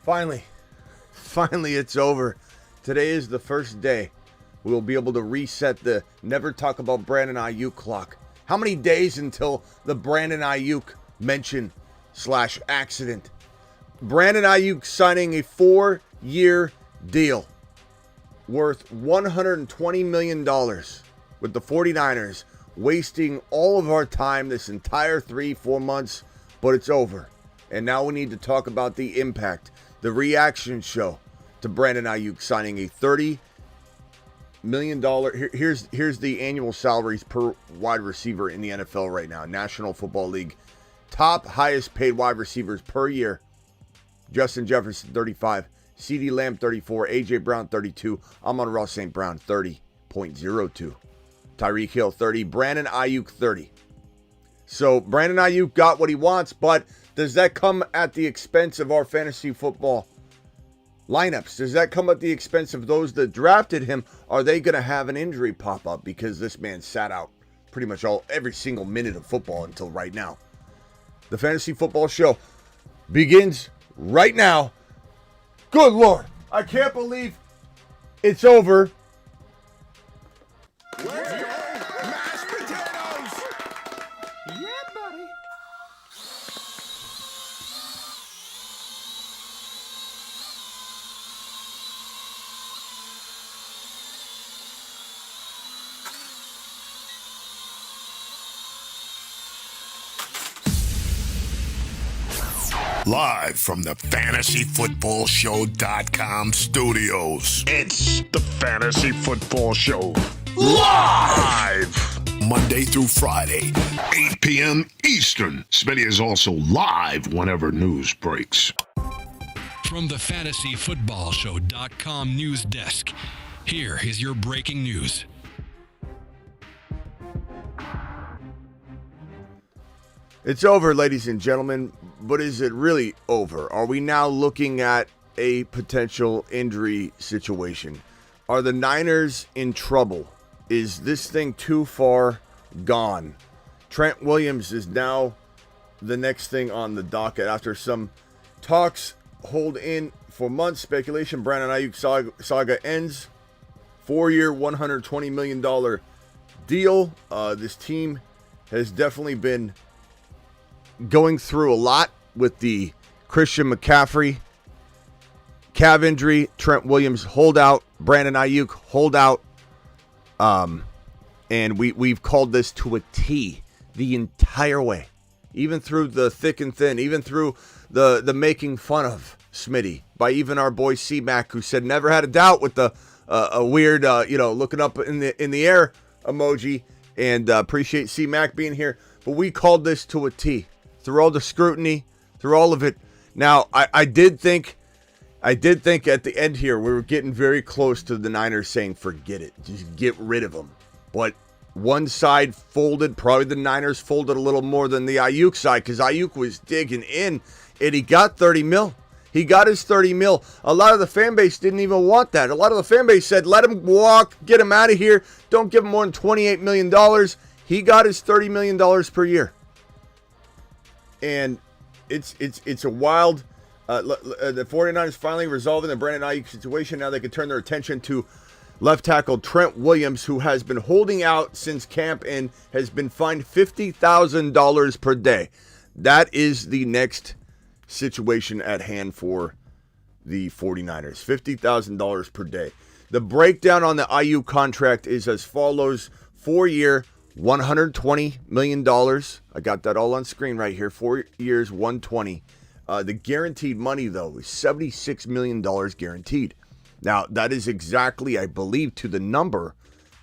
Finally it's over. Today is the first day we will be able to reset the never talk about Brandon Aiyuk clock. How many days until the Brandon Aiyuk mention / accident? Brandon Aiyuk signing a 4-year deal worth $120 million with the 49ers, wasting all of our time this entire 3-4 months, but it's over. And now we need to talk about the impact, the reaction show to Brandon Aiyuk signing a $30 million. Here's the annual salaries per wide receiver in the NFL right now. National Football League. Top highest paid wide receivers per year. Justin Jefferson, 35. CeeDee Lamb, 34. A.J. Brown, 32. Amon-Ra St. Brown, 30.02. Tyreek Hill, 30. Brandon Aiyuk, 30. So Brandon Aiyuk got what he wants, but does that come at the expense of our fantasy football lineups? Does that come at the expense of those that drafted him? Are they going to have an injury pop up because this man sat out pretty much every single minute of football until right now? The Fantasy Football Show begins right now. Good Lord, I can't believe it's over. Let's go, mashed potatoes! Yeah, buddy. Live from the FantasyFootballShow.com studios. It's the Fantasy Football Show. Live! Monday through Friday, 8 p.m. Eastern. Smitty is also live whenever news breaks. From the FantasyFootballShow.com news desk, here is your breaking news. It's over, ladies and gentlemen, but is it really over? Are we now looking at a potential injury situation? Are the Niners in trouble? Is this thing too far gone? Trent Williams is now the next thing on the docket. After some talks hold in for months, speculation, Brandon Aiyuk saga ends. 4-year, $120 million deal. This team has definitely been going through a lot with the Christian McCaffrey calf injury, Trent Williams holdout, Brandon Aiyuk holdout, and we've called this to a T the entire way, even through the thick and thin, even through the making fun of Smitty by even our boy C-Mac, who said never had a doubt with the a weird looking up in the air emoji, and appreciate C-Mac being here, but we called this to a T. Through all the scrutiny, through all of it. Now, I did think at the end here, we were getting very close to the Niners saying, forget it, just get rid of him. But one side folded, probably the Niners folded a little more than the Aiyuk side, because Aiyuk was digging in, and he got 30 mil. He got his 30 mil. A lot of the fan base didn't even want that. A lot of the fan base said, let him walk, get him out of here, don't give him more than $28 million. He got his $30 million per year. And it's a wild. The 49ers finally resolving the Brandon Aiyuk situation. Now they can turn their attention to left tackle Trent Williams, who has been holding out since camp and has been fined $50,000 per day. That is the next situation at hand for the 49ers. $50,000 per day. The breakdown on the Aiyuk contract is as follows: 4-year, $120 million. I got that all on screen right here. 4 years, $120. The guaranteed money, though, is $76 million guaranteed. Now, that is exactly, I believe, to the number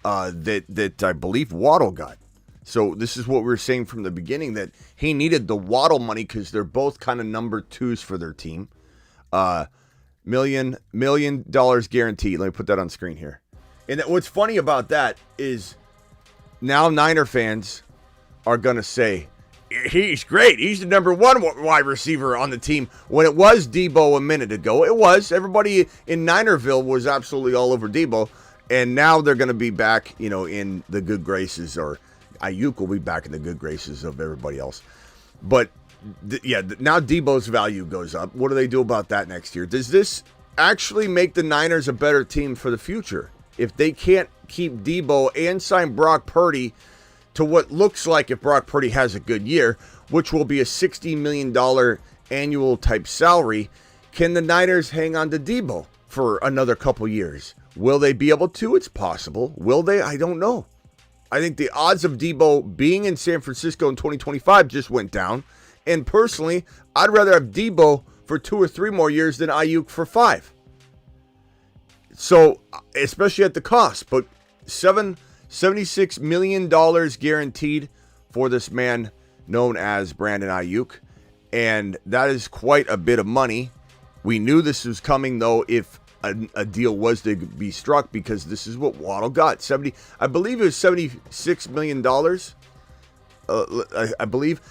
that I believe Waddle got. So this is what we were saying from the beginning, that he needed the Waddle money because they're both kind of number twos for their team. $1 million guaranteed. Let me put that on screen here. And what's funny about that is now Niner fans are going to say, he's great. He's the number one wide receiver on the team. When it was Debo a minute ago, it was. Everybody in Ninerville was absolutely all over Debo. And now they're going to be back, in the good graces, or Aiyuk will be back in the good graces of everybody else. But now Debo's value goes up. What do they do about that next year? Does this actually make the Niners a better team for the future? If they can't keep Debo and sign Brock Purdy to what looks like, if Brock Purdy has a good year, which will be a $60 million annual type salary, can the Niners hang on to Debo for another couple years? Will they be able to? It's possible. Will they? I don't know. I think the odds of Debo being in San Francisco in 2025 just went down. And personally, I'd rather have Debo for 2 or 3 more years than Aiyuk for 5. So, especially at the cost. But $76 million guaranteed for this man known as Brandon Aiyuk. And that is quite a bit of money. We knew this was coming, though, if a deal was to be struck, because this is what Waddle got. I believe it was $76 million. I believe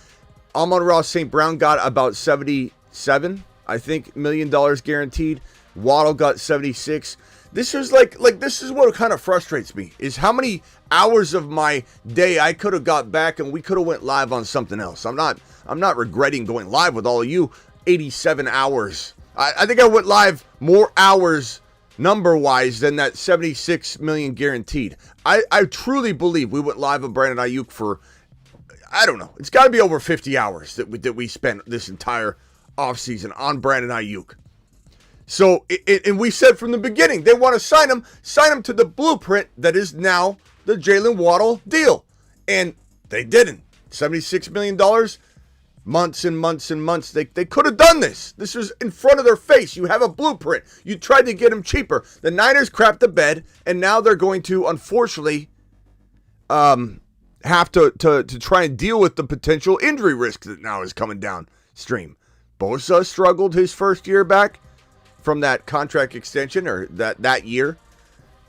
Amon-Ra St. Brown got about 77, I think, million dollars guaranteed. Waddle got 76. This is like this is what kind of frustrates me, is how many hours of my day I could have got back and we could have went live on something else. I'm not regretting going live with all of you. 87 hours. I think I went live more hours number-wise than that 76 million guaranteed. I truly believe we went live with Brandon Aiyuk for, I don't know, it's got to be over 50 hours that we spent this entire offseason on Brandon Aiyuk. So, and we said from the beginning, they want to sign him to the blueprint that is now the Jalen Waddle deal. And they didn't. $76 million, months and months and months. They could have done this. This was in front of their face. You have a blueprint. You tried to get him cheaper. The Niners crapped the bed, and now they're going to, unfortunately, have to try and deal with the potential injury risk that now is coming downstream. Bosa struggled his first year back from that contract extension, or that year.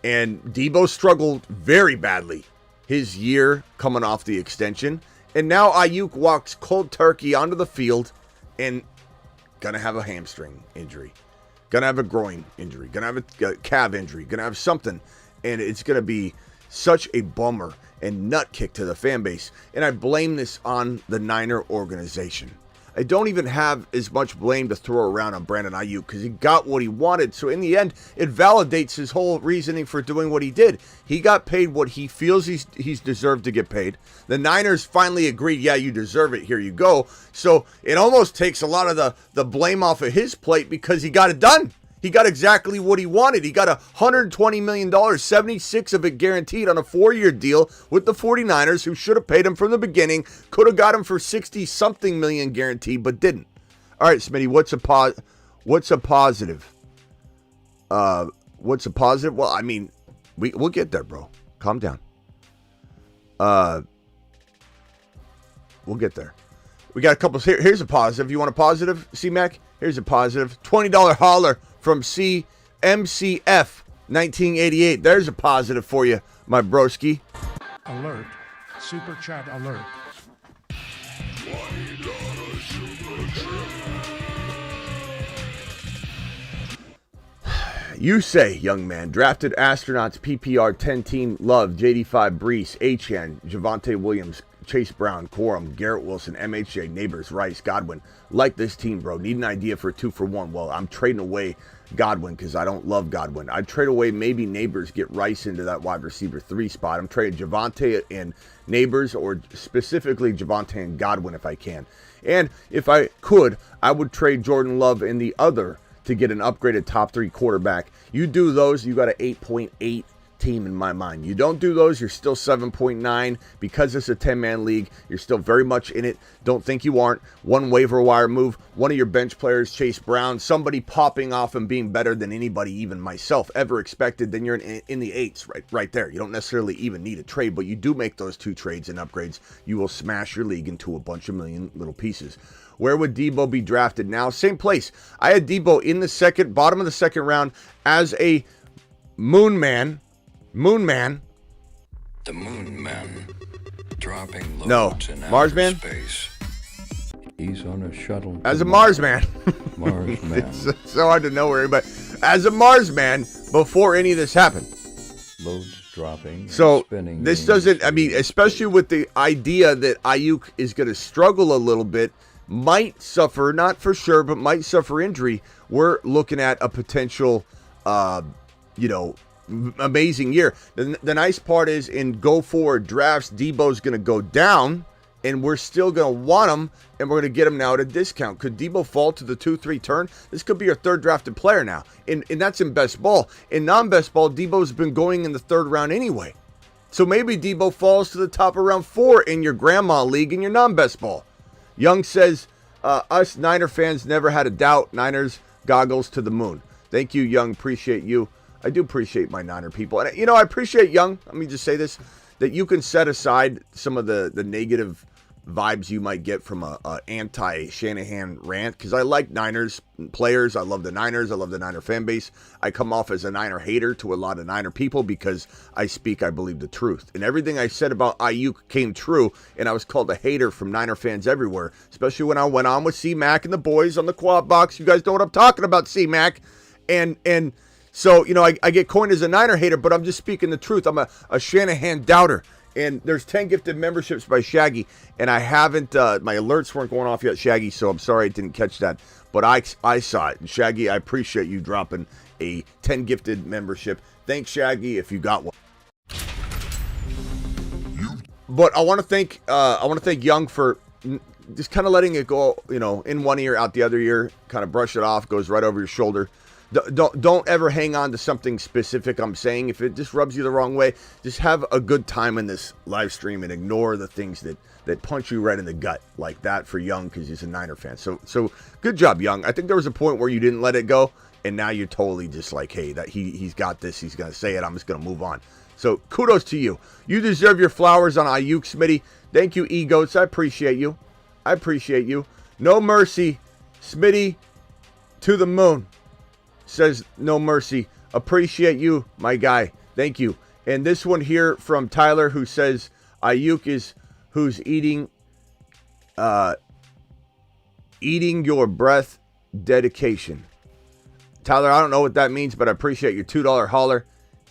And Debo struggled very badly his year coming off the extension. And now Aiyuk walks cold turkey onto the field and gonna have a hamstring injury. Gonna have a groin injury. Gonna have a calf injury. Gonna have something. And it's gonna be such a bummer and nut kick to the fan base. And I blame this on the Niner organization. I don't even have as much blame to throw around on Brandon Aiyuk because he got what he wanted. So in the end, it validates his whole reasoning for doing what he did. He got paid what he feels he's deserved to get paid. The Niners finally agreed, yeah, you deserve it. Here you go. So it almost takes a lot of the blame off of his plate because he got it done. He got exactly what he wanted. He got $120 million, 76 of it guaranteed on a 4-year deal with the 49ers, who should have paid him from the beginning. Could have got him for 60-something million guaranteed, but didn't. All right, Smitty, what's a positive? What's a positive? Well, I mean, we'll get there, bro. Calm down. We'll get there. We got a couple. Here's a positive. You want a positive, C-Mac? Here's a positive. $20 holler from CMCF 1988. There's a positive for you, my broski. Alert. Super chat alert. You say, young man, drafted astronauts PPR 10 team love JD5 Brees, Achane, Javonte Williams, Chase Brown, Corum, Garrett Wilson, MHJ, Neighbors, Rice, Godwin. Like this team, bro. Need an idea for a 2-for-1. Well, I'm trading away Godwin because I don't love Godwin. I'd trade away maybe Neighbors, get Rice into that wide receiver 3 spot. I'm trading Javonte and Neighbors, or specifically Javonte and Godwin if I can. And if I could, I would trade Jordan Love in the other to get an upgraded top 3 quarterback. You do those, you got an 8.8 team in my mind. You don't do those, you're still 7.9. Because it's a 10-man league, you're still very much in it. Don't think you aren't. One waiver wire move, one of your bench players, Chase Brown, somebody popping off and being better than anybody, even myself, ever expected, then you're in the 8s right there. You don't necessarily even need a trade, but you do make those 2 trades and upgrades. You will smash your league into a bunch of million little pieces. Where would Debo be drafted now? Same place. I had Debo in the bottom of the second round as a Moon Man. The Moon Man dropping loads in Mars outer Man? space. He's on a shuttle. As a Mars Man. Mars Man. It's so hard to know where, but as a Mars Man before any of this happened. Loads dropping. So spinning this doesn't, I mean, especially with the idea that Aiyuk is going to struggle a little bit might suffer, not for sure, but might suffer injury, we're looking at a potential, amazing year. The nice part is in go forward drafts, Debo's going to go down, and we're still going to want him, and we're going to get him now at a discount. Could Debo fall to the 2-3 turn? This could be your third drafted player now, and that's in best ball. In non-best ball, Debo's been going in the third round anyway. So maybe Debo falls to the top of round 4 in your grandma league in your non-best ball. Young says, us Niner fans never had a doubt. Niners goggles to the moon. Thank you, Young. Appreciate you. I do appreciate my Niner people. And, I appreciate, Young, let me just say this, that you can set aside some of the negative vibes you might get from a anti-Shanahan rant, because I like Niners players. I love the Niners. I love the Niner fan base. I come off as a Niner hater to a lot of Niner people because I believe the truth. And everything I said about Aiyuk came true, and I was called a hater from Niner fans everywhere, especially when I went on with C-Mac and the boys on the quad box. You guys know what I'm talking about, C-Mac. And so, I get coined as a Niner hater, but I'm just speaking the truth. I'm a Shanahan doubter. And there's 10 gifted memberships by Shaggy, and I haven't, my alerts weren't going off yet, Shaggy, so I'm sorry I didn't catch that. But I saw it. And Shaggy, I appreciate you dropping a 10 gifted membership. Thanks, Shaggy, if you got one. But I want to thank Young for just kind of letting it go, in one ear, out the other ear, kind of brush it off, goes right over your shoulder. Don't ever hang on to something specific I'm saying. If it just rubs you the wrong way, just have a good time in this live stream and ignore the things that punch you right in the gut like that for Young, because he's a Niner fan. So good job, Young. I think there was a point where you didn't let it go, and now you're totally just like, hey, that he's got this. He's going to say it. I'm just going to move on. So kudos to you. You deserve your flowers on Aiyuk, Smitty. Thank you, E-Goats. I appreciate you. No mercy, Smitty, to the moon. Says no mercy. Appreciate you, my guy. Thank you. And this one here from Tyler, who says Aiyuk is who's eating your breath dedication. Tyler, I don't know what that means, but I appreciate your $2 holler,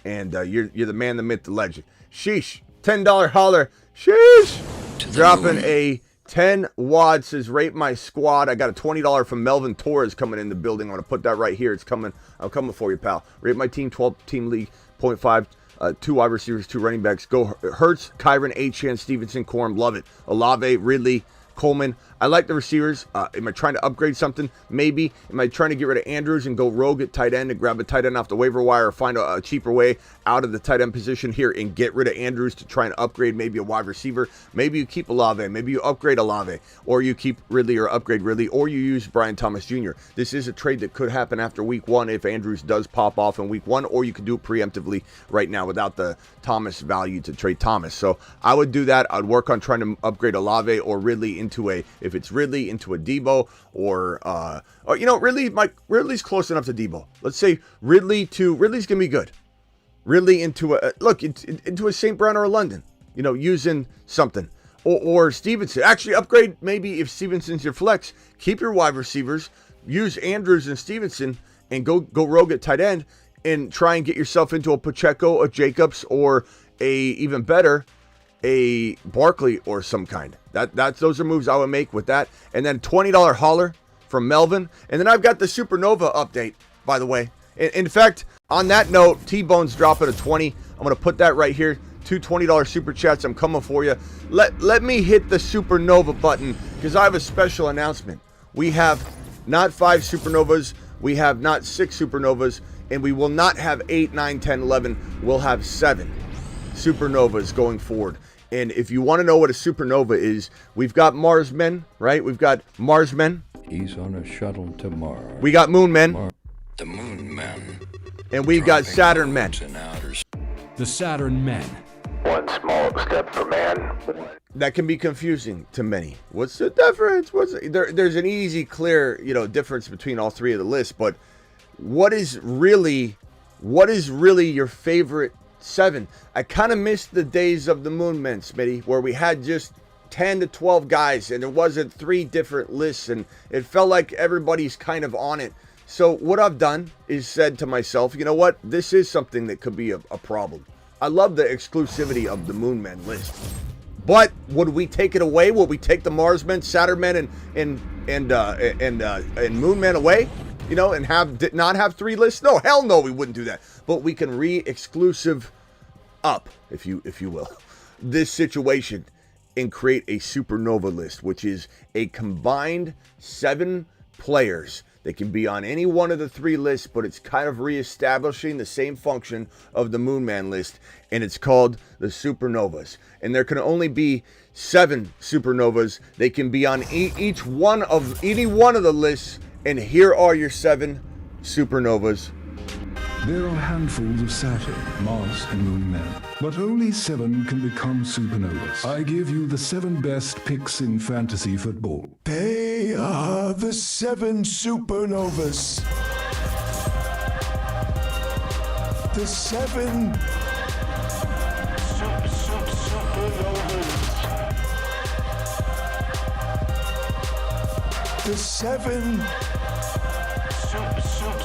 and you're the man, the myth, the legend. Sheesh, $10 holler. Sheesh. Dropping a 10 WAD, says rate my squad. I got a $20 from Melvin Torres coming in the building. I'm going to put that right here. It's coming. I'm coming for you, pal. Rate my team, 12-team league, 0.5, 2 wide receivers, 2 running backs. Go Hurts, Kyron, Achane, Stevenson, Corum. Love it. Olave, Ridley, Coleman. I like the receivers. Am I trying to upgrade something? Maybe. Am I trying to get rid of Andrews and go rogue at tight end and grab a tight end off the waiver wire, or find a cheaper way out of the tight end position here and get rid of Andrews to try and upgrade maybe a wide receiver? Maybe you keep Olave. Maybe you upgrade Olave, or you keep Ridley or upgrade Ridley, or you use Brian Thomas Jr. This is a trade that could happen after week 1 if Andrews does pop off in week 1, or you could do it preemptively right now without the Thomas value to trade Thomas. So I would do that. I'd work on trying to upgrade Olave or Ridley into if it's Ridley, into a Debo, or Ridley's close enough to Debo. Let's say Ridley's gonna be good. Ridley into into a St. Brown or a London, using something, or Stevenson. Actually, upgrade maybe if Stevenson's your flex. Keep your wide receivers, use Andrews and Stevenson, and go rogue at tight end, and try and get yourself into a Pacheco, a Jacobs, or even better, a Barkley or some kind. Those are moves I would make with that. And then $20 holler from Melvin. And then I've got the Supernova update, by the way. In fact, on that note, T-Bone's dropping a 20. I'm going to put that right here. 2 $20 super chats. I'm coming for you. Let me hit the Supernova button, because I have a special announcement. We have not 5 Supernovas. We have not 6 Supernovas. And we will not have 8, 9, 10, 11. We'll have 7 Supernovas going forward. And if you want to know what a supernova is, we've got Marsmen, right? We've got Marsmen. He's on a shuttle to Mars. We got Moonmen. The Moon Men. And we've got Saturn Men. The Saturn Men. One small step for man. That can be confusing to many. What's the difference? There's an easy, clear, difference between all 3 of the lists. But what is really your favorite 7? I kind of missed the days of the Moon Men, Smitty, where we had just 10 to 12 guys and there wasn't 3 different lists, and it felt like everybody's kind of on it. So what I've done is said to myself, you know what? This is something that could be a problem. I love the exclusivity of the Moon Men list. But would we take it away? Would we take the Marsmen, Saturnmen, and Moonmen away? You know, and not have 3 lists? No, hell no, we wouldn't do that. But we can re-exclusive up, if you will, this situation and create a Supernova list, which is a combined 7 players. They can be on any one of the 3 lists, but it's kind of reestablishing the same function of the Moonman list, and it's called the Supernovas. And there can only be 7 Supernovas. They can be on any one of the lists, and here are your 7 Supernovas. There are handfuls of Saturn, Mars, and Moon men, but only 7 can become supernovas. I give you the 7 best picks in fantasy football. They are the 7 supernovas. The 7 supernovas. The 7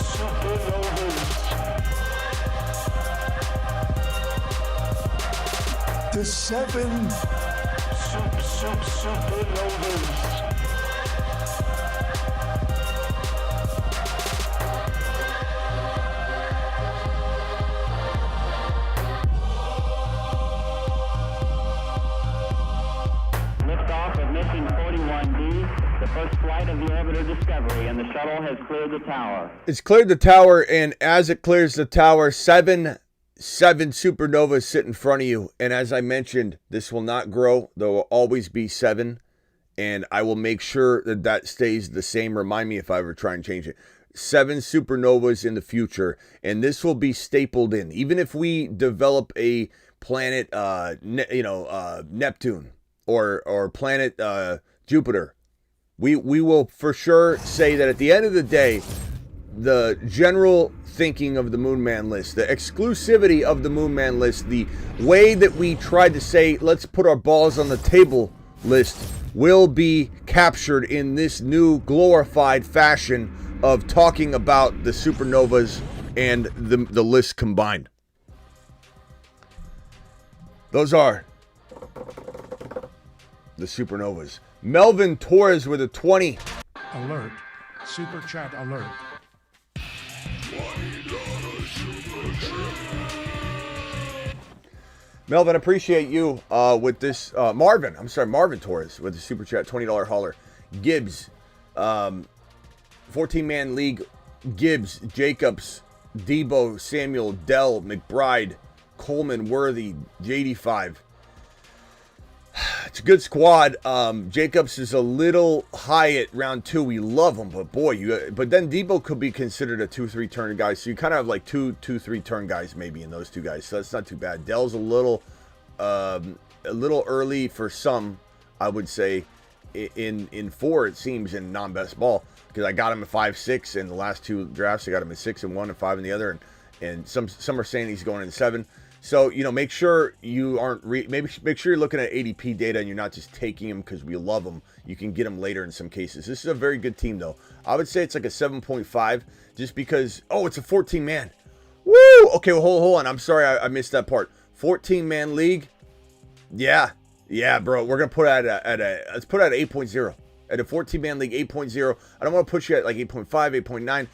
supernovas. The 7 supernovas. Liftoff of mission 41D, the first flight of the orbiter Discovery, and the shuttle has cleared the tower. It's cleared the tower, and as it clears the tower, 7 supernovas sit in front of you. And as I mentioned, this will not grow. There will always be 7, and I will make sure that stays the same. Remind me if I ever try and change it. 7 supernovas in the future, and this will be stapled in. Even if we develop a planet, Neptune or planet Jupiter, we will for sure say that at the end of the day, the general thinking of the Moonman list, the exclusivity of the Moonman list, the way that we tried to say, let's put our balls on the table list, will be captured in this new glorified fashion of talking about the supernovas and the list combined. Those are the supernovas. Melvin Torres with a 20. Alert. Super chat alert. Melvin, appreciate you with this. Marvin Torres with the super chat, $20 hauler. Gibbs, 14-man league. Gibbs, Jacobs, Debo, Samuel, Dell, McBride, Coleman, Worthy, JD5. It's a good squad. Jacobs is a little high at round 2. We love him, but boy, but then Debo could be considered a 2-3 turn guy. So you kind of have like 2-3 turn guys maybe in those 2 guys. So that's not too bad. Dell's a little early for some, I would say. In 4, it seems, in non-best ball, because I got him at 5-6 in the last 2 drafts. I got him at 6 in one and 5 in the other, and some are saying he's going in 7. So, make sure you aren't make sure you're looking at ADP data and you're not just taking him because we love him. You can get him later in some cases. This is a very good team, though. I would say it's like a 7.5 just because, it's a 14-man. Woo! Okay, well, hold on. I'm sorry I missed that part. 14-man league. Yeah, bro. We're going to put it let's put it at 8.0. At a 14-man league, 8.0. I don't want to push you at like 8.5, 8.9.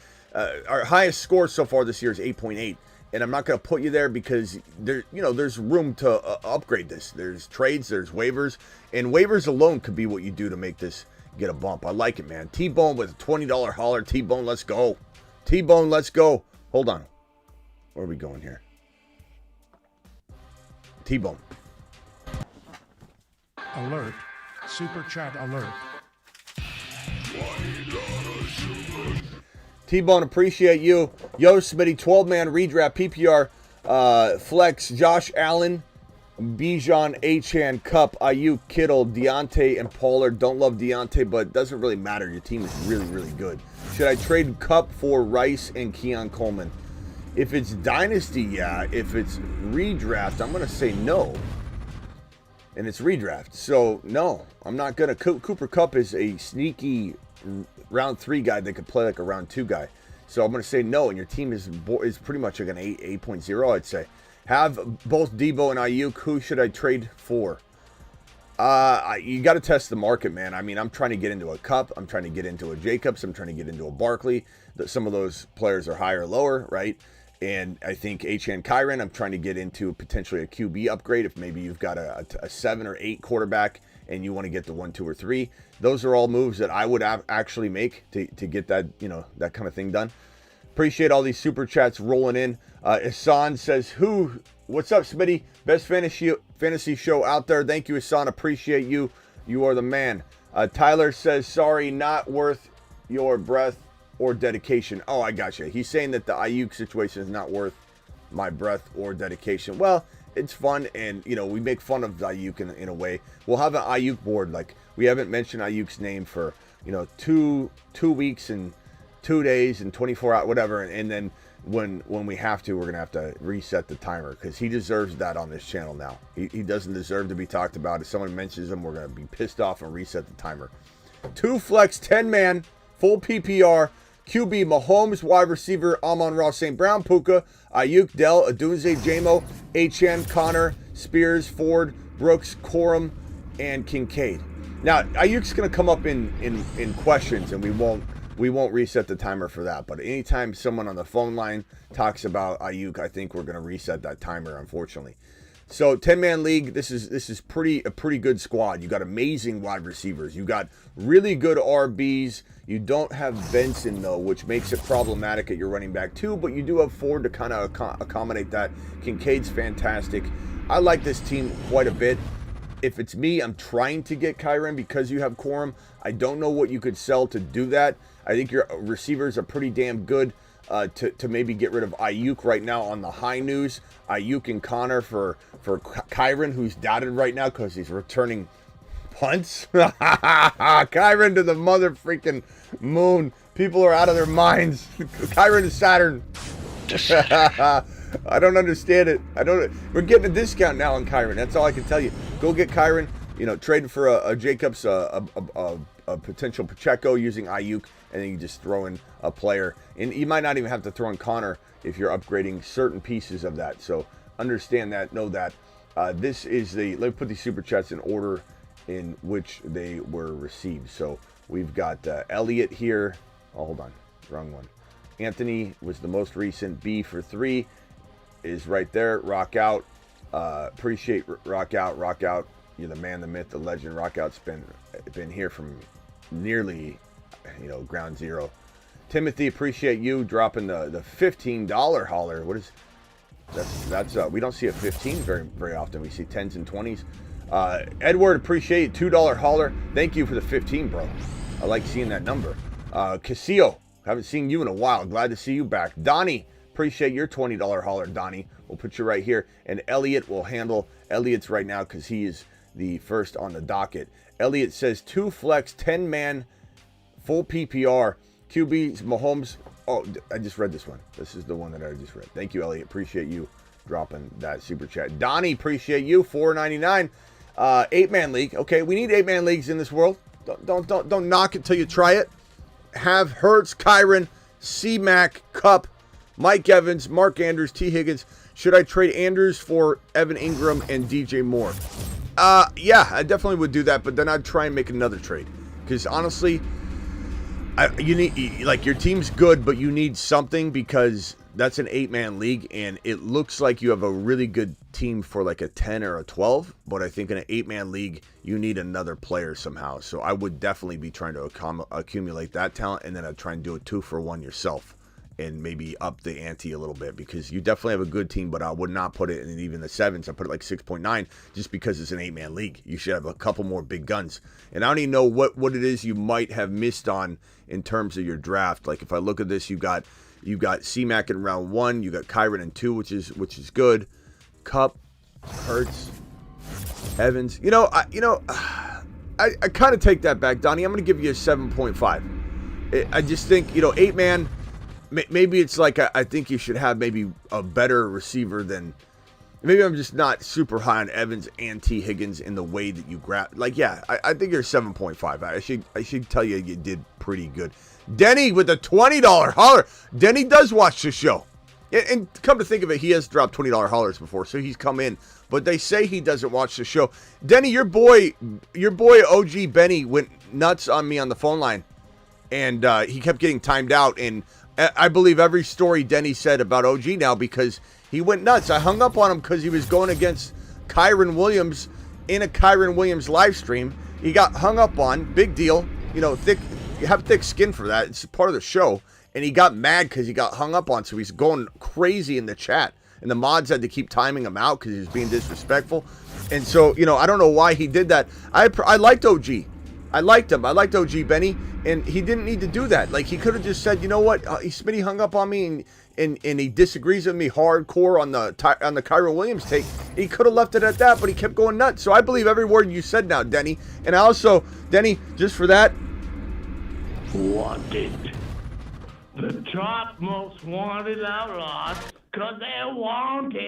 Our highest score so far this year is 8.8. And I'm not going to put you there because there's room to upgrade this. There's trades, there's waivers, and waivers alone could be what you do to make this get a bump. I like it, man. T-Bone with a $20 hauler. T-Bone, let's go. T-Bone, let's go. Hold on. Where are we going here? T-Bone. Alert. Super chat alert. T-Bone, appreciate you. Yo, Smitty, 12-man redraft, PPR, Flex, Josh Allen, Bijan, Achan, Cup, Aiyuk, Kittle, Deontay, and Pollard. Don't love Deontay, but it doesn't really matter. Your team is really, really good. Should I trade Cup for Rice and Keon Coleman? If it's Dynasty, yeah. If it's redraft, I'm going to say no. And it's redraft. So, no, I'm not going to. Cooper Kupp is a sneaky round 3 guy that could play like a round 2 guy. So I'm going to say no, and your team is pretty much like an 8.0, I'd say. Have both Debo and Aiyuk. Who should I trade for? You got to test the market, man. I mean, I'm trying to get into a Cup. I'm trying to get into a Jacobs. I'm trying to get into a Barkley. Some of those players are higher or lower, right? And I think H.N. Kyron, I'm trying to get into potentially a QB upgrade. If maybe you've got a 7 or 8 quarterback and you want to get to 1, 2, or 3. Those are all moves that I would actually make to get that, that kind of thing done. Appreciate all these super chats rolling in. Isan says, what's up, Smitty? Best fantasy show out there. Thank you, Isan. Appreciate you. You are the man. Tyler says, sorry, not worth your breath or dedication. Oh, I got you. He's saying that the Aiyuk situation is not worth my breath or dedication. Well, it's fun, and we make fun of Aiyuk in a way. We'll have an Aiyuk board. Like, we haven't mentioned Aiyuk's name for 2 weeks and 2 days and 24 hours, whatever. And then when we have to, we're gonna have to reset the timer because he deserves that on this channel now. He doesn't deserve to be talked about. If someone mentions him, we're gonna be pissed off and reset the timer. 2 flex, 10-man, full PPR. QB, Mahomes, wide receiver, Amon-Ra St. Brown, Puka, Aiyuk, Dell, Adunze, Jamo, H.N., Connor, Spears, Ford, Brooks, Corum, and Kincaid. Now, Aiyuk's going to come up in questions, and we won't reset the timer for that. But anytime someone on the phone line talks about Aiyuk, I think we're going to reset that timer, unfortunately. So 10-man league, this is a pretty good squad. You got amazing wide receivers. You got really good RBs. You don't have Benson, though, which makes it problematic at your running back, too. But you do have Ford to kind of accommodate that. Kincaid's fantastic. I like this team quite a bit. If it's me, I'm trying to get Kyron because you have Corum. I don't know what you could sell to do that. I think your receivers are pretty damn good to maybe get rid of Aiyuk right now on the high news. Aiyuk and Connor for Kyron, who's doubted right now because he's returning punts. Kyron to the mother freaking moon. People are out of their minds. Kyron to Saturn. I don't understand it. We're getting a discount now on Kyron. That's all I can tell you. Go get Kyron. Trade for a Jacobs, a potential Pacheco using Aiyuk, and then you just throw in a player. And you might not even have to throw in Connor if you're upgrading certain pieces of that. So understand that, know that. This is let me put these super chats in order in which they were received. So we've got Elliot here. Oh, hold on. Wrong one. Anthony was the most recent. B for 3 is right there. Rock out. Appreciate Rock out. Rock out. You're the man, the myth, the legend. Rock out's been here from nearly, ground zero. Timothy, appreciate you dropping the $15 holler. What is that's we don't see a 15 very often. We see 10s and 20s. Edward, appreciate $2 holler. Thank you for the 15, bro. I like seeing that number. Casillo, haven't seen you in a while. Glad to see you back. Donnie, appreciate your $20 holler, Donnie. We'll put you right here. And Elliot will handle Elliot's right now because he is the first on the docket. Elliot says 2 flex, 10-man, full PPR. QBs, Mahomes. Oh, I just read this one. This is the one that I just read. Thank you, Elliot. Appreciate you dropping that super chat. Donnie, appreciate you. $4.99. 8-man league. Okay, we need 8-man leagues in this world. Don't knock it till you try it. Have Hurts, Kyron, C-Mac, Cup, Mike Evans, Mark Andrews, T. Higgins. Should I trade Andrews for Evan Ingram and DJ Moore? Yeah, I definitely would do that, but then I'd try and make another trade. Because honestly, you need, your team's good, but you need something because that's an 8-man league, and it looks like you have a really good team for like a 10 or a 12, but I think in an 8-man league, you need another player somehow. So I would definitely be trying to accumulate that talent, and then I'd try and do a 2-for-1 yourself and maybe up the ante a little bit because you definitely have a good team, but I would not put it in even the 7s. I put it like 6.9 just because it's an 8-man league. You should have a couple more big guns. And I don't even know what it is you might have missed on in terms of your draft. Like if I look at this, you got C-Mac in round 1, you got Kyron in 2, which is good. Cup, Hurts, Evans. I kind of take that back, Donnie. I'm going to give you a 7.5. I just think 8-man. Maybe it's like I think you should have maybe a better receiver than. Maybe I'm just not super high on Evans and T. Higgins in the way that you grab. I think you're 7.5. I should tell you did pretty good. Denny with a $20 holler. Denny does watch the show. And come to think of it, he has dropped $20 haulers before, so he's come in. But they say he doesn't watch the show. Denny, your boy OG Benny went nuts on me on the phone line, and he kept getting timed out. And I believe every story Denny said about OG now because he went nuts. I hung up on him because he was going against Kyron Williams in a Kyron Williams live stream. He got hung up on. Big deal. You know, you have thick skin for that. It's part of the show. And he got mad because he got hung up on, so he's going crazy in the chat. And the mods had to keep timing him out because he was being disrespectful. And so, you know, I don't know why he did that. I liked OG. I liked him. I liked OG Benny. And he didn't need to do that. Like, he could have just said, you know what? Smitty hung up on me and he disagrees with me hardcore on the Kyron Williams take. He could have left it at that, but he kept going nuts. So I believe every word you said now, Denny. And I also, Denny, just for that. Wanted. The top most wanted outlaws, cause they're wanted,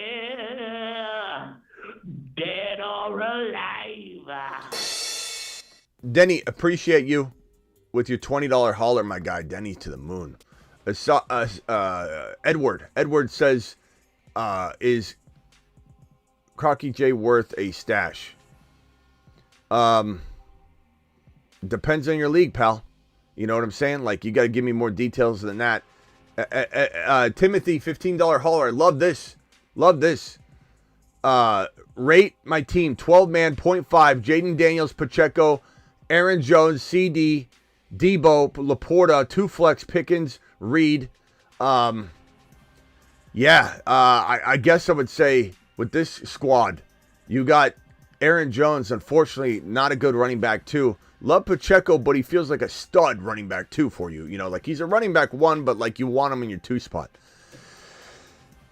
dead or alive. Denny, appreciate you with your $20 hauler, my guy. Denny to the moon. Edward says, is Crocky J worth a stash? Depends on your league, pal. You know what I'm saying? Like, you got to give me more details than that. Timothy, $15 hauler. Love this. Love this. Rate my team. 12-man, 0.5. Jaden Daniels, Pacheco, Aaron Jones, CD, Debo, Laporta, 2 flex, Pickens, Reed. I guess I would say with this squad, you got Aaron Jones, unfortunately, not a good running back, too. Love Pacheco, but he feels like a stud running back 2 for you. You know, like he's a running back 1, but like you want him in your 2 spot.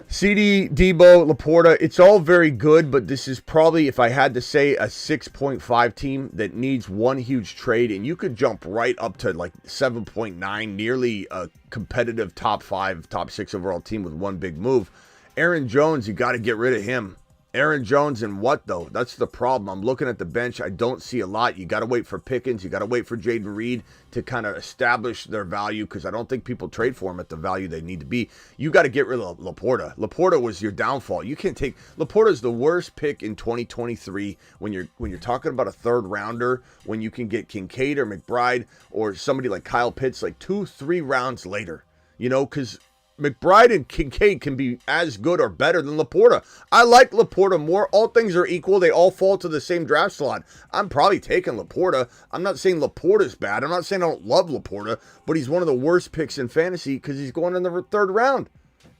CD, Debo, Laporta, it's all very good, but this is probably, if I had to say, a 6.5 team that needs one huge trade, and you could jump right up to like 7.9, nearly a competitive top 5, top 6 overall team with one big move. Aaron Jones, you got to get rid of him. Aaron Jones and what, though? That's the problem. I'm looking at the bench. I don't see a lot. You got to wait for Pickens. You got to wait for Jaden Reed to kind of establish their value because I don't think people trade for him at the value they need to be. You got to get rid of Laporta. Laporta was your downfall. You can't take... Laporta's the worst pick in 2023 when you're talking about a third rounder, when you can get Kincaid or McBride or somebody like Kyle Pitts like 2-3 rounds later. You know, because... McBride and Kincaid can be as good or better than Laporta. I like Laporta more. All things are equal. They all fall to the same draft slot. I'm probably taking Laporta. I'm not saying Laporta's bad. I'm not saying I don't love Laporta, but he's one of the worst picks in fantasy because he's going in the 3rd round.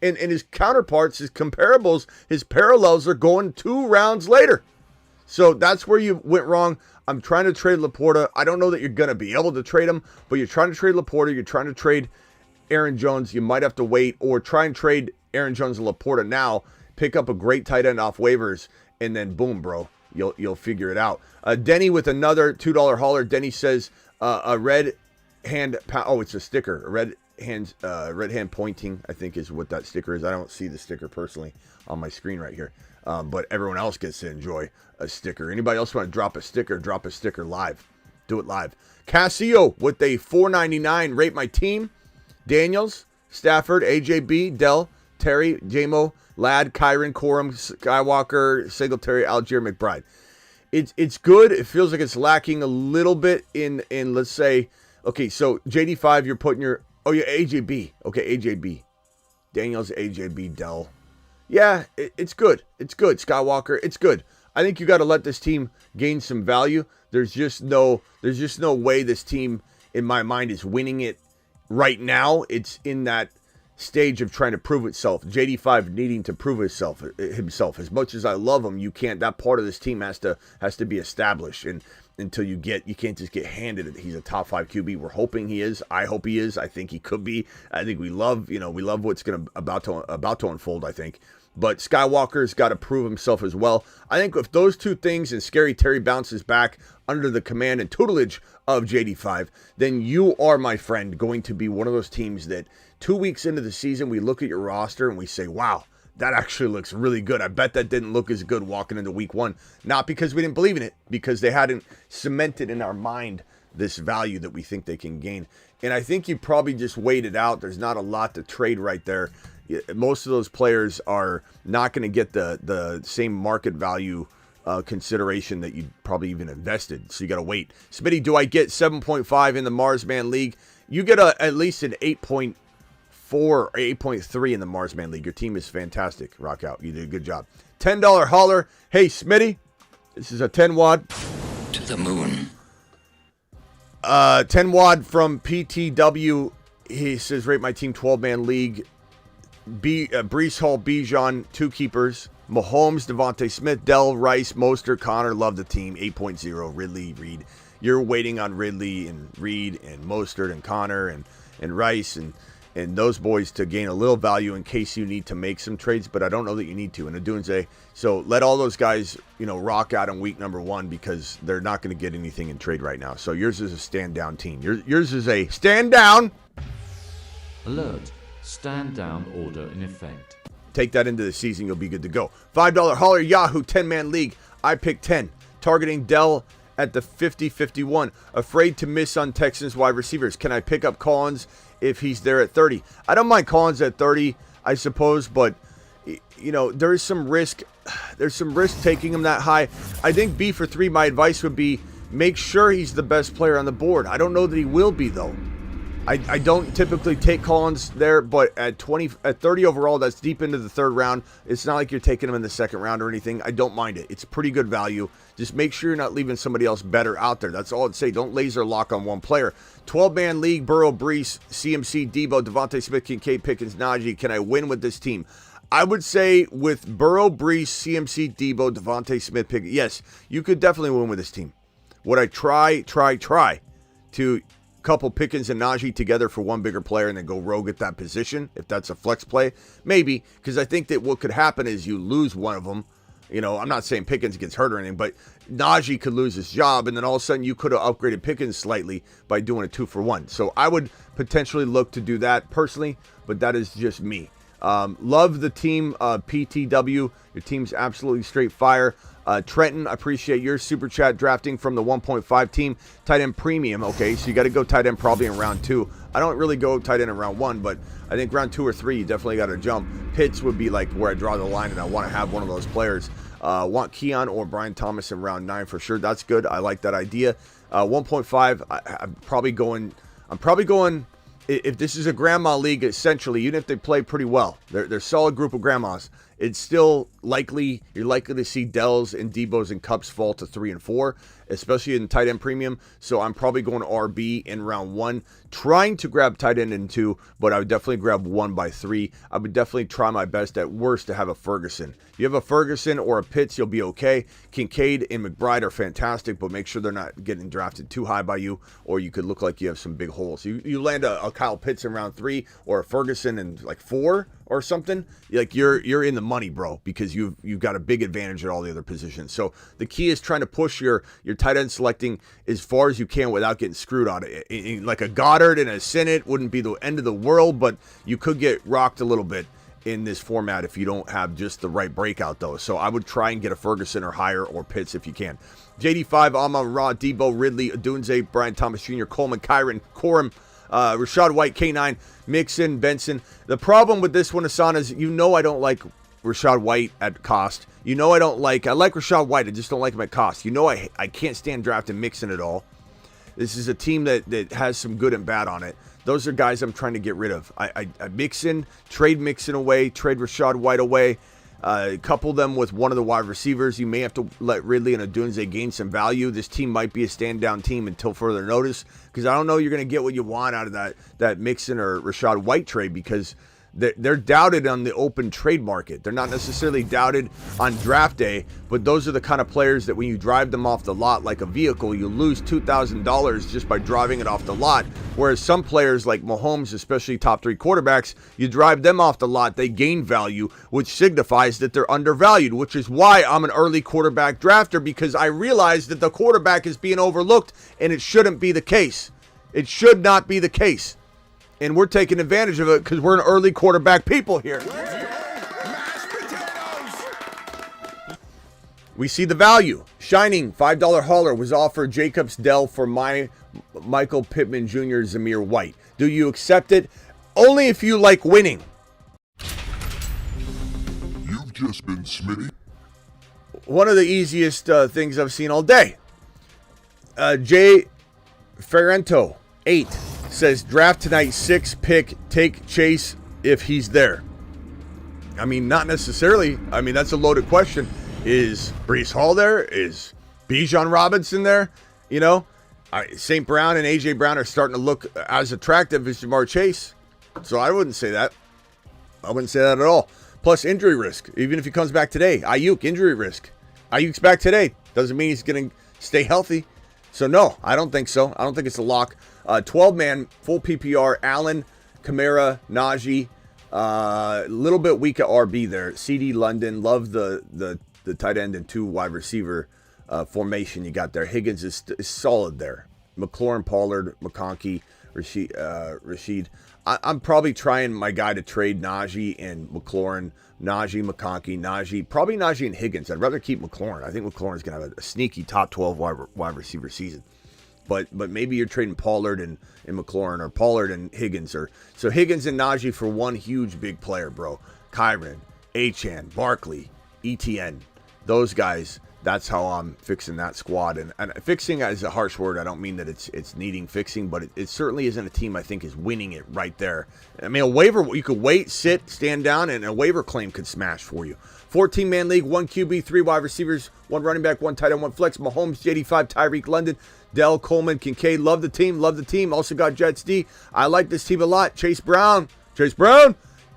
And his counterparts, his comparables, his parallels are going 2 rounds later. So that's where you went wrong. I'm trying to trade Laporta. I don't know that you're going to be able to trade him, but you're trying to trade Laporta. You're trying to trade Aaron Jones. You might have to wait or try and trade Aaron Jones and Laporta now, pick up a great tight end off waivers, and then boom, bro, you'll figure it out. Denny with another $2 hauler. Denny says a red hand, it's a sticker. A red hand pointing, I think is what that sticker is. I don't see the sticker personally on my screen right here, but everyone else gets to enjoy a sticker. Anybody else want to drop a sticker live. Do it live. Casio with a $4.99. Rate my team. Daniels, Stafford, AJB, Dell, Terry, JMO, Ladd, Kyron, Corum, Skywalker, Singletary, Algier, McBride. It's good. It feels like it's lacking a little bit in let's say, okay, so JD5, you're putting your, AJB. Okay, AJB. Daniels, AJB, Dell. Yeah, it's good. It's good. Skywalker, it's good. I think you got to let this team gain some value. There's just no way this team, in my mind, is winning it. Right now, it's in that stage of trying to prove itself. JD5 needing to prove himself. As much as I love him, you can't. That part of this team has to be established. And until you can't just get handed it. He's a top 5 QB. We're hoping he is. I hope he is. I think he could be. I think we love what's about to unfold. I think. But Skywalker's got to prove himself as well. I think if those two things and Scary Terry bounces back under the command and tutelage of JD5, then you are, my friend, going to be one of those teams that 2 weeks into the season, we look at your roster and we say, wow, that actually looks really good. I bet that didn't look as good walking into week 1. Not because we didn't believe in it, because they hadn't cemented in our mind this value that we think they can gain. And I think you probably just wait it out. There's not a lot to trade right there. most of those players are not going to get the same market value consideration that you probably even invested. So you got to wait. Smitty, do I get 7.5 in the Marsman League? You get at least an 8.4 or 8.3 in the Marsman League. Your team is fantastic. Rock out. You did a good job. $10 holler. Hey, Smitty, this is a 10 wad. To the moon. 10 wad from PTW. He says, rate my team 12-man league. Brees Hall, Bijan, 2 keepers. Mahomes, Devontae Smith, Dell, Rice, Mostert, Connor. Love the team. 8.0. Ridley, Reed. You're waiting on Ridley and Reed and Mostert and Connor and Rice and those boys to gain a little value in case you need to make some trades, but I don't know that you need to in Adunze. So let all those guys, rock out in week number 1 because they're not going to get anything in trade right now. So yours is a stand-down team. Yours is a stand-down. Alert. Stand-down order in effect. Take that into the season. You'll be good to go. $5 holler Yahoo 10-man league. I picked 10. Targeting Dell at the 50-51. Afraid to miss on Texans wide receivers. Can I pick up Collins if he's there at 30? I don't mind Collins at 30, I suppose, but there is some risk. There's some risk taking him that high. I think B for 3, my advice would be make sure he's the best player on the board. I don't know that he will be, though. I don't typically take Collins there, but at 30 overall, that's deep into the 3rd round. It's not like you're taking him in the 2nd round or anything. I don't mind it. It's pretty good value. Just make sure you're not leaving somebody else better out there. That's all I'd say. Don't laser lock on one player. 12-man league, Burrow, Brees, CMC, Debo, Devontae Smith, Kincaid, Pickens, Najee. Can I win with this team? I would say with Burrow, Brees, CMC, Debo, Devontae Smith, Pickens, yes, you could definitely win with this team. Would I try to couple Pickens and Najee together for one bigger player and then go rogue at that position, if that's a flex play? Maybe, because I think that what could happen is you lose one of them. I'm not saying Pickens gets hurt or anything, but Najee could lose his job, and then all of a sudden you could have upgraded Pickens slightly by doing a 2-for-1. So I would potentially look to do that personally, but that is just me. Love the team, PTW. Your team's absolutely straight fire. Trenton, I appreciate your super chat drafting from the 1.5 team. Tight end premium. Okay, so you got to go tight end probably in round 2. I don't really go tight end in round 1, but I think round 2 or 3, you definitely got to jump. Pitts would be like where I draw the line, and I want to have one of those players. Want Keon or Brian Thomas in round 9 for sure. That's good. I like that idea. 1.5, I'm probably going, if this is a grandma league, essentially, even if they play pretty well, they're a solid group of grandmas, it's still you're likely to see Dells and Debos and Cups fall to 3 and 4, especially in tight end premium. So I'm probably going RB in round 1, trying to grab tight end in 2, but I would definitely grab 1 by 3. I would definitely try my best at worst to have a Ferguson. If you have a Ferguson or a Pitts, you'll be okay. Kincaid and McBride are fantastic, but make sure they're not getting drafted too high by you, or you could look like you have some big holes. You land a Kyle Pitts in round 3 or a Ferguson in like 4 or something, like you're in the money, bro, because you've got a big advantage at all the other positions. So the key is trying to push your tight end selecting as far as you can without getting screwed on it. Like a Goddard and a Sinnott wouldn't be the end of the world, but you could get rocked a little bit in this format if you don't have just the right breakout, though. So I would try and get a Ferguson or higher, or Pitts if you can. JD5, Amon Ra, Debo, Ridley, Adunze, Brian Thomas Jr., Coleman, Kyron, Corum, Rashad White, K9, Mixon, Benson. The problem with this one, Hassan, is I don't like Rashad White at cost. I like Rashad White. I just don't like him at cost. I can't stand drafting Mixon at all. This is a team that has some good and bad on it. Those are guys I'm trying to get rid of. I trade Mixon away, trade Rashad White away, couple them with one of the wide receivers. You may have to let Ridley and Adunze gain some value. This team might be a stand-down team until further notice, because I don't know you're going to get what you want out of that Mixon or Rashad White trade, because they're doubted on the open trade market. They're not necessarily doubted on draft day, but those are the kind of players that when you drive them off the lot like a vehicle, you lose $2,000 just by driving it off the lot. Whereas some players like Mahomes, especially top 3 quarterbacks, you drive them off the lot, they gain value, which signifies that they're undervalued, which is why I'm an early quarterback drafter, because I realize that the quarterback is being overlooked, and it shouldn't be the case. It should not be the case. And we're taking advantage of it because we're an early quarterback people here. We see the value. Shining, $5 hauler was offered Jacobs Dell for my Michael Pittman Jr. Zamir White. Do you accept it? Only if you like winning. just been Smitty. One of the easiest things I've seen all day. Jay Ferrento, 8, says draft tonight, 6 pick, take Chase if he's there. I mean, not necessarily. I mean, that's a loaded question. Is Breece Hall there? Is Bijan Robinson there? You know, St. Brown and A.J. Brown are starting to look as attractive as Jamar Chase. So I wouldn't say that. I wouldn't say that at all. Plus injury risk. Even if he comes back today. Aiyuk, injury risk. Aiyuk's back today. Doesn't mean he's going to stay healthy. So no, I don't think so. I don't think it's a lock. 12-man, full PPR. Allen, Kamara, Najee. A little bit weak at RB there. CD London. Love the tight end and 2 wide receiver formation you got there. Higgins is solid there. McLaurin, Pollard, McConkey, Rashid. I'm probably trying my guy to trade Najee and McLaurin. Najee, McConkey, Najee. Probably Najee and Higgins. I'd rather keep McLaurin. I think McLaurin's going to have a sneaky top 12 wide receiver season. But maybe you're trading Pollard and McLaurin, or Pollard and Higgins. So Higgins and Najee for one huge big player, bro. Kyron, Achan, Barkley, ETN. Those guys, that's how I'm fixing that squad. And fixing is a harsh word. I don't mean that it's needing fixing, but it certainly isn't a team I think is winning it right there. I mean, a waiver, you could wait, sit, stand down, and a waiver claim could smash for you. 14-man league, 1 QB, 3 wide receivers, 1 running back, 1 tight end, 1 flex. Mahomes, JD5, Tyreek, London, Dell, Coleman, Kincaid. Love the team. Also got Jets D. I like this team a lot. Chase Brown,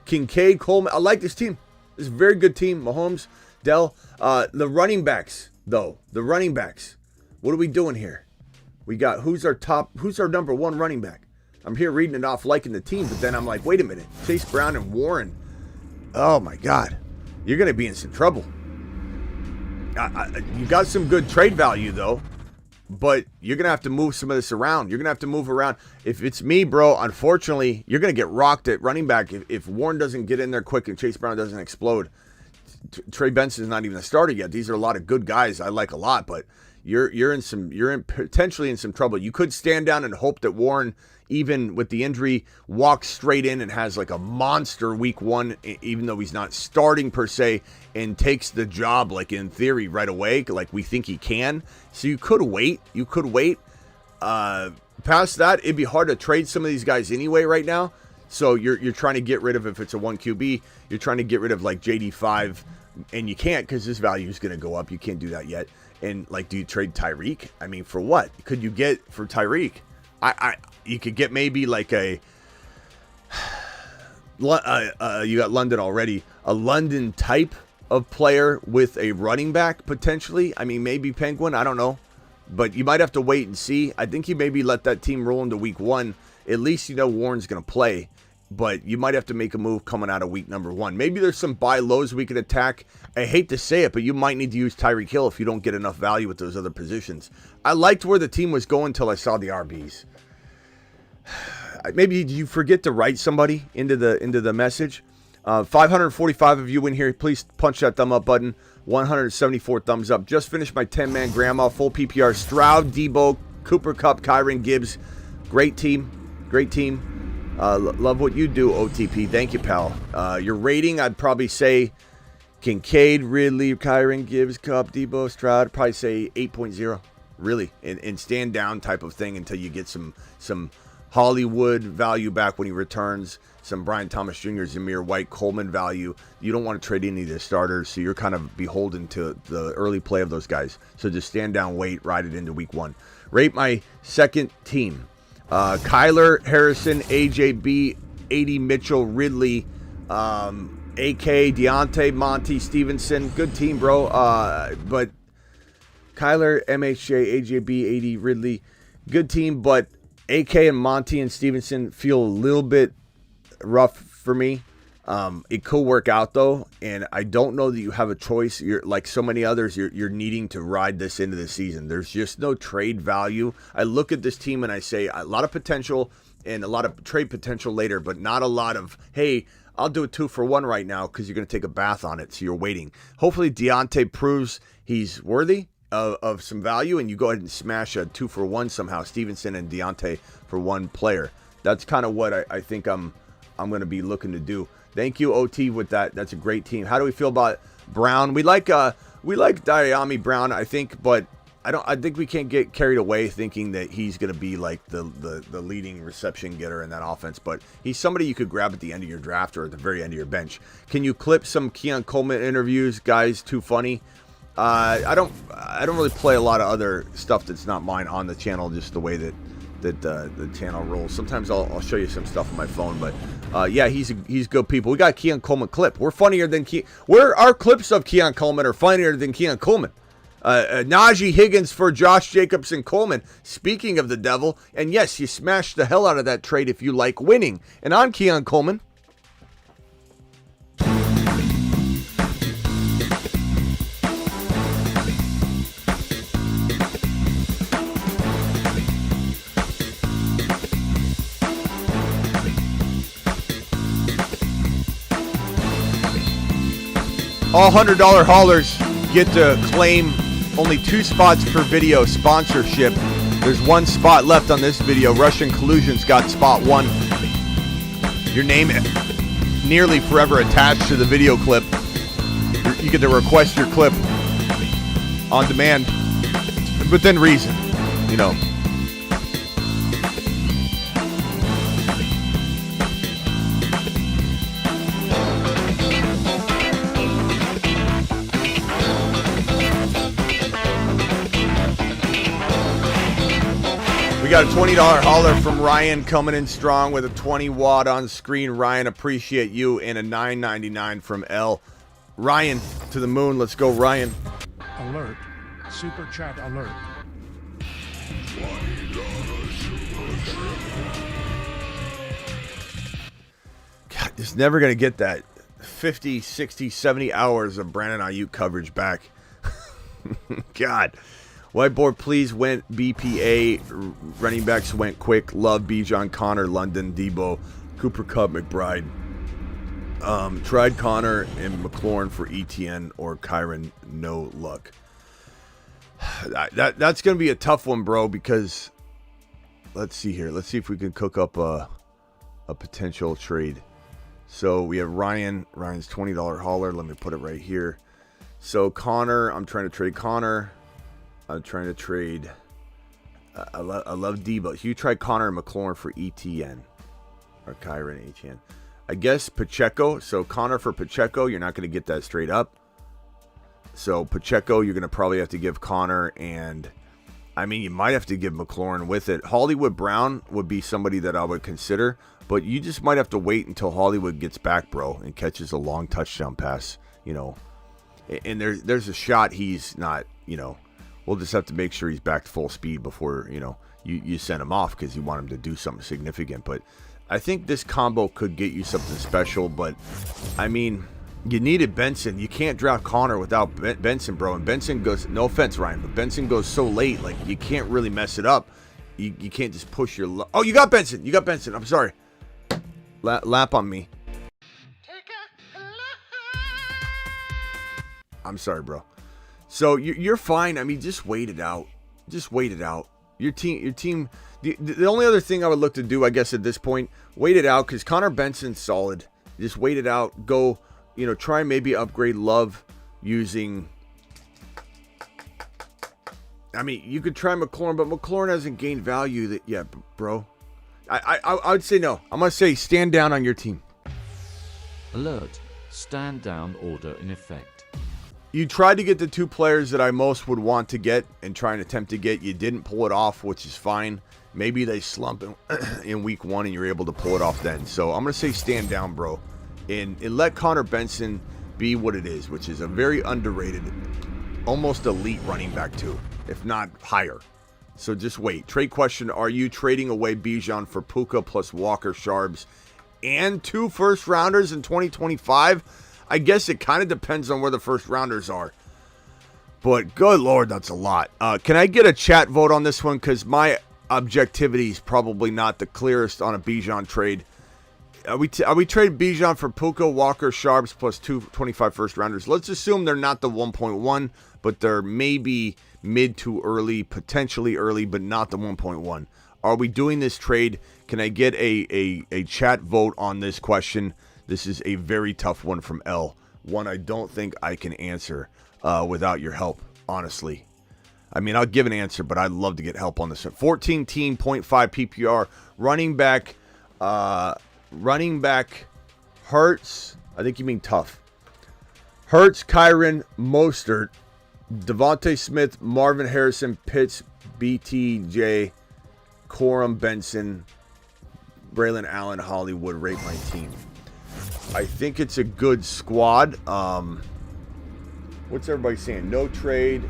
Kincaid, Coleman. I like this team. This is a very good team. Mahomes, Dell. The running backs, though. The running backs. What are we doing here? We got, who's our number 1 running back? I'm here reading it off, liking the team, but then I'm like, wait a minute. Chase Brown and Warren. Oh, my God. You're going to be in some trouble. You got some good trade value, though. But you're going to have to move some of this around. You're going to have to move around. If it's me, bro, unfortunately, you're going to get rocked at running back. If Warren doesn't get in there quick and Chase Brown doesn't explode. Trey Benson's not even a starter yet. These are a lot of good guys I like a lot, but you're potentially in some trouble. You could stand down and hope that Warren, even with the injury, walks straight in and has like a monster week 1, even though he's not starting per se, and takes the job like in theory right away, like we think he can. So you could wait. Past that, it'd be hard to trade some of these guys anyway right now. So you're trying to get rid of, if it's a 1 QB, you're trying to get rid of like JD5, and you can't because his value is going to go up. You can't do that yet. And like, do you trade Tyreek? I mean, for what could you get for Tyreek? You could get maybe like you got London already, a London type of player with a running back potentially. I mean, maybe Penguin, I don't know, but you might have to wait and see. I think you maybe let that team roll into week 1. At least you know Warren's going to play, but you might have to make a move coming out of week number 1. Maybe there's some buy lows we can attack. I hate to say it, but you might need to use Tyreek Hill if you don't get enough value with those other positions. I liked where the team was going until I saw the RBs. Maybe you forget to write somebody into the message. 545 of you in here. Please punch that thumb up button. 174 thumbs up. Just finished my 10-man grandma, full PPR. Stroud, Debo, Cooper Kupp, Kyron, Gibbs. Great team. Love what you do, OTP. Thank you, pal. Your rating, I'd probably say Kincaid, Ridley, Kyron, Gibbs, Kupp, Debo, Stroud. Probably say 8.0. Really, and stand down type of thing until you get some Hollywood value back when he returns. Some Brian Thomas Jr., Zamir White, Coleman value. You don't want to trade any of the starters, so you're kind of beholden to the early play of those guys. So just stand down, wait, ride it into week 1. Rate my second team. Kyler, Harrison, AJB, 80 Mitchell, Ridley, AK, Deontay, Monty, Stevenson. Good team, bro. But Kyler, MHJ, AJB, 80, Ridley. Good team, but AK and Monty and Stevenson feel a little bit rough for me. It could work out though, and I don't know that you have a choice. You're like so many others, you're needing to ride this into the season. There's just no trade value. I look at this team and I say a lot of potential and a lot of trade potential later, but not a lot of, hey, I'll do a 2-for-1 right now because you're going to take a bath on it, so you're waiting. Hopefully Deontay proves he's worthy of some value, and you go ahead and smash a 2-for-1 somehow, Stevenson and Deontay for one player. That's kind of what I think I'm I'm going to be looking to do. Thank you, OT, with that. That's a great team. How do we feel about Brown? We like Diami Brown, I think, but I think we can't get carried away thinking that he's going to be like the leading reception getter in that offense, but he's somebody you could grab at the end of your draft or at the very end of your bench. Can you clip some Keon Coleman interviews? Guys, too funny. I don't really play a lot of other stuff that's not mine on the channel, just the way that the channel rolls. Sometimes I'll show you some stuff on my phone, but yeah, he's good people. We got Keon Coleman clip. We're funnier than our clips of Keon Coleman are funnier than Keon Coleman. Najee Higgins for Josh Jacobs and Coleman. Speaking of the devil, and yes, you smashed the hell out of that trade if you like winning. And on Keon Coleman. All $100 haulers get to claim only 2 spots per video sponsorship. There's 1 spot left on this video. Russian Collusion's got spot 1. Your name nearly forever attached to the video clip. You get to request your clip on demand, within reason, you know. We got a $20 hauler from Ryan coming in strong with a 20 watt on screen. Ryan, appreciate you. And a $9.99 from L. Ryan, to the moon. Let's go, Ryan. Alert. Super chat alert. God, just never going to get that 50, 60, 70 hours of Brandon Aiyuk coverage back. God. Whiteboard, please went BPA. Running backs went quick. Love Bijan, Connor, London, Debo, Cooper Kupp, McBride. Tried Connor and McLaurin for ETN or Kyron. No luck. That's going to be a tough one, bro, because let's see here. Let's see if we can cook up a potential trade. So we have Ryan's $20 hauler. Let me put it right here. So Connor, I'm trying to trade Connor. I'm trying to trade. I love Debo. So you try Connor and McLaurin for ETN or Kyron ETN. I guess Pacheco. So Connor for Pacheco. You're not going to get that straight up. So Pacheco, you're going to probably have to give Connor, and I mean, you might have to give McLaurin with it. Hollywood Brown would be somebody that I would consider, but you just might have to wait until Hollywood gets back, bro, and catches a long touchdown pass. You know, and there's a shot he's not. You know. We'll just have to make sure he's back to full speed before, you know, you send him off because you want him to do something significant. But I think this combo could get you something special. But, I mean, you needed Benson. You can't draft Connor without Benson, bro. And Benson goes, no offense, Ryan, but Benson goes so late, like, you can't really mess it up. You can't just push your... Oh, you got Benson. You got Benson. I'm sorry. Lap on me. I'm sorry, bro. So you're fine. I mean, just wait it out. Just wait it out. Your team. The only other thing I would look to do, I guess, at this point, wait it out because Connor Benson's solid. Just wait it out. Go, you know, try and maybe upgrade Love using. I mean, you could try McLaurin, but McLaurin hasn't gained value yet, bro. I would say no. I'm gonna say stand down on your team. Alert. Stand down order in effect. You tried to get the 2 players that I most would want to get and try and attempt to get. You didn't pull it off, which is fine. Maybe they slump in week 1 and you're able to pull it off then. So I'm going to say stand down, bro. And let Connor Benson be what it is, which is a very underrated, almost elite running back too, if not higher. So just wait. Trade question, are you trading away Bijan for Puka plus Walker Sharps and 2 first-rounders in 2025? I guess it kind of depends on where the first rounders are. But good Lord, that's a lot. Can I get a chat vote on this one? Because my objectivity is probably not the clearest on a Bijan trade. Are we trading Bijan for Puka, Walker, Sharps plus 2 25 first rounders? Let's assume they're not the 1.1, but they're maybe mid to early, potentially early, but not the 1.1. Are we doing this trade? Can I get a chat vote on this question? This is a very tough one from L. One I don't think I can answer without your help, honestly. I mean, I'll give an answer, but I'd love to get help on this one. 14 team, 0.5 PPR, running back, Hurts. I think you mean tough. Hurts, Kyron, Mostert, Devontae Smith, Marvin Harrison, Pitts, BTJ, Corum, Benson, Braylon Allen, Hollywood. Rate my team. I think it's a good squad. What's everybody saying? No trade.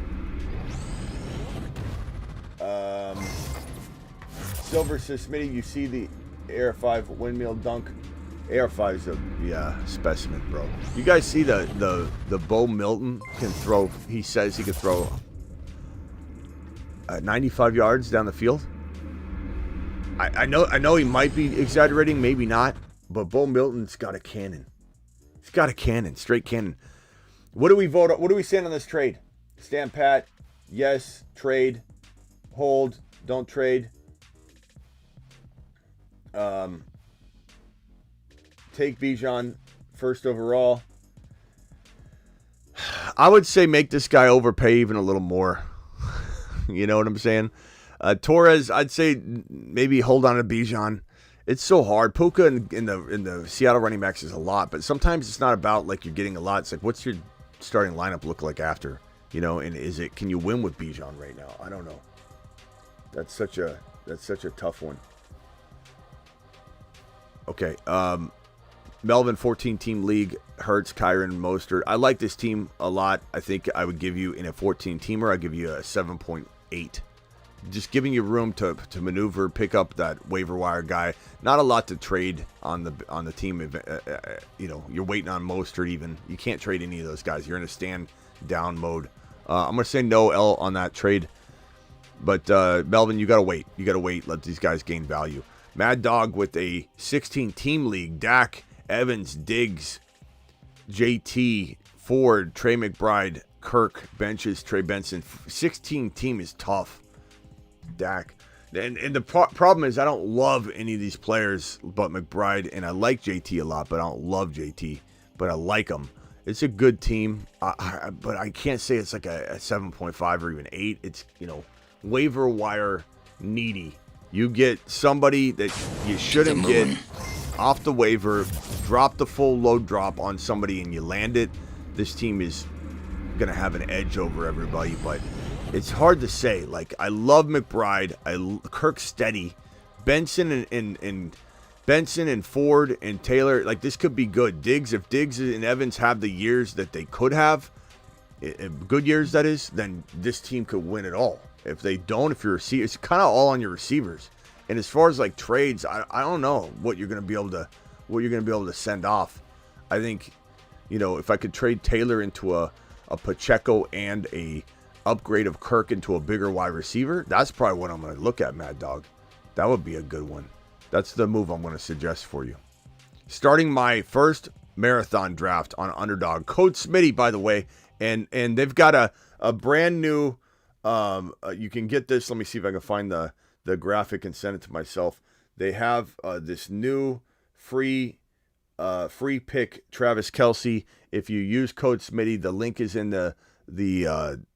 Silver says, Smitty, you see the Air 5 windmill dunk? Air 5's a specimen, bro. You guys see the Bo Milton can throw, he says he can throw 95 yards down the field? I know he might be exaggerating, maybe not, but Bo Milton's got a cannon. He's got a cannon, straight cannon. What do we vote on? What do we say on this trade? Stand pat, yes, trade, hold, don't trade. Take Bijan first overall. I would say make this guy overpay even a little more. You know what I'm saying? Torres, I'd say maybe hold on to Bijan. It's so hard. Puka in the Seattle running backs is a lot, but sometimes it's not about like you're getting a lot. It's like, what's your starting lineup look like after? You know, and can you win with Bijan right now? I don't know. That's such a tough one. Okay, Melvin, 14-team league, Hurts, Kyron, Mostert. I like this team a lot. I think I would give you, in a 14-teamer, I'd give you a 7.8. Just giving you room to maneuver, pick up that waiver wire guy. Not a lot to trade on the team. You know, you're waiting on Mostert even. You can't trade any of those guys. You're in a stand-down mode. I'm going to say no L on that trade. But, Melvin, you got to wait. You got to wait. Let these guys gain value. Mad Dog with a 16-team league. Dak, Evans, Diggs, JT, Ford, Trey McBride, Kirk, benches, Trey Benson. 16-team is tough. Dak. And the problem is I don't love any of these players but McBride, and I like JT a lot, but I don't love JT, but I like him. It's a good team, but I can't say it's like a 7.5 or even 8. It's, you know, waiver wire needy. You get somebody that you shouldn't get off the waiver, drop the full load drop on somebody, and you land it. This team is going to have an edge over everybody, but it's hard to say. Like, I love McBride. Kirk steady. Benson and Ford and Taylor, like, this could be good. Diggs, if Diggs and Evans have the years that they could have, good years that is, then this team could win it all. If they don't, if you're a receiver, it's kind of all on your receivers. And as far as like trades, I don't know what you're going to be able to send off. I think, you know, if I could trade Taylor into a Pacheco and a upgrade of Kirk into a bigger wide receiver, that's probably what I'm going to look at, Mad Dog. That would be a good one. That's the move I'm going to suggest for you. Starting my first marathon draft on Underdog. Code Smitty, by the way, and they've got a brand new. You can get this. Let me see if I can find the graphic and send it to myself. They have this new free pick, Travis Kelce. If you use code Smitty, the link is in the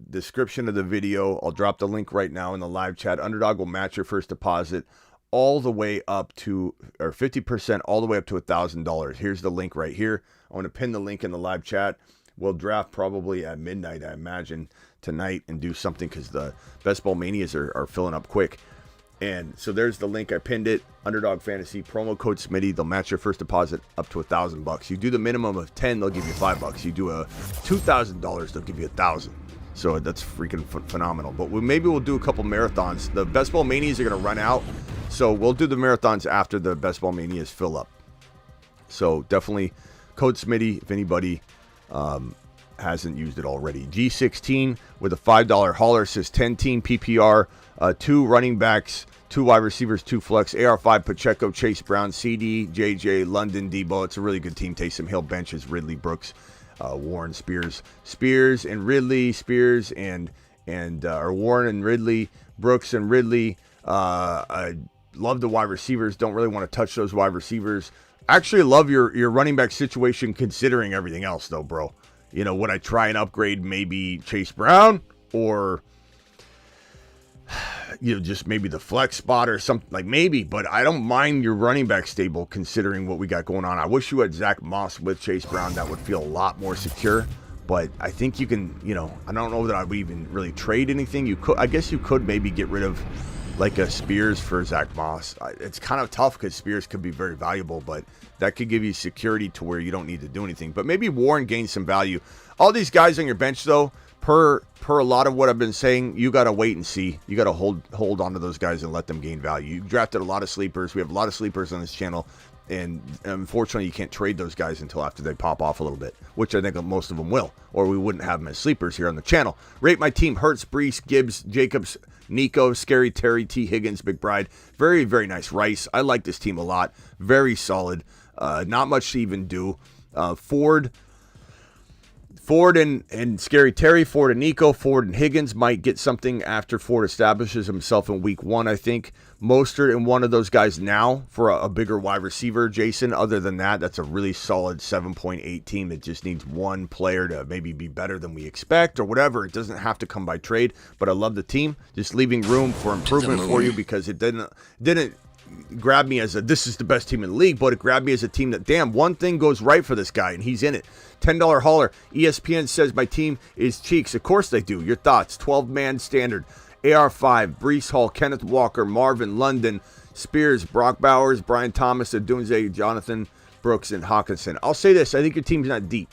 description of the video. I'll drop the link right now in the live chat. Underdog will match your first deposit all the way up to, or 50% all the way up to $1,000. Here's the link right here. I want to pin the link in the live chat. We'll draft probably at midnight, I imagine, tonight, and do something because the Best Ball Manias are filling up quick. And so there's the link. I pinned it. Underdog Fantasy, promo code Smitty. They'll match your first deposit up to $1,000. You do the minimum of 10, they'll give you $5. You do a $2,000, they'll give you $1,000. So that's freaking phenomenal. But maybe we'll do a couple marathons. The Best Ball Manias are going to run out, so we'll do the marathons after the Best Ball Manias fill up. So definitely code Smitty if anybody hasn't used it already. G16 with a $5 hauler says 10-team PPR, 2 running backs, 2 wide receivers, 2 flex, AR5, Pacheco, Chase Brown, CD, JJ, London, Debo. It's a really good team. Taysom Hill benches, Ridley, Brooks, Warren, Spears and Ridley, or Warren and Ridley, Brooks and Ridley, love the wide receivers. Don't really want to touch those wide receivers. Actually love your running back situation considering everything else, though, bro. You know, would I try and upgrade maybe Chase Brown or, you know, just maybe the flex spot or something? Like, maybe, but I don't mind your running back stable considering what we got going on. I wish you had Zach Moss with Chase Brown. That would feel a lot more secure. But I think you can, you know, I don't know that I would even really trade anything. You could, I guess you could maybe get rid of like a Spears for Zach Moss. It's kind of tough because Spears could be very valuable, but that could give you security to where you don't need to do anything. But maybe Warren gains some value. All these guys on your bench, though, per a lot of what I've been saying, you got to wait and see. You got to hold on to those guys and let them gain value. You drafted a lot of sleepers. We have a lot of sleepers on this channel. And unfortunately, you can't trade those guys until after they pop off a little bit, which I think most of them will, or we wouldn't have them as sleepers here on the channel. Rate my team: Hurts, Brees, Gibbs, Jacobs, Nico, Scary Terry, T. Higgins, McBride. Very, very nice. Rice. I like this team a lot. Very solid. Not much to even do. Ford and Scary Terry, Ford and Nico, Ford and Higgins might get something after Ford establishes himself in week 1, I think. Mostert and one of those guys now for a bigger wide receiver, Jason. Other than that, that's a really solid 7.8 team that just needs one player to maybe be better than we expect or whatever. It doesn't have to come by trade, but I love the team. Just leaving room for improvement for you because it didn't grab me as this is the best team in the league, but it grabbed me as a team that, damn, one thing goes right for this guy and he's in it. $10 hauler. ESPN says my team is cheeks. Of course they do. Your thoughts? 12-man standard. AR5, Brees Hall, Kenneth Walker, Marvin London, Spears, Brock Bowers, Brian Thomas, Adunze, Jonathan Brooks, and Hawkinson. I'll say this. I think your team's not deep.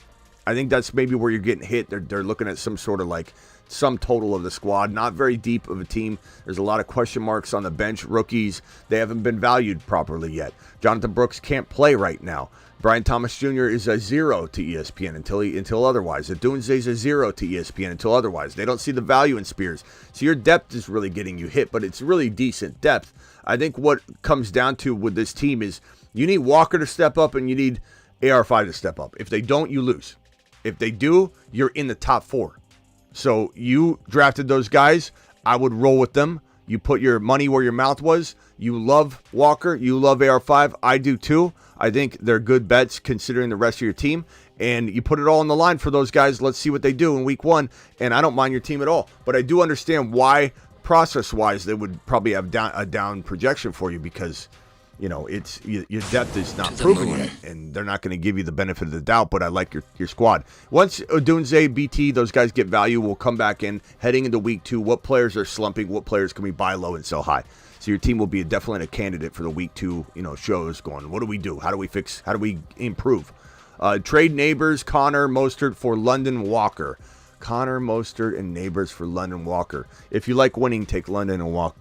I think that's maybe where you're getting hit. They're looking at some sort of like sum total of the squad. Not very deep of a team. There's a lot of question marks on the bench. Rookies, they haven't been valued properly yet. Jonathan Brooks can't play right now. Brian Thomas Jr. is a 0 to ESPN until otherwise. Adunze is a 0 to ESPN until otherwise. They don't see the value in Spears. So your depth is really getting you hit, but it's really decent depth. I think what comes down to with this team is you need Walker to step up and you need AR5 to step up. If they don't, you lose. If they do, you're in the top 4. So you drafted those guys. I would roll with them. You put your money where your mouth was. You love Walker. You love AR5. I do too. I think they're good bets considering the rest of your team. And you put it all on the line for those guys. Let's see what they do in week 1. And I don't mind your team at all. But I do understand why, process-wise, they would probably have a down projection for you because, you know, it's your depth is not proven yet. And they're not going to give you the benefit of the doubt. But I like your squad. Once Odunze, BT, those guys get value, we'll come back in heading into week 2. What players are slumping? What players can we buy low and sell high? So your team will be definitely a candidate for the week 2, you know, shows going, what do we do? How do we fix? How do we improve? Trade Neighbors, Connor, Mostert for London Walker. Connor, Mostert, and Neighbors for London Walker. If you like winning, take London and Walker.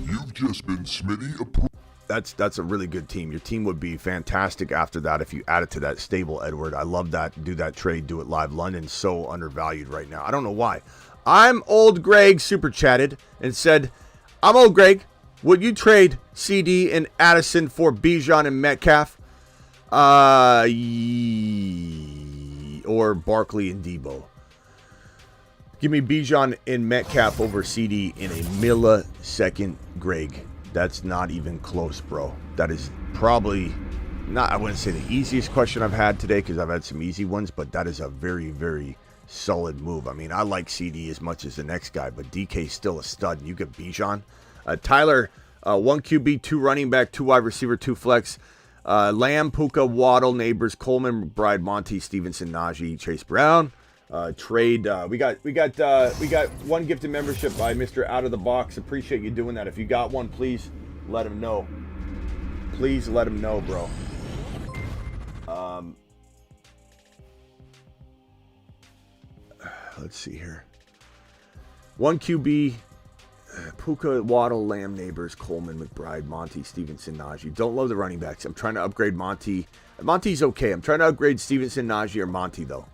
You've just been Smitty approved. That's a really good team. Your team would be fantastic after that if you add it to that stable, Edward. I love that. Do that trade. Do it live. London's so undervalued right now. I don't know why. I'm Old Greg super chatted and said, I'm Old Greg. Would you trade CD and Addison for Bijan and Metcalf? Or Barkley and Debo? Give me Bijan and Metcalf over CD in a millisecond, Greg. That's not even close, bro. That is probably not, I wouldn't say the easiest question I've had today because I've had some easy ones, but that is a very, very solid move. I mean, I like CD as much as the next guy, but DK's still a stud. And you get Bijan. Tyler, 1 QB, 2 running back, 2 wide receiver, 2 flex. Lamb, Puka, Waddle, Neighbors, Coleman, McBride, Monty, Stevenson, Najee, Chase Brown. Trade. We got 1 gifted membership by Mr. Out of the Box. Appreciate you doing that. If you got one, please let him know. Please let him know, bro. Let's see here. 1 QB, Puka, Waddle, Lamb, Neighbors, Coleman, McBride, Monty, Stevenson, Najee. Don't love the running backs. I'm trying to upgrade Monty. Monty's okay. I'm trying to upgrade Stevenson, Najee, or Monty, though.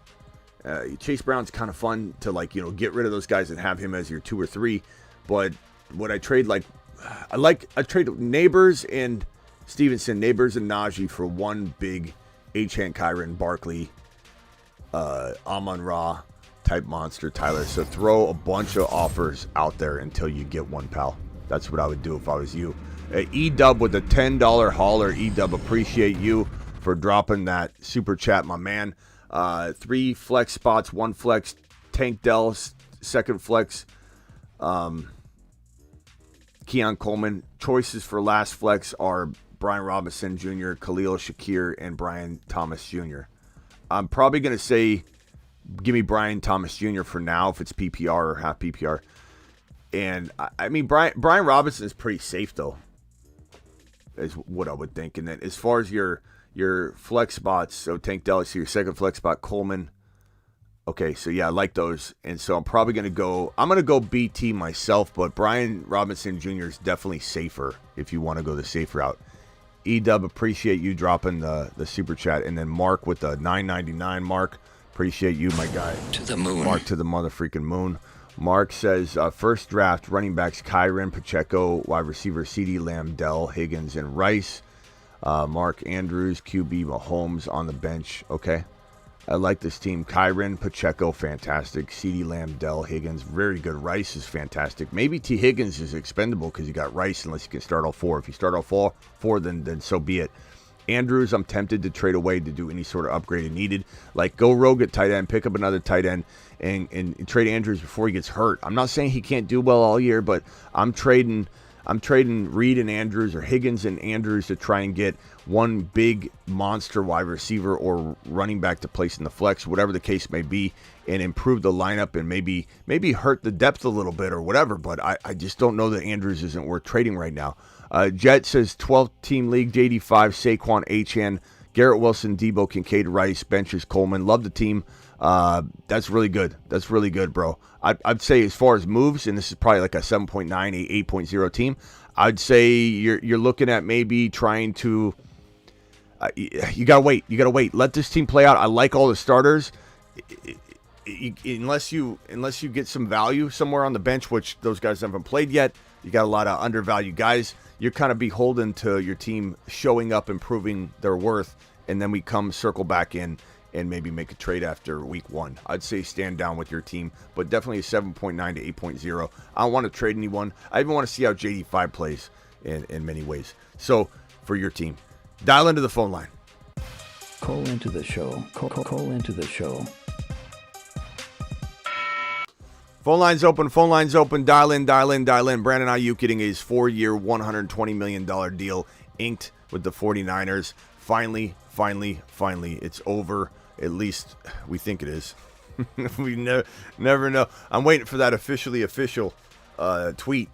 Chase Brown's kind of fun to, like, you know, get rid of those guys and have him as your 2 or 3. But would I trade, I trade Neighbors and Stevenson, Neighbors and Najee for 1 big Achane, Kyron, Barkley, Amon-Ra type monster, Tyler. So throw a bunch of offers out there until you get one, pal. That's what I would do if I was you. E-Dub with a $10 hauler. E-Dub, appreciate you for dropping that super chat, my man. 3 flex spots, 1 flex. Tank Dell, 2nd flex. Keon Coleman. Choices for last flex are Brian Robinson Jr., Khalil Shakir, and Brian Thomas Jr. I'm probably going to say give me Brian Thomas Jr. for now if it's PPR or half PPR. And, I mean, Brian Robinson is pretty safe, though, is what I would think. And then as far as your flex spots, so Tank Dell, so your 2nd flex spot, Coleman. Okay, so yeah, I like those. And so I'm probably going to go BT myself, but Brian Robinson Jr. is definitely safer if you want to go the safe route. E-Dub, appreciate you dropping the super chat. And then Mark with the $9.99. Mark, appreciate you, my guy. To the moon. Mark to the motherfreaking moon. Mark says, first draft, running backs, Kyren, Pacheco, wide receiver, CeeDee Lamb, Dell, Higgins, and Rice. Mark Andrews, QB, Mahomes on the bench. Okay. I like this team. Kyren, Pacheco, fantastic. CeeDee Lamb, Dell, Higgins, very good. Rice is fantastic. Maybe T. Higgins is expendable because you got Rice unless you can start all 4. If you start all 4, then so be it. Andrews, I'm tempted to trade away to do any sort of upgrade if needed. Like, go rogue at tight end, pick up another tight end, and trade Andrews before he gets hurt. I'm not saying he can't do well all year, but I'm trading Reed and Andrews or Higgins and Andrews to try and get one big monster wide receiver or running back to place in the flex, whatever the case may be, and improve the lineup and maybe hurt the depth a little bit or whatever. But I just don't know that Andrews isn't worth trading right now. Jet says 12-team league, JD5, Saquon, Achane, Garrett Wilson, Debo, Kincaid, Rice, benches, Coleman. Love the team. That's really good. That's really good, bro. I'd say as far as moves, and this is probably like a 7.9, 8.0 team, I'd say you're looking at maybe trying to you gotta wait. Let this team play out. I like all the starters. Unless you get some value somewhere on the bench, which those guys haven't played yet, you got a lot of undervalued guys. You're kind of beholden to your team showing up, improving their worth, and then we come circle back in and maybe make a trade after week 1. I'd say stand down with your team, but definitely a 7.9 to 8.0. I don't want to trade anyone. I even want to see how JD5 plays in many ways. So for your team, dial into the phone line. Call into the show. Call into the show. Phone line's open. Dial in. Brandon Aiyuk getting his 4-year, $120 million deal inked with the 49ers. Finally, it's over. At least we think it is. We never know. I'm waiting for that official tweet.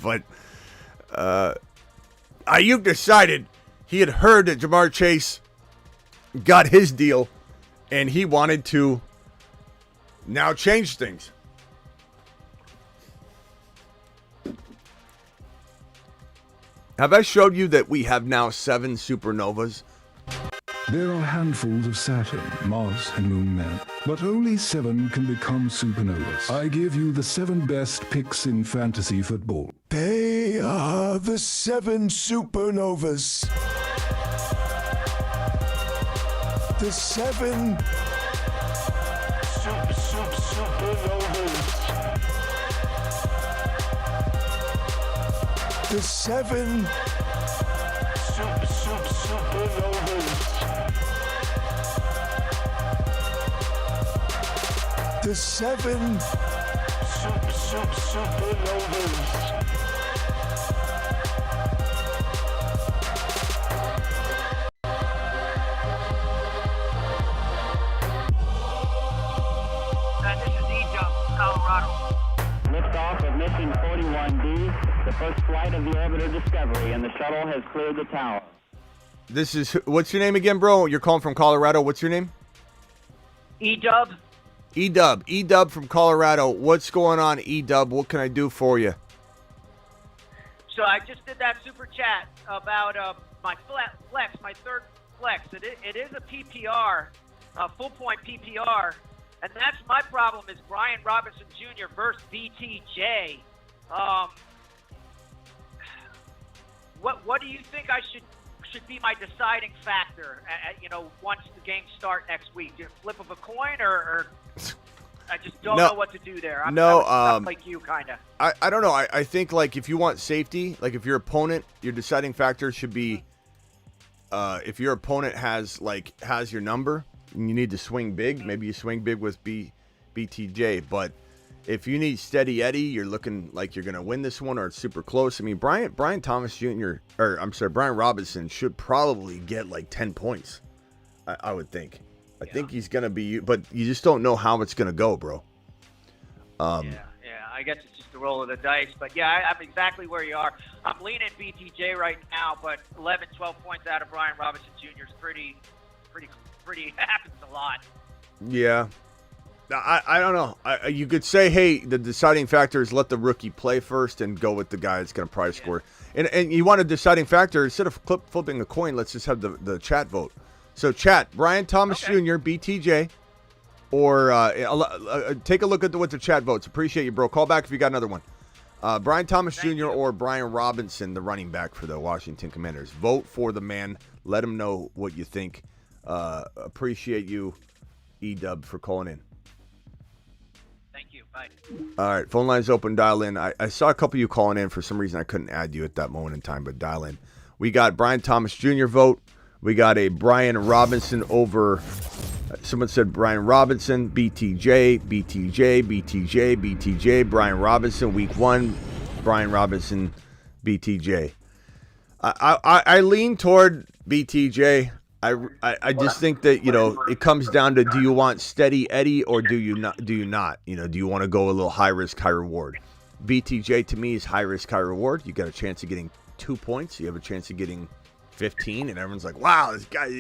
But Aiyuk decided he had heard that Jamar Chase got his deal, and he wanted to now change things. Have I showed you that we have now 7 supernovas? There are handfuls of Saturn, Mars, and Moon men, but only 7 can become supernovas. I give you the 7 best picks in fantasy football. They are the 7 supernovas. The 7 supernovas. The 7 supernovas. The 7 supernovas. This is Aiyuk, Colorado. Liftoff of mission 41D, the first flight of the orbiter Discovery, and the shuttle has cleared the tower. This is, what's your name again, bro? You're calling from Colorado. What's your name? E-Dub. E-Dub from Colorado. What's going on, E-Dub? What can I do for you? So I just did that super chat about my flex, my third flex. It is a PPR, a full point PPR, and that's my problem is Brian Robinson Jr. versus BTJ. What do you think I should be my deciding factor? Once the games start next week, flip of a coin or I just don't know what to do there. I'm like you, kind of. I don't know. I think, like, if you want safety, like, if your opponent, your deciding factor should be, if your opponent has your number and you need to swing big, maybe you swing big with BTJ. But if you need steady Eddie, you're looking like you're going to win this one or it's super close. I mean, Brian Thomas Jr., Brian Robinson should probably get like 10 points, I would think. I think he's going to be, but you just don't know how it's going to go, bro. Yeah, I guess it's just a roll of the dice. But, yeah, I'm exactly where you are. I'm leaning BTJ right now, but 11, 12 points out of Brian Robinson Jr. is pretty happens a lot. Yeah. I don't know. You could say, hey, the deciding factor is let the rookie play first and go with the guy that's going to probably score. And you want a deciding factor, instead of flipping a coin, let's just have the chat vote. So, chat, Brian Thomas Jr., BTJ, or take a look at what the chat votes. Appreciate you, bro. Call back if you got another one. Brian Thomas Jr. or Brian Robinson, the running back for the Washington Commanders. Vote for the man. Let him know what you think. Appreciate you, E-Dub, for calling in. Thank you. Bye. All right, phone line's open. Dial in. I saw a couple of you calling in. For some reason, I couldn't add you at that moment in time, but dial in. We got Brian Thomas Jr. vote. We got a Brian Robinson over. Someone said Brian Robinson, BTJ, Brian Robinson, week 1, Brian Robinson, BTJ. I lean toward BTJ. I just think that, it comes down to, do you want steady Eddie or do you not? Do you want to go a little high risk, high reward? BTJ to me is high risk, high reward. You got a chance of getting 2 points. You have a chance of getting 15, and everyone's like, wow, this guy,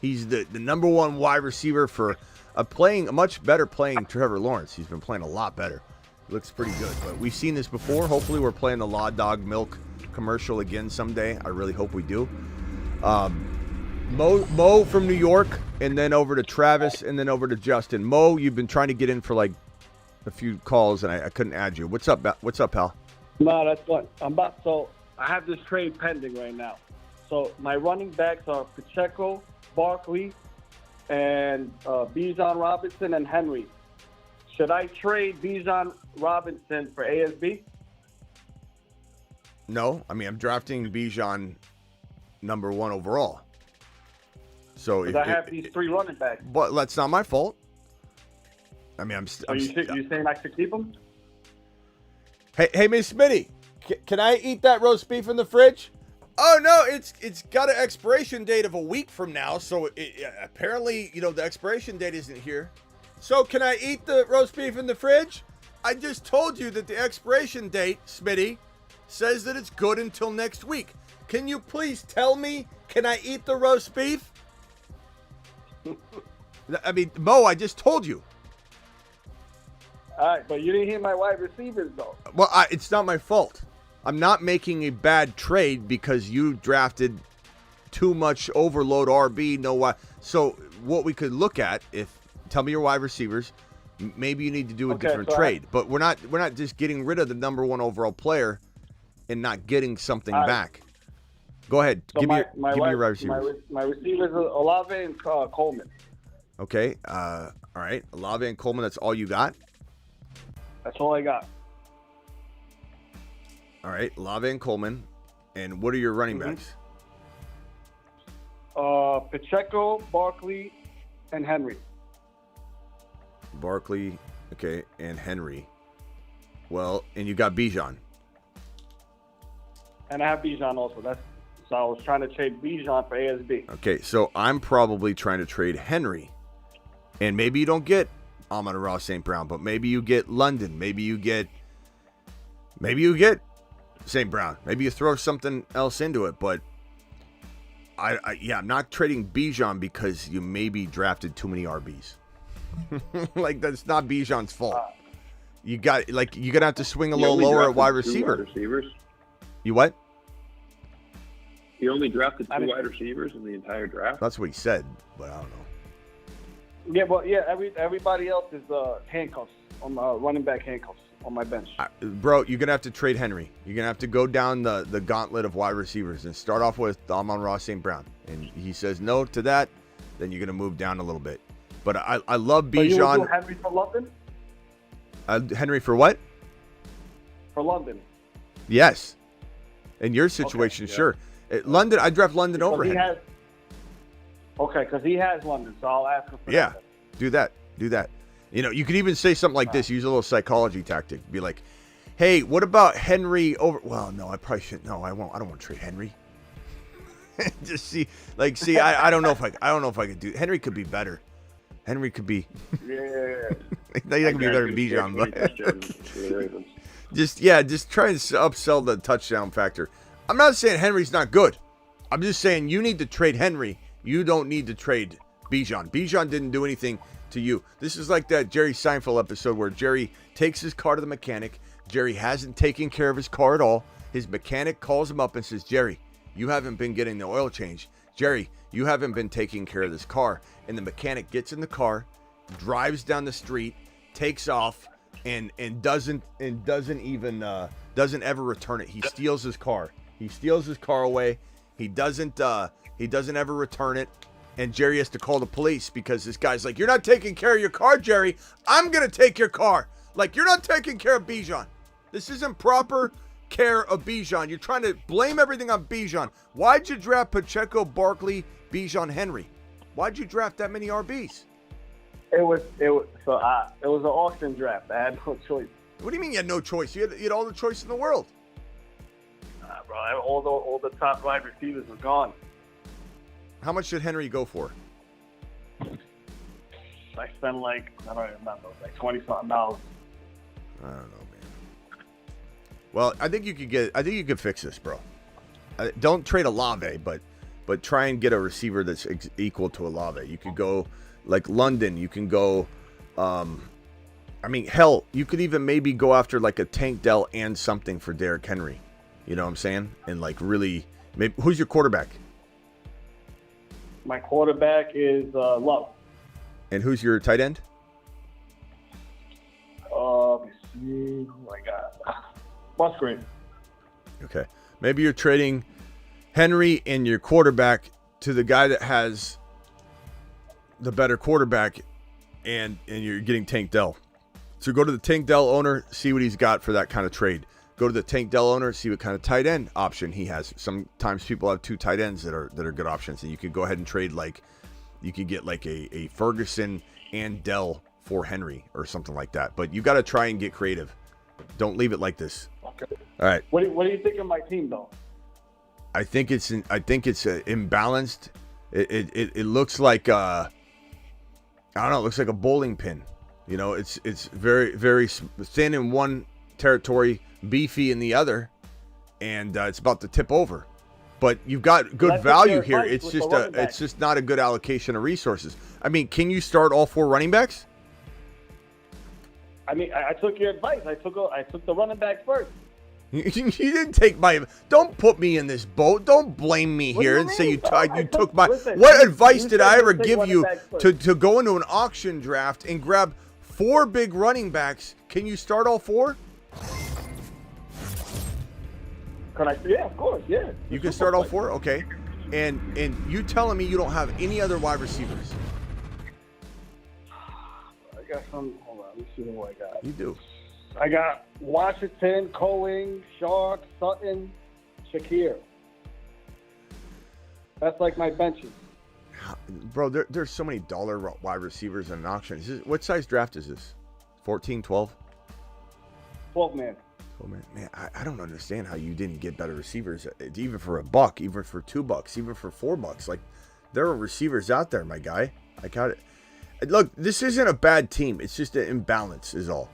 he's the number one wide receiver for a much better playing Trevor Lawrence. He's been playing a lot better. Looks pretty good, but we've seen this before. Hopefully we're playing the Law Dog Milk commercial again someday. I really hope we do. Mo from New York, and then over to Travis, and then over to Justin. Mo, you've been trying to get in for like a few calls, and I couldn't add you. What's up, pal? No, that's what so I have this trade pending right now. So my running backs are Pacheco, Barkley, and Bijan Robinson and Henry. Should I trade Bijan Robinson for ASB? No, I mean, I'm drafting Bijan number 1 overall. So I have these 3 running backs. But that's not my fault. I mean, you saying I should keep them? Hey, Miss Smitty, can I eat that roast beef in the fridge? Oh no, it's got an expiration date of a week from now, so apparently, the expiration date isn't here. So can I eat the roast beef in the fridge? I just told you that the expiration date, Smitty, says that it's good until next week. Can you please tell me, can I eat the roast beef? I mean, Mo, I just told you. All right, but you didn't hear my wide receivers, though. Well, it's not my fault. I'm not making a bad trade because you drafted too much overload RB. So what we could look at, tell me your wide receivers, maybe you need to do a different trade. But we're not just getting rid of the number 1 overall player and not getting something back. Go ahead. So give me your wide receivers. My receivers are Olave and Coleman. Okay. All right. Olave and Coleman, that's all you got? That's all I got. All right, Olave and Coleman. And what are your running backs? Pacheco, Barkley, and Henry. Barkley, okay, and Henry. Well, and you got Bijan. And I have Bijan also. So I was trying to trade Bijan for ASB. Okay, so I'm probably trying to trade Henry. And maybe you don't get Amon-Ra St. Brown, but maybe you get London. Maybe you get St. Brown. Maybe you throw something else into it, but I'm not trading Bijan because you maybe drafted too many RBs. Like, that's not Bijan's fault. You're gonna have to swing a little lower at wide receiver. You what? He only drafted 2 wide receivers in the entire draft. That's what he said, but I don't know. Yeah, but everybody else is handcuffs on running back handcuffs on my bench. Bro, you're gonna have to trade Henry. You're gonna have to go down the gauntlet of wide receivers and start off with Amon-Ra St. Brown. And he says no to that, then you're gonna move down a little bit. But I love Bijan. So you will do Henry for London? Henry for what? For London. Yes. In your situation, Okay, yeah. sure. London, I draft London Because over he Henry. has. Okay, because he has London, so I'll ask him for Yeah, that. do that. You could even say something like this. Use a little psychology tactic. Be like, hey, what about Henry over? Well, no, I probably shouldn't. No, I won't. I don't want to trade Henry. Just see. I don't know if I could do. Henry could be better. Henry could be. Yeah. That could be better than Bijan, but just try and upsell the touchdown factor. I'm not saying Henry's not good. I'm just saying you need to trade Henry. You don't need to trade Bijan. Bijan didn't do anything to you. This is like that Jerry Seinfeld episode where Jerry takes his car to the mechanic. Jerry hasn't taken care of his car at all. His mechanic calls him up and says, Jerry, you haven't been getting the oil change. Jerry, you haven't been taking care of this car. And the mechanic gets in the car, drives down the street, takes off, and doesn't ever return it. He steals his car. He steals his car away. He doesn't ever return it. And Jerry has to call the police because this guy's like, you're not taking care of your car, Jerry. I'm going to take your car. Like, you're not taking care of Bijan. This isn't proper care of Bijan. You're trying to blame everything on Bijan. Why'd you draft Pacheco, Barkley, Bijan, Henry? Why'd you draft that many RBs? It was an auction draft. I had no choice. What do you mean you had no choice? You had all the choice in the world. Bro, all the top wide receivers are gone. How much did Henry go for? I spent like $20-something. I don't know, man. Well, I think you could fix this, bro. Don't trade Olave, but try and get a receiver that's equal to Olave. You could go like London. You can go. Hell, you could even maybe go after like a Tank Dell and something for Derrick Henry. You know what I'm saying? And like really, maybe who's your quarterback? My quarterback is Love. And who's your tight end? Let me see who I got. Musgrave. Okay. Maybe you're trading Henry and your quarterback to the guy that has the better quarterback, and you're getting Tank Dell. So go to the Tank Dell owner, see what he's got for that kind of trade. Go to the Tank Dell owner, see what kind of tight end option he has. Sometimes people have two tight ends that are good options, and you could go ahead and trade you could get like a Ferguson and Dell for Henry or something like that. But you got to try and get creative. Don't leave it like this. Okay. All right. What do you think of my team though? I think it's imbalanced. It looks like I don't know. It looks like a bowling pin. It's very very thin in one territory, beefy in the other, and it's about to tip over. But you've got good value here. It's just not a good allocation of resources. Can you start all four running backs? I took your advice. I took the running back first. You didn't take my. Don't put me in this boat. Don't blame me here and say you took my. What advice did I ever give you to go into an auction draft and grab 4 big running backs? Can you start all 4? Can I? Yeah, of course. Yeah. You can start all 4. Okay. And you telling me you don't have any other wide receivers? I got some. Hold on. Let me see what I got. You do. I got Washington, Cohen, Shark, Sutton, Shakir. That's like my benches. Bro, there's so many dollar wide receivers in an auction. What size draft is this? 14, 12? 12 man. Oh man, I don't understand how you didn't get better receivers, even for $1, even for $2, even for $4. Like, there are receivers out there, my guy. I got it. Look, this isn't a bad team. It's just an imbalance is all.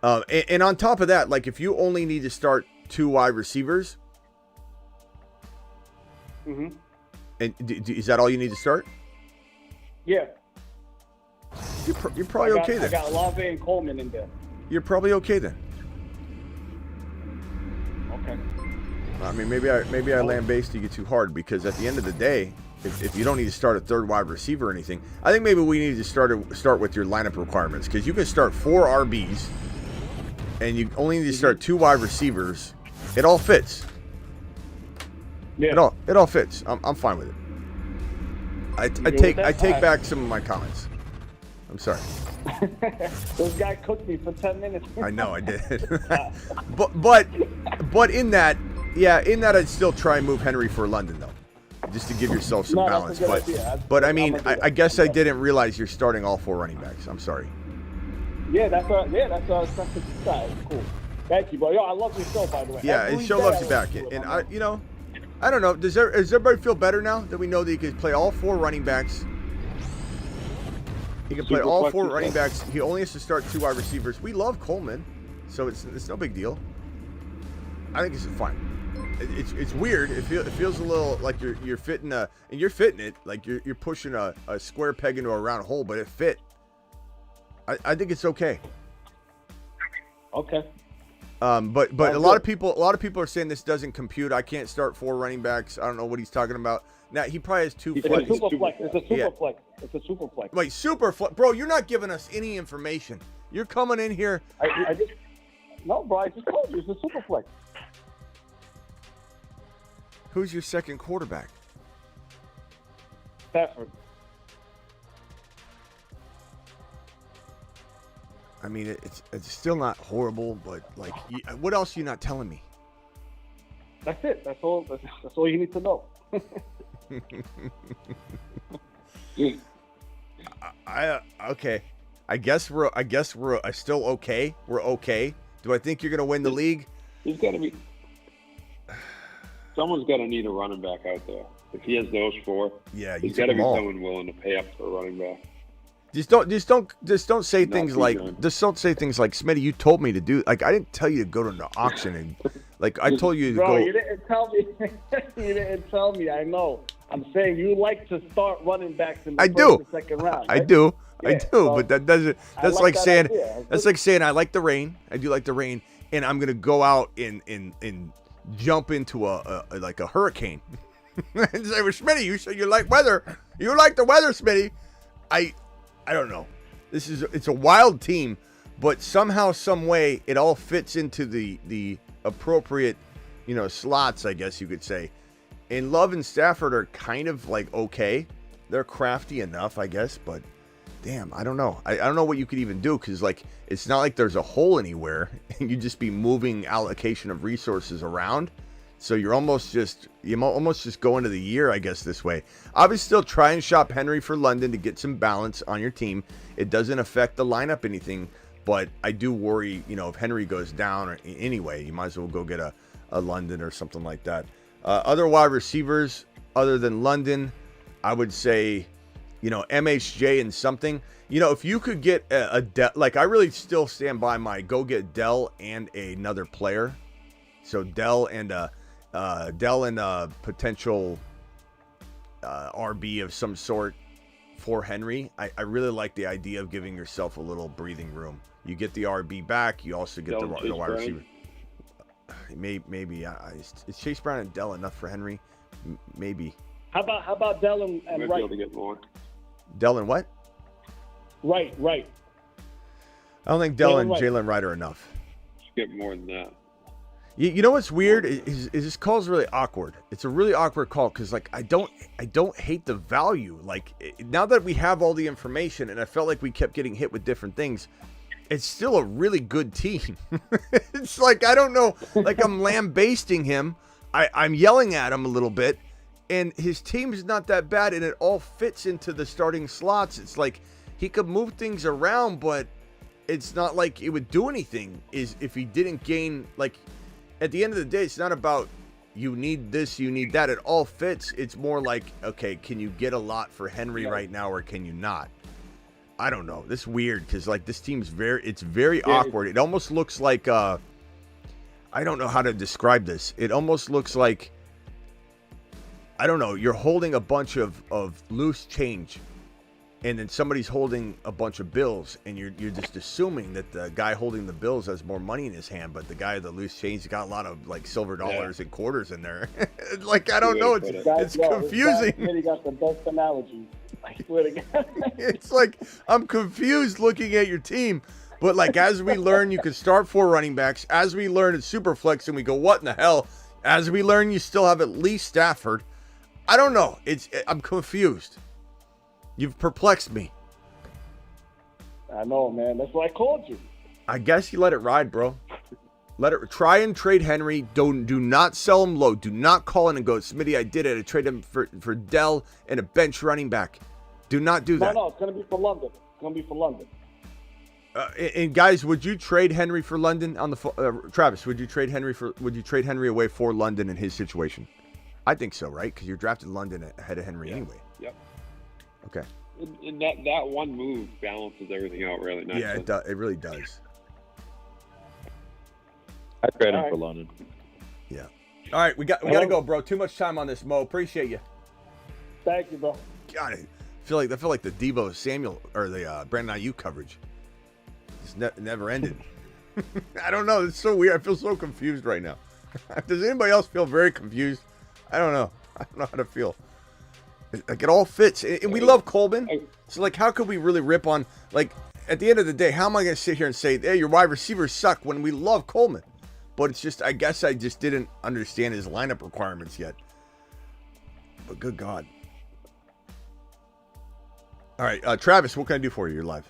And on top of that, like if you only need to start 2 wide receivers, and is that all you need to start? Yeah. You're probably okay then. I got Olave and Coleman in there. You're probably okay then. Okay. Maybe I lambasted you too hard, because at the end of the day, if you don't need to start a 3rd wide receiver or anything, I think maybe we need to start with your lineup requirements, because you can start 4 RBs. And you only need to start 2 wide receivers. It all fits. Yeah. It all fits. I'm fine with it. I take back some of my comments. I'm sorry. This guy cooked me for 10 minutes. I know I did. but in that, I'd still try and move Henry for London though, just to give yourself some balance. But I mean, I guess I didn't realize you're starting all 4 running backs. I'm sorry. Yeah, that's what cool. Thank you, bro. Yo, I love your show, by the way. Yeah, the show loves you back. And I don't know. Does everybody feel better now that we know that you can play all 4 running backs? He can play all 4 running backs. He only has to start 2 wide receivers. We love Coleman, so it's no big deal. I think this is fine. It's weird. It feels a little like you're fitting and you're fitting it like you're pushing a square peg into a round hole, but it fit. I think it's okay. Okay. But a lot of people are saying this doesn't compute. I can't start 4 running backs. I don't know what he's talking about. Now he probably has 2 flex. It's a super flex. It's a super flex. Wait, super flex, bro? You're not giving us any information. You're coming in here. No, bro. I just told you it's a super flex. Who's your second quarterback? Stafford. I mean, it's still not horrible, but like, what else are you not telling me? That's it. That's all you need to know. Okay. I guess we're still okay. We're okay. Do I think you're gonna win the league? He's got to be. Someone's got to need a running back out there. If he has those 4, he's got to be someone willing to pay up for a running back. Just don't say things like Smitty, you told me to do. Like, I didn't tell you to go to an auction and like I told you to go. Bro, you didn't tell me. You didn't tell me. I know. I'm saying you like to start running backs in the first and second round. Right? I do. Yeah, but that doesn't. That's like saying. Idea. That's like saying I like the rain. I do like the rain, and I'm gonna go out and jump into a hurricane. And say, well, Smitty, you said you like weather. You like the weather, Smitty. I don't know. It's a wild team, but somehow, some way, it all fits into the appropriate, slots, I guess you could say. And Love and Stafford are kind of like okay. They're crafty enough, I guess, but damn, I don't know. I don't know what you could even do because like it's not like there's a hole anywhere, and you'd just be moving allocation of resources around. So you almost just go into the year, I guess, this way. Obviously, still try and shop Henry for London to get some balance on your team. It doesn't affect the lineup anything, but I do worry, if Henry goes down or anyway, you might as well go get a London or something like that. Other wide receivers, other than London, I would say, MHJ and something. If you could get I really still stand by my go get Dell and another player. So Dell and a potential RB of some sort for Henry. I really like the idea of giving yourself a little breathing room. You get the RB back. You also get the wide receiver. Maybe is Chase Brown and Dell enough for Henry? Maybe. How about Dell and Wright? Be able to get more. Dell and what? Right. I don't think Dell and Jalen Wright are enough. Just get more than that. You know what's weird is this call's really awkward. It's a really awkward call because like I don't hate the value. Like now that we have all the information, and I felt like we kept getting hit with different things, it's still a really good team. It's like I don't know, like I'm lambasting him. I'm yelling at him a little bit, and his team is not that bad, and it all fits into the starting slots. It's like he could move things around, but it's not like it would do anything. Is if he didn't gain like. At the end of the day, it's not about you need this, you need that. It all fits. It's more like, okay, can you get a lot for Henry right now or can you not? I don't know. This is weird because like this team's very awkward. It almost looks like I don't know how to describe this. It almost looks like I don't know, you're holding a bunch of loose change and then somebody's holding a bunch of bills, and you're just assuming that the guy holding the bills has more money in his hand, but the guy with the loose change got a lot of like silver dollars and quarters in there. Like I don't know, it's confusing. Really got the best analogy. I swear to God. It's like I'm confused looking at your team, but like as we learn, you can start 4 running backs. As we learn in Superflex, and we go, what in the hell? As we learn, you still have at least Stafford. I don't know. I'm confused. You've perplexed me. I know, man. That's why I called you. I guess you let it ride, bro. Try and trade Henry. Do not sell him low. Do not call in and go, Smitty, I did it. I traded him for Dell and a bench running back. Do not do that. No, it's going to be for London. It's going to be for London. And guys, would you trade Henry for London on the Travis? Would you trade Henry away for London in his situation? I think so, right? Because you're drafted London ahead of Henry anyway. Yep. Okay. And that one move balances everything out really nicely. Yeah, it really does. I trade him for London. Yeah. All right, we got to go, bro. Too much time on this, Mo. Appreciate you. Thank you, bro. God, I feel like the Debo Samuel or the Brandon Aiyuk coverage. It's never ended. I don't know. It's so weird. I feel so confused right now. Does anybody else feel very confused? I don't know. I don't know how to feel. Like, it all fits. And we love Coleman. So, like, how could we really rip on, like, at the end of the day, how am I going to sit here and say, hey, your wide receivers suck when we love Coleman? But it's just, I guess I just didn't understand his lineup requirements yet. But good God. All right, Travis, what can I do for you? You're live.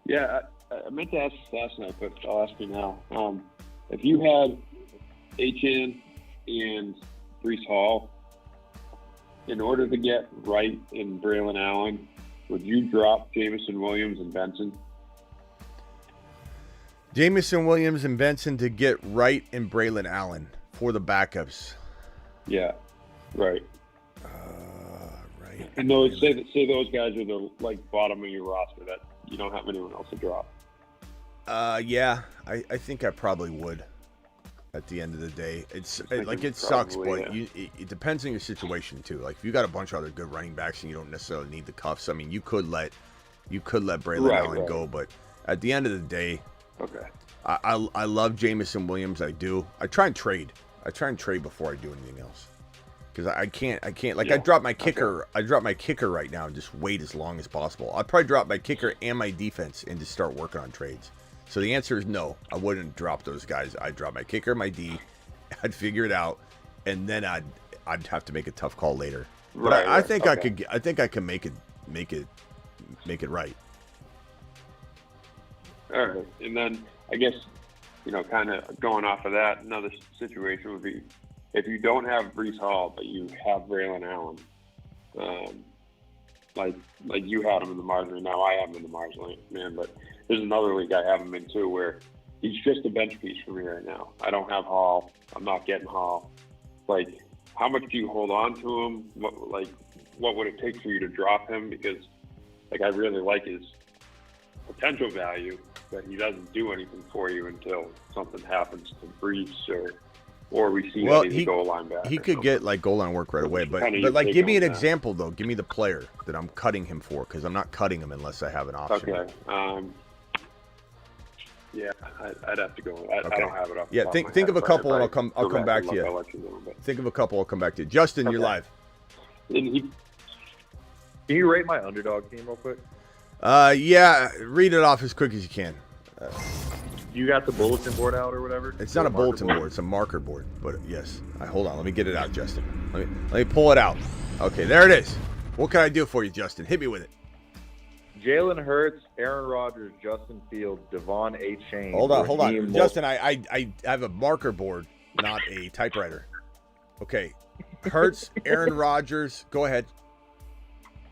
Yeah, I meant to ask this last night, but I'll ask you now. If you had HN and Breece Hall, in order to get Wright and Braylon Allen, would you drop Jamison Williams and Benson? Jamison Williams and Benson to get Wright and Braylon Allen for the backups. Yeah, right. Right. And those say those guys are the bottom of your roster that you don't have anyone else to drop. Yeah, I think I probably would. At the end of the day, it sucks, but it depends on your situation too. Like if you got a bunch of other good running backs and you don't necessarily need the cuffs. I mean, you could let Braylon Allen go, but at the end of the day, okay. I love Jamison Williams. I do. I try and trade before I do anything else. Because I can't. I drop my kicker. Okay. I drop my kicker right now and just wait as long as possible. I'd probably drop my kicker and my defense and just start working on trades. So the answer is no. I wouldn't drop those guys. I'd drop my kicker, my D. I'd figure it out, and then I'd have to make a tough call later. But I think I could. I think I can make it right. All right, and then I guess kind of going off of that, another situation would be if you don't have Breece Hall, but you have Braylon Allen, like you had him in the margin. Now I have him in the margin, man. But there's another league I have him in too, where he's just a bench piece for me right now. I don't have Hall. I'm not getting Hall. Like, how much do you hold on to him? What would it take for you to drop him? Because I really like his potential value, but he doesn't do anything for you until something happens to Breece or we see that he's a goal line back. He could get goal line work right away, but give me an example though. Give me the player that I'm cutting him for, because I'm not cutting him unless I have an option. Okay. Yeah, I'd have to go. I don't have it off. Yeah, think of a couple, and I'll come back to you. Think of a couple, I'll come back to you. Justin, you're live. Can you rate my underdog team real quick? Yeah, read it off as quick as you can. You got the bulletin board out or whatever? It's not a bulletin board. It's a marker board. But yes. Hold on. Let me get it out, Justin. Let me pull it out. Okay, there it is. What can I do for you, Justin? Hit me with it. Jalen Hurts, Aaron Rodgers, Justin Fields, Devon Achane. Hold on. Justin, I have a marker board, not a typewriter. Okay. Hurts, Aaron Rodgers. Go ahead.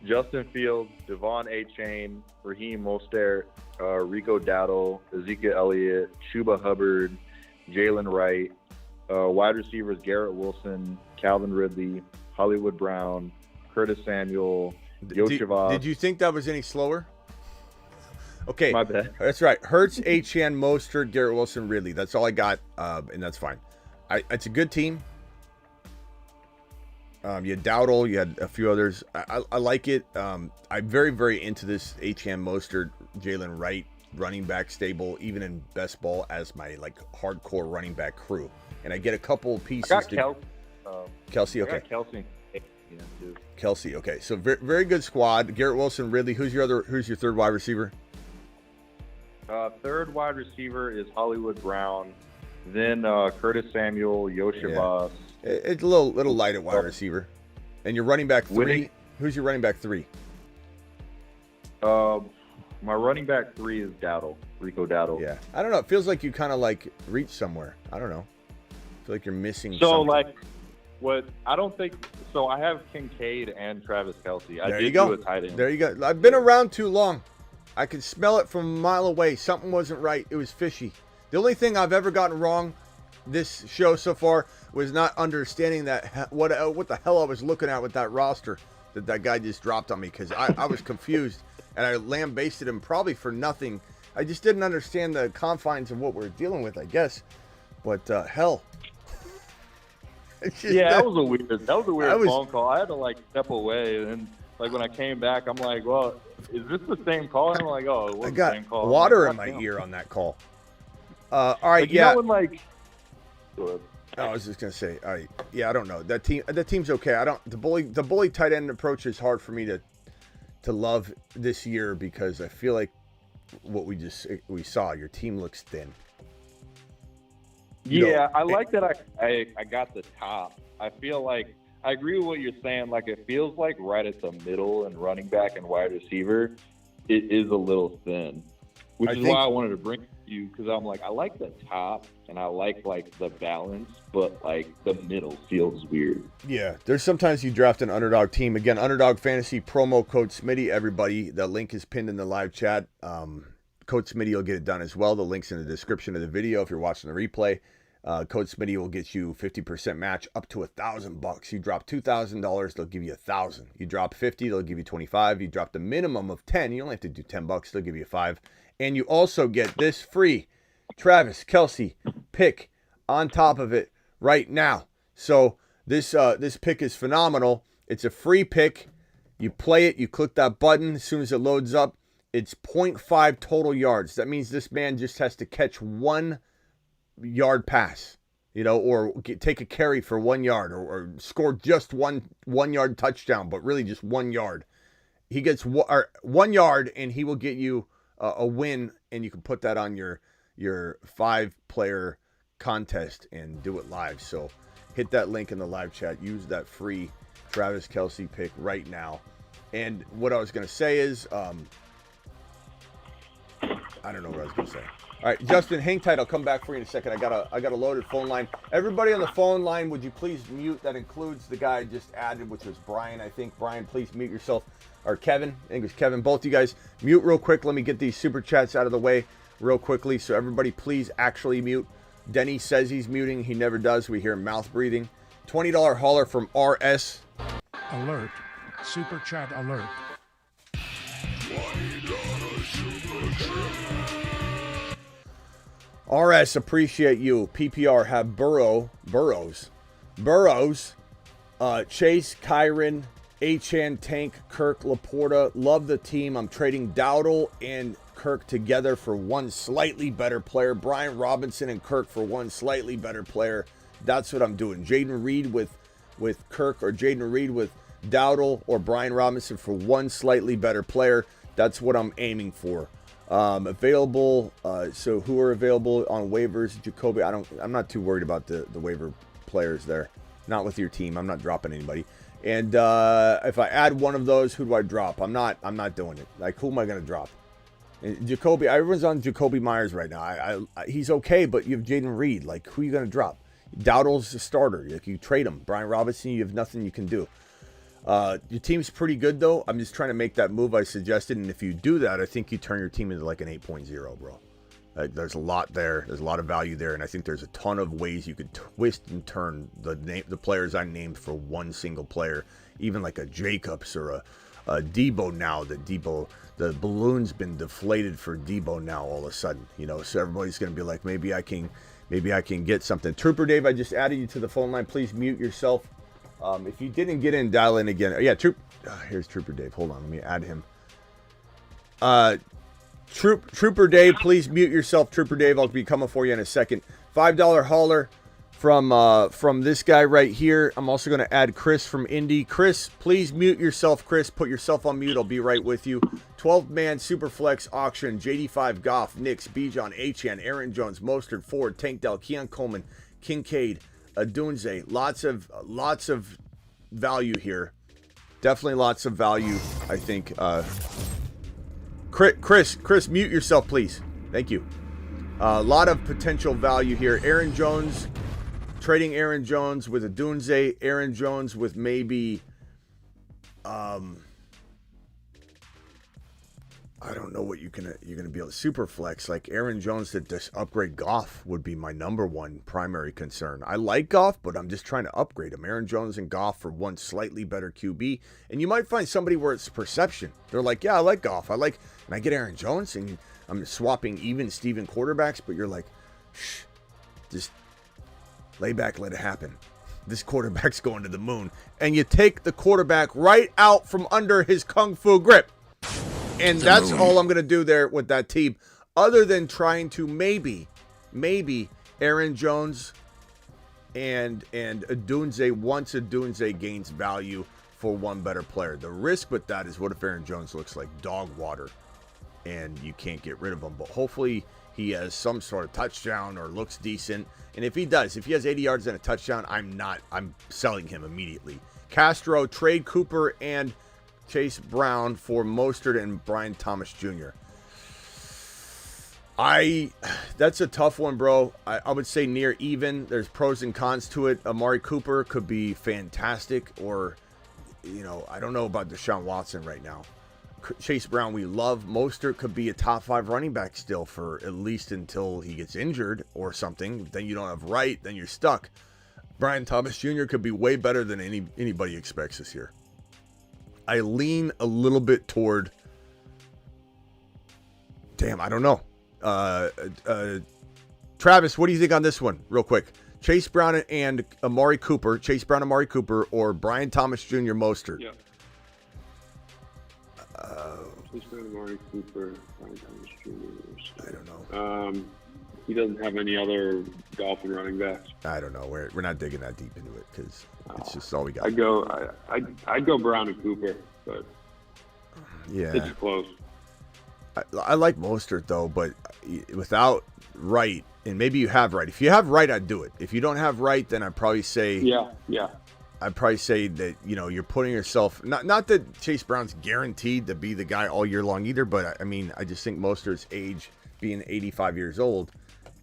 Justin Fields, Devon Achane, Raheem Mostert, Rico Dowdle, Ezekiel Elliott, Chuba Hubbard, Jalen Wright, wide receivers Garrett Wilson, Calvin Ridley, Hollywood Brown, Curtis Samuel, Yoshivas. Did you think that was any slower? Okay. My bad. That's right. Hurts, Achane, Mostert, Garrett Wilson, Ridley. That's all I got, and that's fine. It's a good team. You had Dowdle, you had a few others. I like it. I'm very, very into this Achane, Mostert, Jalen Wright running back stable, even in best ball, as my hardcore running back crew. And I get a couple pieces. I got Kelsey, okay. I got Kelsey. Kelsey, okay. So very, very good squad. Garrett Wilson, Ridley. Who's your third wide receiver? Third wide receiver is Hollywood Brown. Then Curtis Samuel, Yoshivas. Yeah. It's a little light at wide receiver. And your running back three. Who's your running back three? My running back 3 is Dowdle, Rico Dowdle. Yeah. I don't know. It feels like you kind of like reached somewhere. I don't know. I feel like you're missing So something. like, what I don't think. So I have Kincaid and Travis Kelce. I There did you go. do a tight end. There you go. I've been around too long. I could smell it from a mile away. Something wasn't right. It was fishy. The only thing I've ever gotten wrong this show so far was not understanding that what the hell I was looking at with that roster that guy just dropped on me, because I was confused and I lambasted him probably for nothing. I just didn't understand the confines of what we're dealing with, I guess. But hell. Yeah, that was a weird phone call. I had to like step away, and then like when I came back, I'm like, well, is this the same call? And I'm like, oh, it was I the same got call. water like, in my damn. ear on that call. All right, Like, you yeah. know when, like, I was just gonna say, all right, yeah, I don't know. That team's okay. I don't the bully tight end approach is hard for me to love this year, because I feel like what we saw, your team looks thin. Yeah, I like that I got the top. I feel like I agree with what you're saying. Like, it feels like right at the middle and running back and wide receiver, it is a little thin, which is why I wanted to bring you, because I'm like, I like the top and I like the balance, but like the middle feels weird. Yeah, there's sometimes you draft an underdog team. Again, Underdog Fantasy promo code Smitty. Everybody, the link is pinned in the live chat. Code Smitty will get it done as well. The link's in the description of the video if you're watching the replay. Code Smitty will get you 50% match up to $1,000. You drop $2,000, they'll give you $1,000. You drop 50, they'll give you 25. You drop the minimum of 10, you only have to do $10. They'll give you 5. And you also get this free Travis Kelce pick on top of it right now. So this pick is phenomenal. It's a free pick. You play it. You click that button as soon as it loads up. It's 0.5 total yards. That means this man just has to catch 1 yard pass, or take a carry for 1 yard, or score just one yard touchdown, but really just 1 yard. He gets 1 yard and he will get you a win, and you can put that on your 5-player contest and do it live. So hit that link in the live chat. Use that free Travis Kelce pick right now. And what I was going to say is, I don't know what I was going to say. All right, Justin, hang tight. I'll come back for you in a second. I got a loaded phone line. Everybody on the phone line, would you please mute? That includes the guy I just added, which was Brian, I think. Brian, please mute yourself. Or Kevin. I think it was Kevin. Both you guys, mute real quick. Let me get these super chats out of the way real quickly. So everybody, please actually mute. Denny says he's muting. He never does. We hear mouth breathing. $20 hauler from RS. Alert. Super chat alert. RS, appreciate you. PPR have Burrows, Chase, Kyron, Achan, Tank, Kirk, Laporta. Love the team. I'm trading Dowdle and Kirk together for one slightly better player. Brian Robinson and Kirk for one slightly better player. That's what I'm doing. Jaden Reed with Kirk, or Jaden Reed with Dowdle, or Brian Robinson for one slightly better player. That's what I'm aiming for. Available. So who are available on waivers? Jacoby. I'm not too worried about the waiver players there. Not with your team. I'm not dropping anybody. And if I add one of those, who do I drop? I'm not doing it. Like, who am I going to drop? And Jacoby. Everyone's on Jacoby Myers right now. I he's okay, but you have Jaden Reed. Like, who are you going to drop? Dowdle's a starter. Like, you trade him. Brian Robinson, you have nothing you can do. Your team's pretty good, though. I'm just trying to make that move I suggested, and if you do that, I think you turn your team into like an 8.0, bro. There's a lot there. There's a lot of value there, and I think there's a ton of ways you could twist and turn the players I named for one single player, even like a Jacobs or a Debo now. The balloon's been deflated for Debo now all of a sudden, so everybody's going to be like, maybe I can get something. Trooper Dave, I just added you to the phone line. Please mute yourself. If you didn't get in, dial in again. Yeah, here's Trooper Dave. Hold on, let me add him. Trooper Dave, please mute yourself. Trooper Dave, I'll be coming for you in a second. $5 hauler from this guy right here. I'm also going to add Chris from Indy. Chris, please mute yourself. Chris, put yourself on mute. I'll be right with you. 12-man Superflex auction. JD5, Goff, Knicks, Bijan, Achan, Aaron Jones, Mostert, Ford, Tank Dell, Keon Coleman, Kincaid, Adunze. Lots of value here. Definitely lots of value, I think. Chris, mute yourself, please. Thank you. A lot of potential value here. Aaron Jones, trading Aaron Jones with a Dunze. Aaron Jones with maybe, I don't know what you're gonna be able to super flex. Like Aaron Jones to just upgrade Goff would be my number one primary concern. I like Goff, but I'm just trying to upgrade him. Aaron Jones and Goff for one slightly better QB. And you might find somebody where it's perception. They're like, yeah, I like Goff. And I get Aaron Jones, and I'm swapping even Steven quarterbacks, but you're like, shh, just lay back, let it happen. This quarterback's going to the moon. And you take the quarterback right out from under his kung fu grip. And that's all I'm going to do there with that team, other than trying to maybe Aaron Jones and Adunze once Adunze gains value for one better player. The risk with that is, what if Aaron Jones looks like dog water and you can't get rid of him? But hopefully he has some sort of touchdown or looks decent. And if he does, if he has 80 yards and a touchdown, I'm selling him immediately. Castro, trade Cooper and Chase Brown for Mostert and Brian Thomas Jr. That's a tough one, bro. I would say near even. There's pros and cons to it. Amari Cooper could be fantastic, or, I don't know about Deshaun Watson right now. Chase Brown, we love. Mostert could be a top 5 running back still for at least until he gets injured or something. Then you don't have Wright, then you're stuck. Brian Thomas Jr. could be way better than anybody expects this year. I lean a little bit toward, I don't know. Travis, what do you think on this one? Real quick. Chase Brown and Amari Cooper. Chase Brown, Amari Cooper, or Brian Thomas Jr. Mostert? Yeah. Chase Brown, Amari Cooper, Brian Thomas Jr. I don't know. He doesn't have any other Dolphin running backs. I don't know. We're not digging that deep into it because it's just all we got. I'd go Brown and Cooper, but yeah, it's close. I like Mostert though, but without Wright, and maybe you have Wright. If you have Wright, I'd do it. If you don't have Wright, then I'd probably say yeah. I'd probably say that you're putting yourself not that Chase Brown's guaranteed to be the guy all year long either, but I just think Mostert's age, being 85 years old,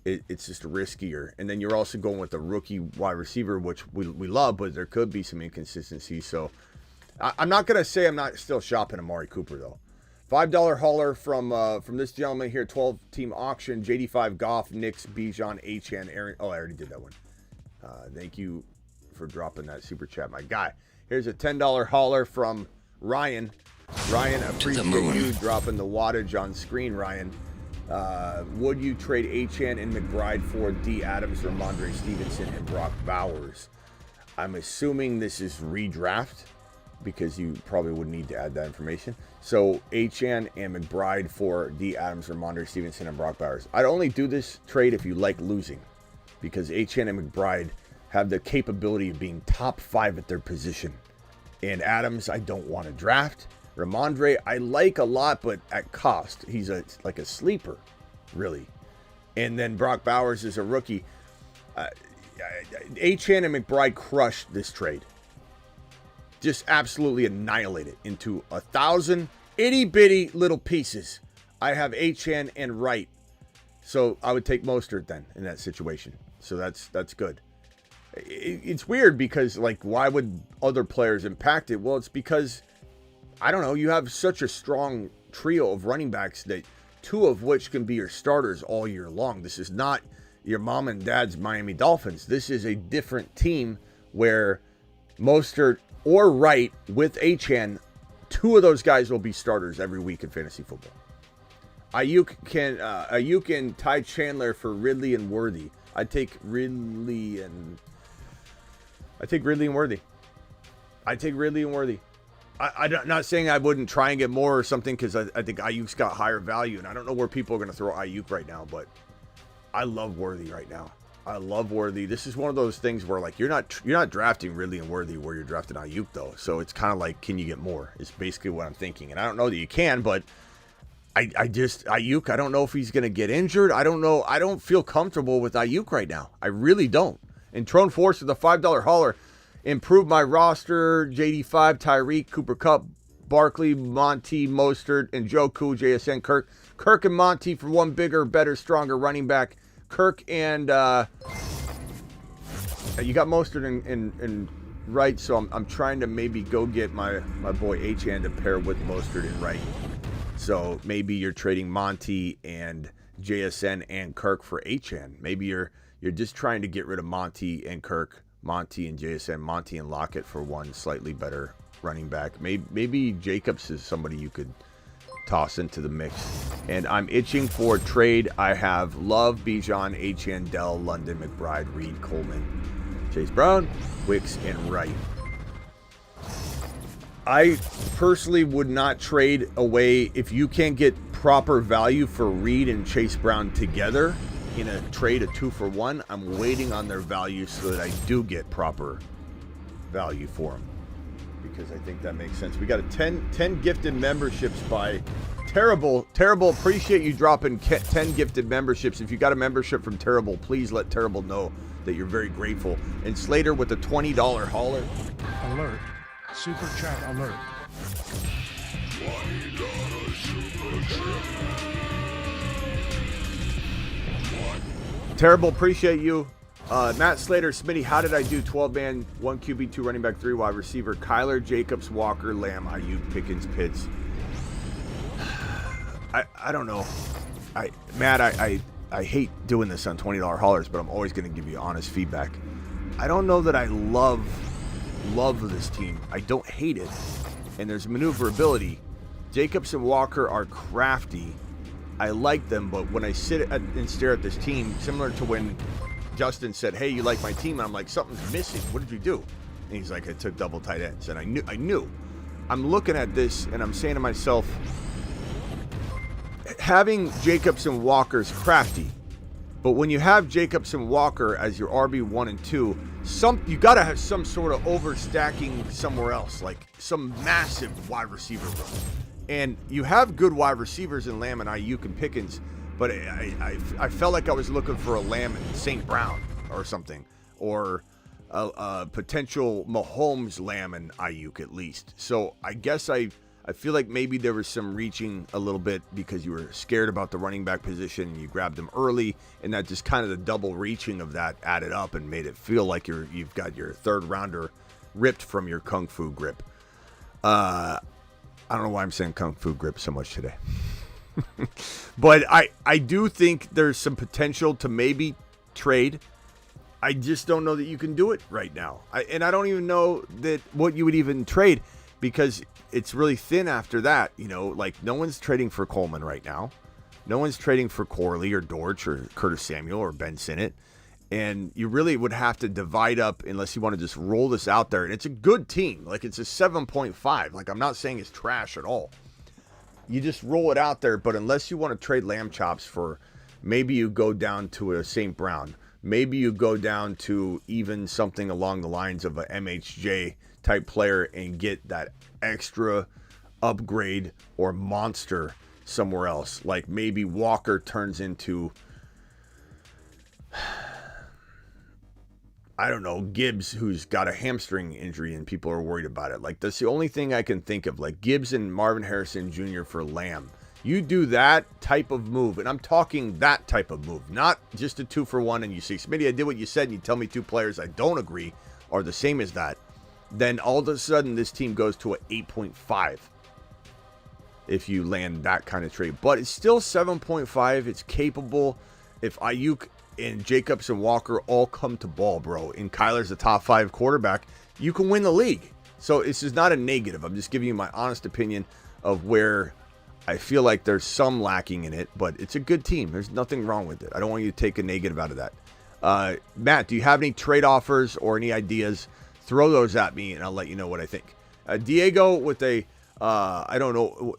it's just riskier. And then you're also going with a rookie wide receiver, which we love, but there could be some inconsistency. So I'm not going to say I'm not still shopping Amari Cooper, though. $5 hauler from this gentleman here, 12-team auction, JD5, Goff, Knicks, Bijan, Achane, Aaron. Oh, I already did that one. Thank you for dropping that super chat, my guy. Here's a $10 hauler from Ryan. Ryan, appreciate you dropping the wattage on screen, Ryan. Would you trade Achane and McBride for D. Adams, Ramondre Stevenson, and Brock Bowers? I'm assuming this is redraft because you probably would need to add that information. So Achane and McBride for D. Adams, Ramondre Stevenson, and Brock Bowers. I'd only do this trade if you like losing, because Achane and McBride have the capability of being top 5 at their position. And Adams, I don't want to draft. Ramondre, I like a lot, but at cost. He's like a sleeper, really. And then Brock Bowers is a rookie. Achane and McBride crushed this trade. Just absolutely annihilate it into 1,000 itty-bitty little pieces. I have Achane and Wright. So I would take Mostert then in that situation. So that's good. It's weird because, why would other players impact it? Well, it's because, I don't know, you have such a strong trio of running backs that 2 of which can be your starters all year long. This is not your mom and dad's Miami Dolphins. This is a different team where Mostert or Wright with Achane, 2 of those guys will be starters every week in fantasy football. Aiyuk and Ty Chandler for Ridley and Worthy. I'd take Ridley and Worthy. I'm not saying I wouldn't try and get more or something, because I think Aiyuk's got higher value, and I don't know where people are going to throw Aiyuk right now, but I love Worthy right now. I love Worthy. This is one of those things where you're not drafting Ridley and Worthy where you're drafting Aiyuk though. So it's kind of like, can you get more? Is basically what I'm thinking, and I don't know that you can, but Aiyuk, I don't know if he's going to get injured. I don't know. I don't feel comfortable with Aiyuk right now. I really don't. And Trone Force with a $5 hauler. Improve my roster. JD5, Tyreek, Cooper Kupp, Barkley, Monty, Mostert, and Joku, JSN, Kirk. Kirk and Monty for one bigger, better, stronger running back. Kirk and you got Mostert and Wright, so I'm trying to maybe go get my boy H-Hand to pair with Mostert and Wright. So maybe you're trading Monty and JSN and Kirk for H-Hand. Maybe you're just trying to get rid of Monty and Kirk, Monty and JSN, Monty and Lockett for one slightly better running back. Maybe Jacobs is somebody you could toss into the mix. And I'm itching for a trade. I have Love, Bijan, H-Hand, Dell, London, McBride, Reed, Coleman, Chase Brown, Wicks, and Wright. I personally would not trade away if you can't get proper value for Reed and Chase Brown together in a trade, a 2-for-1. I'm waiting on their value so that I do get proper value for them, because I think that makes sense. We got a 10 gifted memberships by Terrible. Appreciate you dropping 10 gifted memberships. If you got a membership from Terrible, please let Terrible know that you're very grateful. And Slater with a $20 hauler. Alert. Super chat alert. Terrible, appreciate you. Matt Slater, Smitty, how did I do? 12-man, 1 QB, 2 running back, 3 wide receiver. Kyler, Jacobs, Walker, Lamb, Aiyuk, Pickens, Pitts. I don't know. Matt, I hate doing this on $20 haulers, but I'm always going to give you honest feedback. I don't know that I love this team. I don't hate it. And there's maneuverability. Jacobs and Walker are crafty. I like them, but when I sit and stare at this team, similar to when Justin said, hey, you like my team? And I'm like, something's missing. What did you do? And he's like, I took double tight ends. And I knew. I'm looking at this and I'm saying to myself, having Jacobs and Walker is crafty. But when you have Jacobs and Walker as your RB1 and 2, you got to have some sort of overstacking somewhere else, like some massive wide receiver room. And you have good wide receivers in Lamb and Aiyuk and Pickens, but I felt like I was looking for a Lamb and St. Brown or something, or a potential Mahomes, Lamb, and Aiyuk at least. So I guess I feel like maybe there was some reaching a little bit because you were scared about the running back position and you grabbed them early, and that just kind of the double reaching of that added up and made it feel like you've got your third rounder ripped from your kung fu grip. I don't know why I'm saying kung fu grip so much today. But I do think there's some potential to maybe trade. I just don't know that you can do it right now. And I don't even know that what you would even trade, because it's really thin after that. You know, like no one's trading for Coleman right now. No one's trading for Corley or Dortch or Curtis Samuel or Ben Sinnott. And you really would have to divide up unless you want to just roll this out there. And it's a good team. Like it's a 7.5. Like I'm not saying it's trash at all. You just roll it out there. But unless you want to trade lamb chops for, maybe you go down to a St. Brown. Maybe you go down to even something along the lines of a MHJ type player and get that extra upgrade or monster somewhere else. Like maybe Walker turns into, I don't know, Gibbs, who's got a hamstring injury and people are worried about it. Like that's the only thing I can think of. Like Gibbs and Marvin Harrison Jr. for Lamb. You do that type of move, and I'm talking that type of move, not just a 2-for-1 and you say, Smitty, I did what you said, and you tell me 2 players I don't agree are the same as that. Then all of a sudden this team goes to an 8.5 if you land that kind of trade. But it's still 7.5. It's capable. If Aiyuk and Jacobs and Walker all come to ball, bro, and Kyler's a top 5 quarterback, you can win the league. So this is not a negative. I'm just giving you my honest opinion of where I feel like there's some lacking in it, but it's a good team. There's nothing wrong with it. I don't want you to take a negative out of that. Matt, do you have any trade offers or any ideas? Throw those at me, and I'll let you know what I think. Diego with a, I don't know,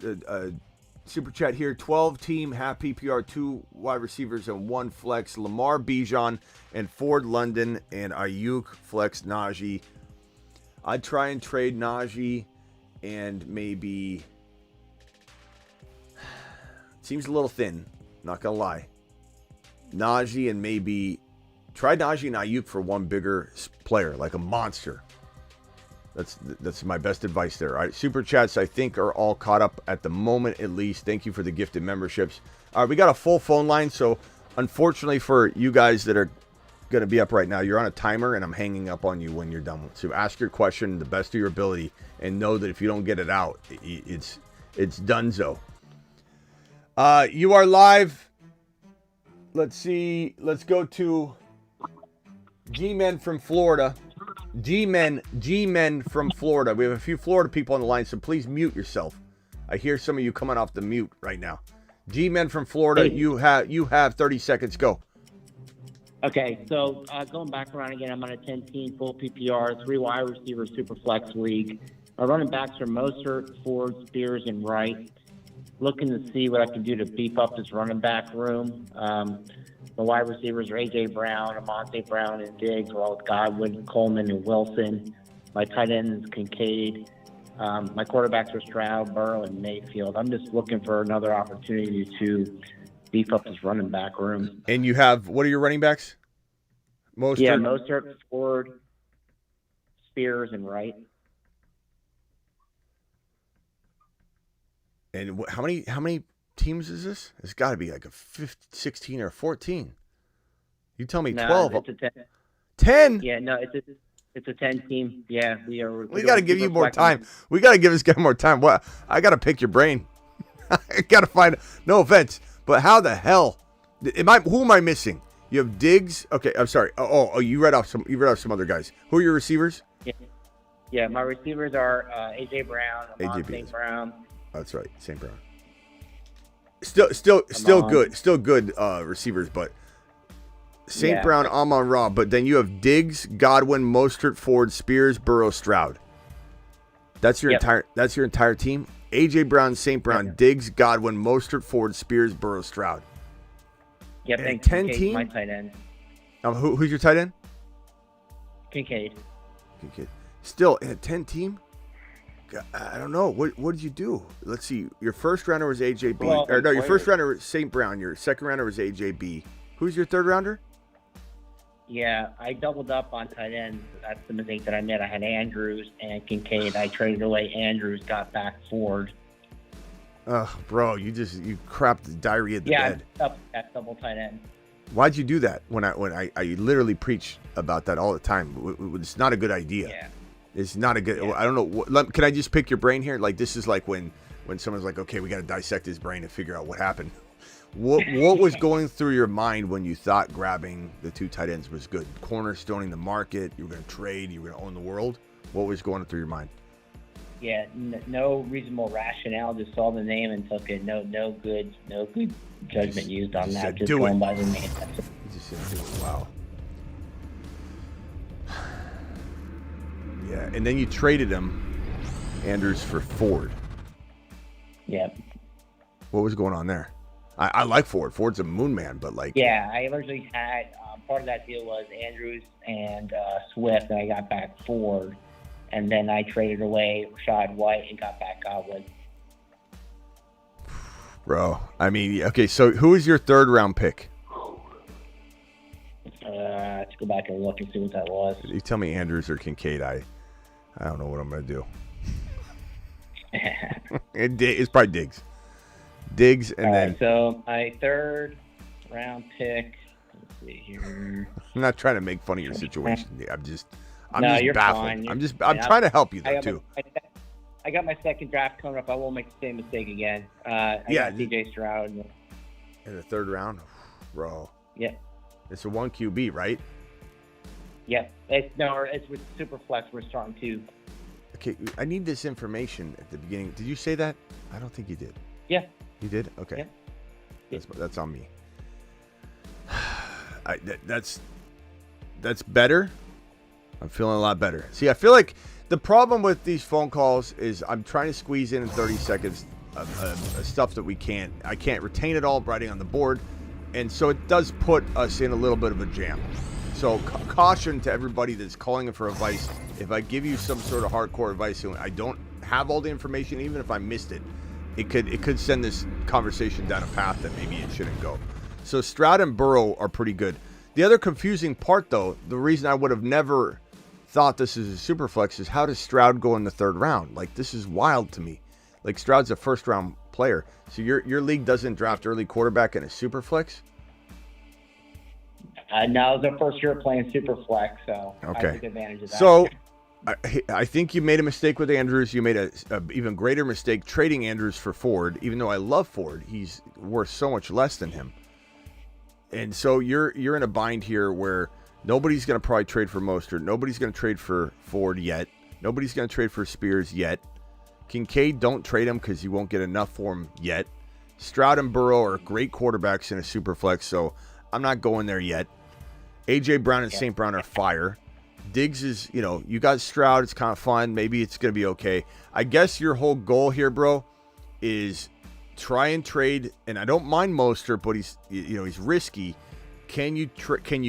super chat here. 12 team, half PPR, 2 wide receivers, and 1 flex. Lamar, Bijan, and Ford, London, and Aiyuk, flex, Najee. I'd try and trade Najee and maybe... Seems a little thin, not going to lie. Najee and maybe... Try Najee and Aiyuk for 1 bigger player, like a monster. That's my best advice there. All right, super chats I think are all caught up at the moment at least. Thank you for the gifted memberships. All right, we got a full phone line, so unfortunately for you guys that are going to be up right now, you're on a timer and I'm hanging up on you when you're done. So ask your question the best of your ability and know that if you don't get it out, it's donezo. You are live. Let's see. Let's go to G-Men from Florida. G-Men from Florida. We have a few Florida people on the line, so please mute yourself. I hear some of you coming off the mute right now. G-Men from Florida, Hey. you have 30 seconds. Go. Okay, so going back around again, I'm on a 10-team full PPR, 3 wide receiver super flex league. My running backs are Mostert, Ford, Spears, and Wright. Looking to see what I can do to beef up this running back room. The wide receivers are A.J. Brown, Amonte Brown, and Diggs, along with Godwin, Coleman, and Wilson. My tight end is Kincaid. My quarterbacks are Stroud, Burrow, and Mayfield. I'm just looking for another opportunity to beef up this running back room. And you have, what are your running backs? Mostert? Yeah, Mostert, Ford, Spears, and Wright. And how many teams is this? It's got to be like a 16 or 14. You tell me 12. It's a 10. 10? Yeah, no, it's a 10-team. Yeah, we got to give you more time. We got to give this guy more time. What? I got to pick your brain. I got to find. No offense, but how the hell? Who am I missing? You have Diggs. Okay, I'm sorry. Oh, you read off some other guys. Who are your receivers? Yeah, my receivers are A.J. Brown, Amon A.J. St. Brown. That's right, St. Brown. Still good receivers, but St. Brown, Amon-Ra, but then you have Diggs, Godwin, Mostert, Ford, Spears, Burrow, Stroud. That's your entire team. A.J. Brown, St. Brown, Diggs, Godwin, Mostert, Ford, Spears, Burrow, Stroud. Yep, and and 10 Kincaid, team. my tight end. Who's your tight end? Kincaid. Still in a 10 team. I don't know. What did you do? Let's see. Your first rounder was AJB. Well, your first rounder was St. Brown. Your second rounder was AJB. Who's your third rounder? Yeah, I doubled up on tight ends. That's the mistake that I made. I had Andrews and Kincaid. I traded away Andrews, got back Ford. Ugh, bro, you crapped the diarrhea at the bed. Yeah, that's double tight end. Why'd you do that? When I literally preach about that all the time. It's not a good idea. Yeah. It's not a good. I don't know. Can I just pick your brain here? Like, this is like when someone's like, okay, we got to dissect his brain and figure out what happened. What was going through your mind when you thought grabbing the 2 tight ends was good? Cornerstoning the market. You were going to trade. You were going to own the world. What was going through your mind? Yeah, no reasonable rationale. Just saw the name and took it. No good judgment used on that. Just going by the name. You just said, do it. Wow. Yeah, and then you traded him, Andrews, for Ford. Yep. What was going on there? I like Ford. Ford's a moon man, but like... Yeah, I originally had... part of that deal was Andrews and Swift, and I got back Ford. And then I traded away Rashad White and got back Godwin. Bro, I mean, okay, so who is your third round pick? To go back and look and see what that was. You tell me Andrews or Kincaid, I don't know what I'm going to do. It's probably Diggs. Diggs, and then... So my third round pick, let's see here. I'm not trying to make fun of your situation. I'm just you're baffled. fine. I'm trying to help you, though, too. I got my second draft coming up. I won't make the same mistake again. I got CJ Stroud. In the third round? Bro. Yep. It's a 1 QB, right? Yep. It's with Superflex. We're starting to. Okay, I need this information at the beginning. Did you say that? I don't think you did. Yeah. You did? Okay. Yeah. That's on me. That's better. I'm feeling a lot better. See, I feel like the problem with these phone calls is I'm trying to squeeze in 30 seconds of stuff that I can't retain it all writing on the board. And so it does put us in a little bit of a jam. So caution to everybody that's calling in for advice. If I give you some sort of hardcore advice and I don't have all the information, even if I missed it, it could send this conversation down a path that maybe it shouldn't go. So Stroud and Burrow are pretty good. The other confusing part, though, the reason I would have never thought this is a super flex is how does Stroud go in the third round? Like, this is wild to me. Like, Stroud's a first round player. So your league doesn't draft early quarterback in a super flex? No, it was the first year playing super flex, so okay. I took advantage of that. So I think you made a mistake with Andrews. You made a even greater mistake trading Andrews for Ford. Even though I love Ford, he's worth so much less than him. And so you're in a bind here where nobody's going to probably trade for Mostert. Nobody's going to trade for Ford yet. Nobody's going to trade for Spears yet. Kincaid, don't trade him because you won't get enough for him yet. Stroud and Burrow are great quarterbacks in a super flex, so I'm not going there yet. A.J. Brown and St. Brown are fire. Diggs is, you got Stroud. It's kind of fun. Maybe it's going to be okay. I guess your whole goal here, bro, is try and trade. And I don't mind Mostert, but he's risky. Can you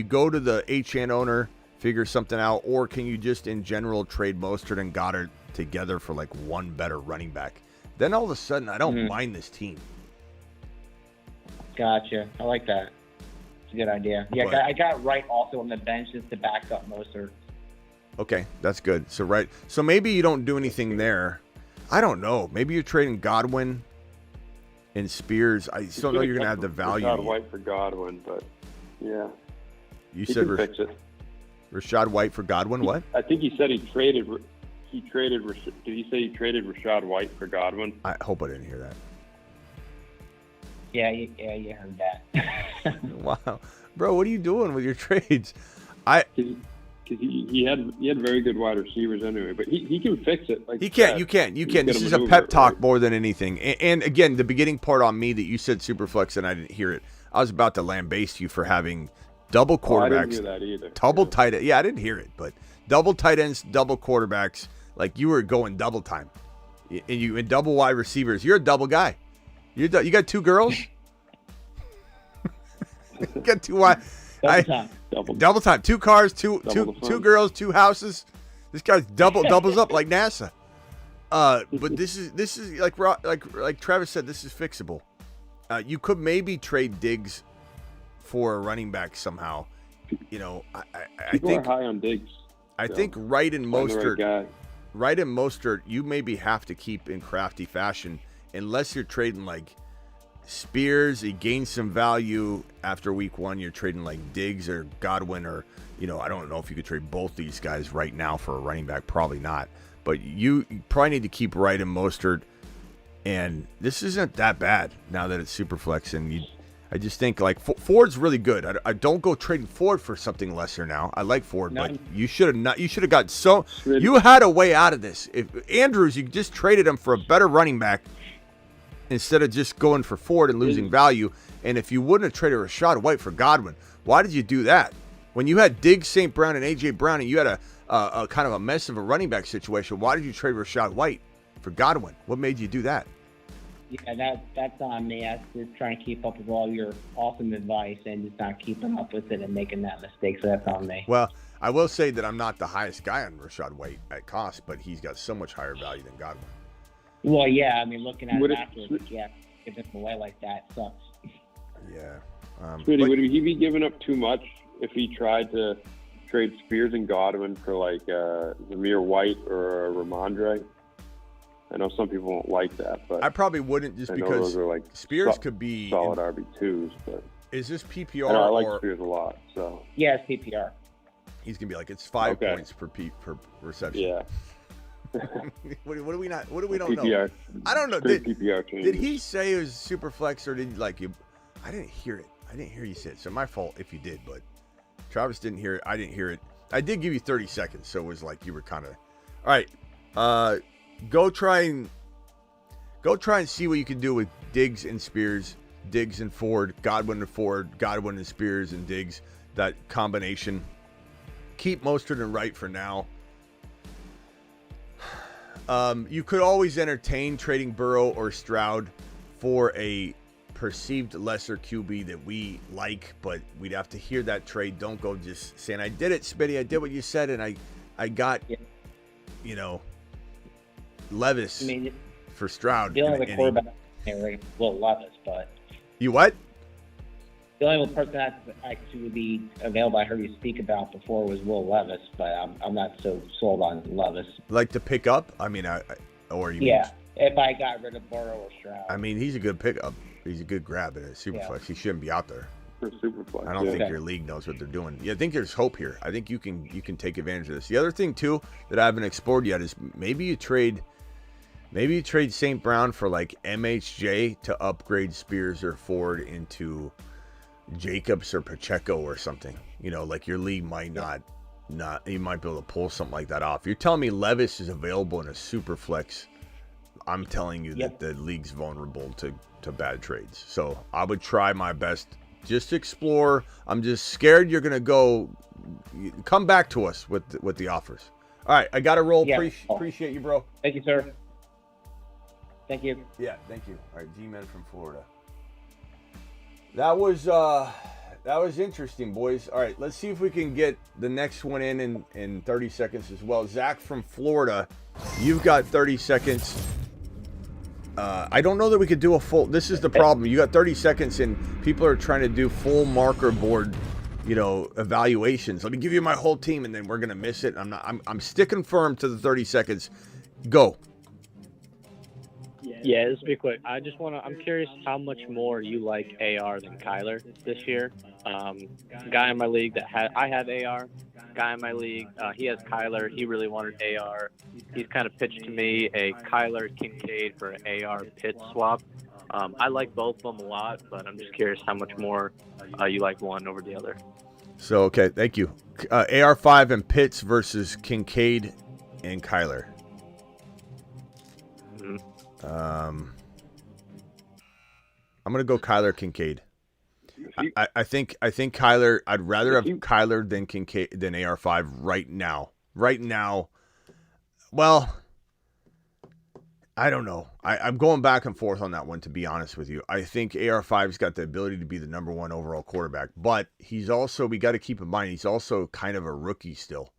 go to the HN owner, figure something out, or can you just in general trade Mostert and Goddard together for like one better running back? Then all of a sudden, I don't mind this team. Gotcha. I like that. It's a good idea. Yeah, But, I got Wright also on the bench just to back up Mostert. Okay, that's good. So maybe you don't do anything there. I don't know. Maybe you're trading Godwin and Spears. I still know you're going to have the value. Rashad White for Godwin, but yeah. You said fix it. Rashad White for Godwin. What? I think he said he traded. Did he say he traded Rashad White for Godwin? I hope I didn't hear that. Yeah, you heard that. Wow, bro, what are you doing with your trades? Because he had very good wide receivers anyway, but he can fix it. Like You can. This is a pep talk more than anything. And again, the beginning part on me that you said Superflex and I didn't hear it. I was about to lambaste you for having double quarterbacks. I didn't hear that either. Double tight end. Yeah, I didn't hear it, but double tight ends, double quarterbacks. Like you were going double time, and double wide receivers. You're a double guy. You got two girls. You got two wide. Double time. Two cars, two girls, two houses. This guy's doubles up like NASA. But this is like Travis said, this is fixable. You could maybe trade Diggs for a running back somehow. I think are high on Diggs. I think Wright and Mostert, you maybe have to keep in crafty fashion unless you're trading like Spears. He gains some value after week one. You're trading like Diggs or Godwin or, I don't know if you could trade both these guys right now for a running back. Probably not. But you probably need to keep Wright and Mostert. And this isn't that bad now that it's Superflex. And I just think like Ford's really good. I don't go trading Ford for something lesser now. I like Ford, but you should have got so you had a way out of this. If Andrews, you just traded him for a better running back instead of just going for Ford and losing value. And if you wouldn't have traded Rashad White for Godwin, why did you do that? When you had Diggs, St. Brown, and A.J. Brown, and you had a kind of a mess of a running back situation, why did you trade Rashad White for Godwin? What made you do that? Yeah, that's on me. I was just trying to keep up with all your awesome advice and just not keeping up with it and making that mistake, so that's on me. Well, I will say that I'm not the highest guy on Rashad White at cost, but he's got so much higher value than Godwin. Well, yeah, I mean, looking at it afterwards, give him away like that sucks. Yeah. Smitty, would he be giving up too much if he tried to trade Spears and Godwin for like Zamir White or Ramondre? I know some people won't like that, but I probably wouldn't just because those are like Spears could be solid RB2s. But is this PPR? I like Spears a lot. So yeah, it's PPR. He's gonna be like it's 5 points per reception. Yeah. What do we don't PPR, know? I don't know. PPR did he say it was super flex or did like you? I didn't hear it. I didn't hear you say it. So my fault if you did, but Travis didn't hear it. I didn't hear it. I did give you 30 seconds, so it was like you were kind of all right. Go try and see what you can do with Diggs and Spears, Diggs and Ford, Godwin and Ford, Godwin and Spears and Diggs. That combination. Keep Mostert and Wright for now. You could always entertain trading Burrow or Stroud for a perceived lesser QB that we like, but we'd have to hear that trade. Don't go just saying, I did it, Smitty. I did what you said, and I got, Levis for Stroud. The only quarterback, Will Levis, but you what? The only one person that's actually be available I heard you speak about before was Will Levis, but I'm not so sold on Levis. Like to pick up? I mean, or you Yeah, if I got rid of Burrow or Stroud. I mean, he's a good pickup. He's a good grab at a Superflex. Yeah. He shouldn't be out there. For Superflex. I don't think your league knows what they're doing. Yeah, I think there's hope here. I think you can take advantage of this. The other thing too that I haven't explored yet is maybe you trade St. Brown for like MHJ to upgrade Spears or Ford into Jacobs or Pacheco or something. You know, like your league might not you might be able to pull something like that off. You're telling me Levis is available in a super flex. I'm telling you that the league's vulnerable to bad trades. So I would try my best. Just explore. I'm just scared you're gonna go. Come back to us with the offers. All right, I got to roll. Yeah. Appreciate you, bro. Thank you, sir. Thank you. Yeah, thank you. All right, G-Man from Florida. That was interesting, boys. All right, let's see if we can get the next one in 30 seconds as well. Zach from Florida, you've got 30 seconds. I don't know that we could do a full. This is the problem. You got 30 seconds, and people are trying to do full marker board, evaluations. Let me give you my whole team, and then we're gonna miss it. I'm sticking firm to the 30 seconds. Go. Yeah, this will be quick. I'm curious how much more you like AR than Kyler this year. Guy in my league I have AR. Guy in my league, he has Kyler. He really wanted AR. He's kind of pitched to me a Kyler Kincaid for an AR Pitts swap. I like both of them a lot, but I'm just curious how much more you like one over the other. So, okay, thank you. AR5 and Pitts versus Kincaid and Kyler. I'm gonna go Kyler Kincaid. I think Kyler. I'd rather have Kyler than Kincaid than AR5 right now. Right now, well, I don't know. I'm going back and forth on that one, to be honest with you. I think AR5's got the ability to be the number one overall quarterback, but he's also, we got to keep in mind, he's also kind of a rookie still,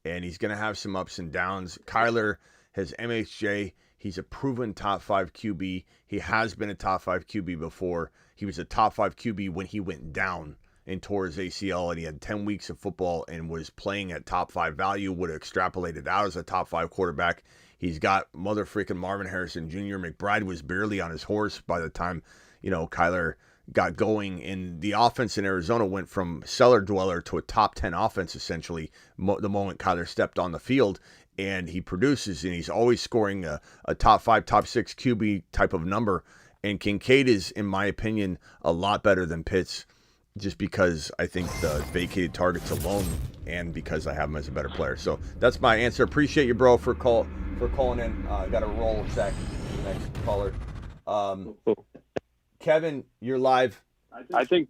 and he's going to have some ups and downs. Kyler has MHJ. He's a proven top 5 QB. He has been a top 5 QB before. He was a top 5 QB when he went down and tore his ACL, and he had 10 weeks of football and was playing at top 5 value, would have extrapolated out as a top 5 quarterback. He's got mother freaking Marvin Harrison Jr. McBride was barely on his horse by the time, Kyler got going. And the offense in Arizona went from cellar dweller to a top 10 offense, essentially, the moment Kyler stepped on the field. And he produces, and he's always scoring a top 5, top 6 QB type of number. And Kincaid is, in my opinion, a lot better than Pitts, just because I think the vacated targets alone, and because I have him as a better player. So that's my answer. Appreciate you, bro, for calling in. Got to roll, Zach. Next caller. Kevin, you're live. I think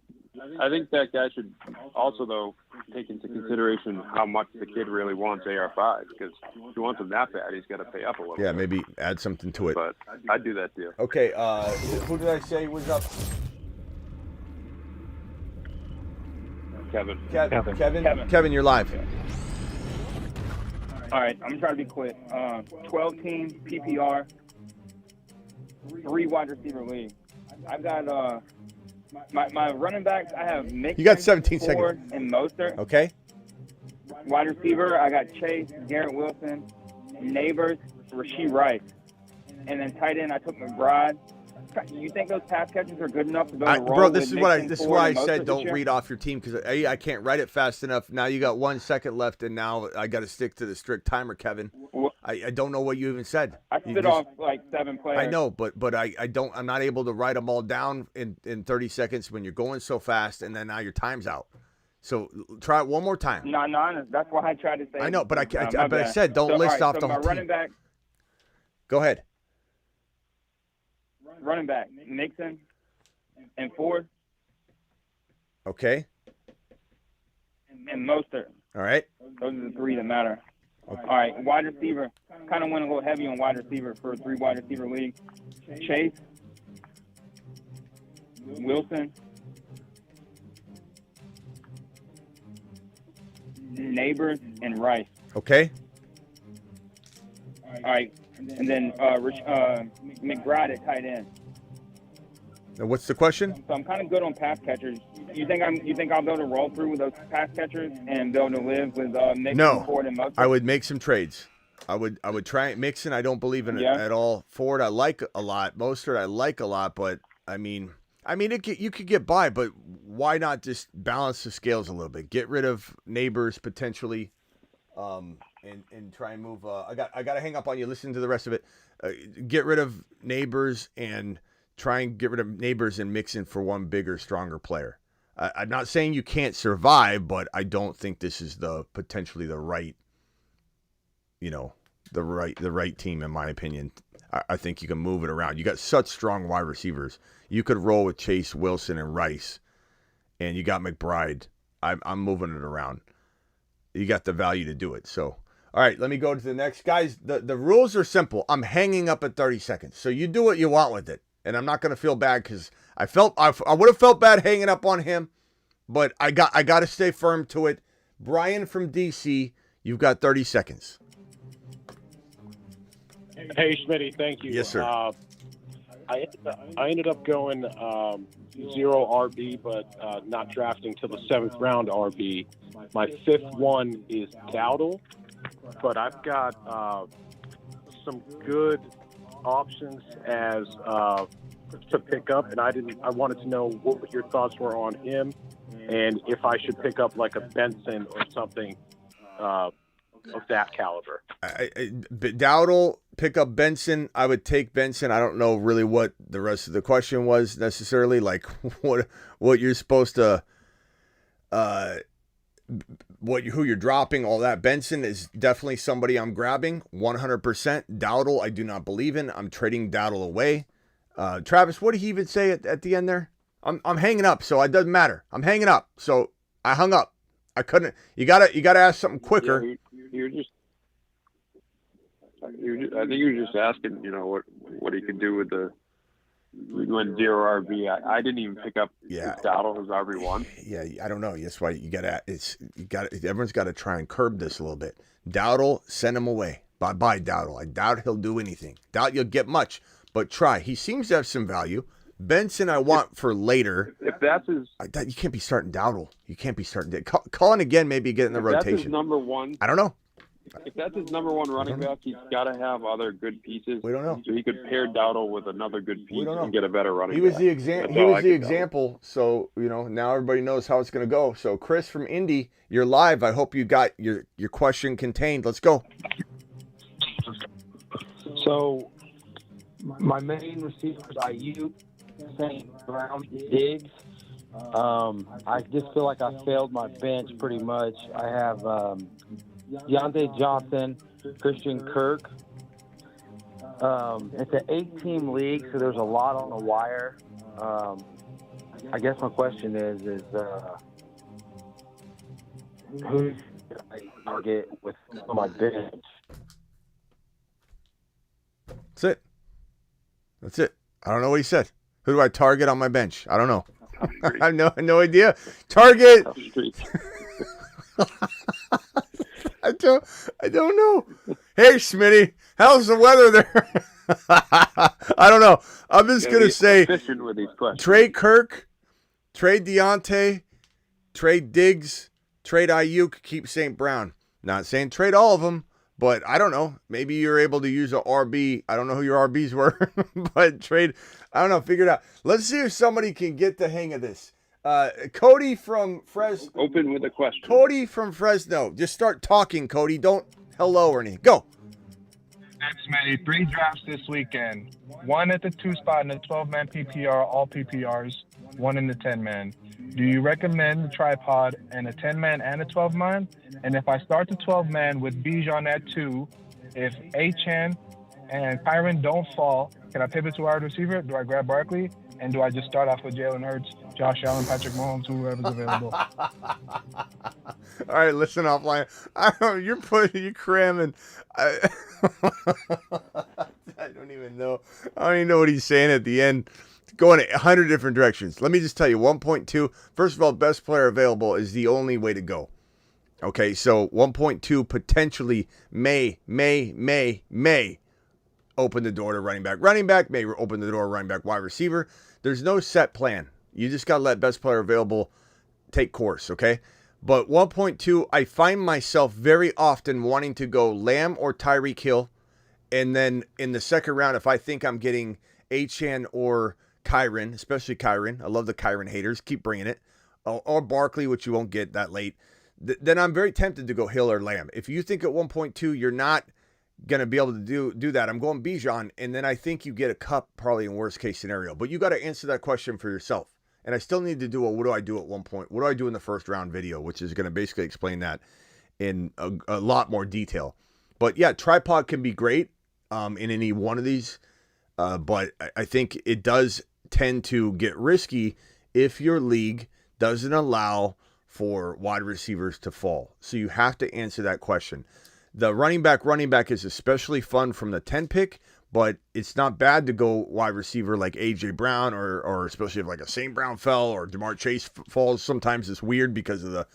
that guy should also, though, take into consideration how much the kid really wants AR5, because if he wants him that bad, he's got to pay up a little. Yeah, maybe add something to it. But I'd do that deal. Okay, who did I say was up? Kevin, you're live. All right, I'm trying to be quick. 12-team PPR, 3 wide receiver league. I've got my running backs. I have Mixon, you got 17 Ford, seconds. and Mostert. Okay. Wide receiver, I got Chase, Garrett Wilson, Neighbors, Rashee Rice, and then tight end, I took McBride. You think those pass catchers are good enough to go roll? Bro, this is why I Mostert said don't this year? read off your team, because I can't write it fast enough. Now you got 1 second left, and now I got to stick to the strict timer, Kevin. I don't know what you even said. I spit off like 7 players. I know, but I'm not able to write them all down in 30 seconds when you're going so fast, and then now your time's out. So try it one more time. No, that's why I tried to say. I know, but I said don't list off the whole team. Running back. Go ahead. Running back, Nixon and Ford. Okay. And Mostert. All right. Those are the 3 that matter. Okay. All right, wide receiver. Kind of want to go heavy on wide receiver for a 3 wide receiver league. Chase, Wilson, Neighbors, and Rice. Okay. All right, and then McBride at tight end. Now, what's the question? So I'm kind of good on pass catchers. You think I'll be able to roll through with those pass catchers and be able to live with Mixon, Ford, and Mostert? I would make some trades. I would try Mixon. I don't believe in it at all. Ford, I like a lot. Mostert, I like a lot. But I mean, you could get by. But why not just balance the scales a little bit? Get rid of Neighbors potentially, and try and move. I got to hang up on you. Listen to the rest of it. Get rid of Neighbors and try and get rid of Neighbors and Mixon for one bigger, stronger player. I'm not saying you can't survive, but I don't think this is potentially the right. The right team, in my opinion. I think you can move it around. You got such strong wide receivers. You could roll with Chase, Wilson, and Rice, and you got McBride. I'm moving it around. You got the value to do it. So, all right, let me go to the next. Guys, the rules are simple. I'm hanging up at 30 seconds. So you do what you want with it. And I'm not going to feel bad because I would have felt bad hanging up on him, but I got to stay firm to it. Brian from DC, you've got 30 seconds. Hey, Smitty, thank you. Yes, sir. I ended up going 0 RB, but not drafting till the 7th round RB. My 5th one is Dowdle, but I've got some good options as to pick up, and I wanted to know what your thoughts were on him, and if I should pick up like a Benson or something of that caliber. Dowdle, pick up Benson. I would take Benson. I don't know really what the rest of the question was necessarily, like what you're supposed to, who you're dropping, all that. Benson is definitely somebody I'm grabbing 100%. Dowdle, I do not believe in. I'm trading Dowdle away. Travis, what did he even say at the end there? I'm hanging up, so it doesn't matter. I'm hanging up, so I hung up. I couldn't. You gotta ask something quicker. Yeah, I think you were just asking, what he could do with we went 0 RB. I didn't even pick up Dowdle as RB1. Yeah, I don't know. That's why everyone's got to try and curb this a little bit. Dowdle, send him away. Bye, Dowdle. I doubt he'll do anything. Doubt you'll get much, but try. He seems to have some value. Benson, I want for later. If that's his, you can't be starting Dowdle. You can't be starting. Cullen again, maybe get in the rotation. That's his number one. I don't know. If that's his number one running back, he's got to have other good pieces. We don't know. So he could pair Dowdle with another good piece and get a better running back. He was the example. So, now everybody knows how it's going to go. So, Chris from Indy, you're live. I hope you got your question contained. Let's go. So, my main receiver is Aiyuk, St. Brown, Diggs. I just feel like I failed my bench pretty much. I have Deontay Johnson, Christian Kirk. It's an 8-team league, so there's a lot on the wire. I guess my question is who should I target with my bench? That's it. I don't know what he said. Who do I target on my bench? I don't know. I have no idea. Target. I don't know. Hey, Smitty, how's the weather there? I don't know. I'm just going to say trade Kirk, trade Deontay, trade Diggs, trade Aiyuk, keep St. Brown. Not saying trade all of them, but I don't know. Maybe you're able to use a RB. I don't know who your RBs were, but trade. I don't know. Figure it out. Let's see if somebody can get the hang of this. Cody from Fresno. Open with a question. Cody from Fresno. Just start talking, Cody. Don't hello or anything. Go. Thanks, Smitty. 3 drafts this weekend. 1 at the 2 spot in the 12-man PPR, all PPRs. 1 in the 10-man. Do you recommend the tripod and a 10-man and a 12-man? And if I start the 12-man with Bijan at 2, if Achane and Kyron don't fall, can I pivot to wide receiver? Do I grab Barkley? And do I just start off with Jalen Hurts, Josh Allen, Patrick Mahomes, whoever's available? All right, listen offline. You're cramming. I don't even know. I don't even know what he's saying at the end. Going 100 different directions. Let me just tell you, 1.2. First of all, best player available is the only way to go. Okay, so 1.2 potentially may. open the door to running back. Running back may open the door to running back, wide receiver. There's no set plan. You just got to let best player available take course, okay? But 1.2, I find myself very often wanting to go Lamb or Tyreek Hill. And then in the second round, if I think I'm getting Achane or Kyren, especially Kyren, I love the Kyren haters, keep bringing it, or Barkley, which you won't get that late, then I'm very tempted to go Hill or Lamb. If you think at 1.2 you're not going to be able to do that, I'm going Bijan, and then I think you get a Cup probably in worst case scenario. But you got to answer that question for yourself. And I still need to do what do I do at one point? What do I do in the first round video, which is going to basically explain that in a lot more detail. But yeah, tripod can be great in any one of these, but I think it does tend to get risky if your league doesn't allow for wide receivers to fall. So you have to answer that question. The running back is especially fun from the 10 pick, but it's not bad to go wide receiver like A.J. Brown or especially if like a St. Brown fell or Jamar Chase falls. Sometimes it's weird because of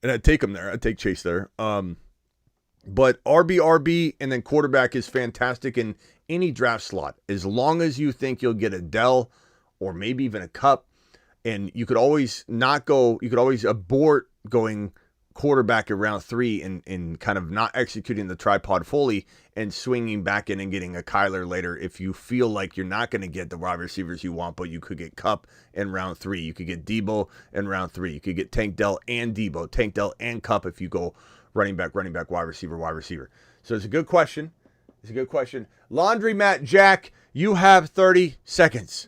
and I'd take him there. I'd take Chase there. But RB and then quarterback is fantastic in any draft slot. As long as you think you'll get a Dell or maybe even a Cup, and you could always abort going quarterback in round 3 and kind of not executing the tripod fully and swinging back in and getting a Kyler later if you feel like you're not going to get the wide receivers you want, but you could get Cup in round 3. You could get Debo in round 3. You could get Tank Dell and Debo, Tank Dell and Cup if you go running back, wide receiver. So it's a good question. Laundromat Jack, you have 30 seconds.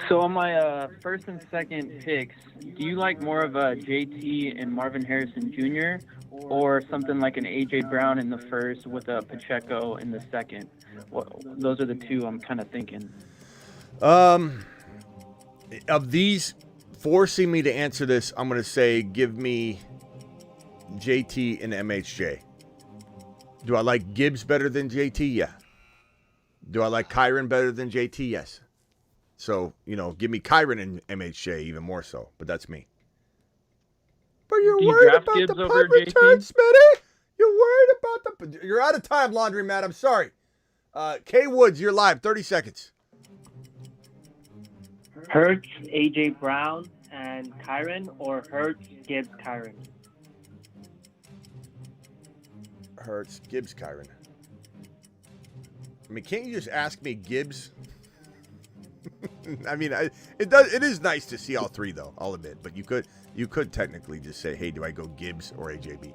So on my first and second picks, do you like more of a JT and Marvin Harrison Jr. or something like an AJ Brown in the first with a Pacheco in the second? Well, those are the two I'm kind of thinking. Of these, forcing me to answer this, I'm going to say give me JT and MHJ. Do I like Gibbs better than JT? Yeah. Do I like Kyren better than JT? Yes. So, give me Kyren and MHJ even more so, but that's me. But you're worried about Gibbs the over punt return, Smitty? You're worried about you're out of time, Laundromat. I'm sorry. K Woods, you're live. 30 seconds. Hurts, AJ Brown, and Kyren, or Hurts, Gibbs, Kyren? Hurts, Gibbs, Kyren. I mean, can't you just ask me Gibbs? I mean, it is nice to see all three, though, I'll admit. But you could technically just say, hey, do I go Gibbs or AJB?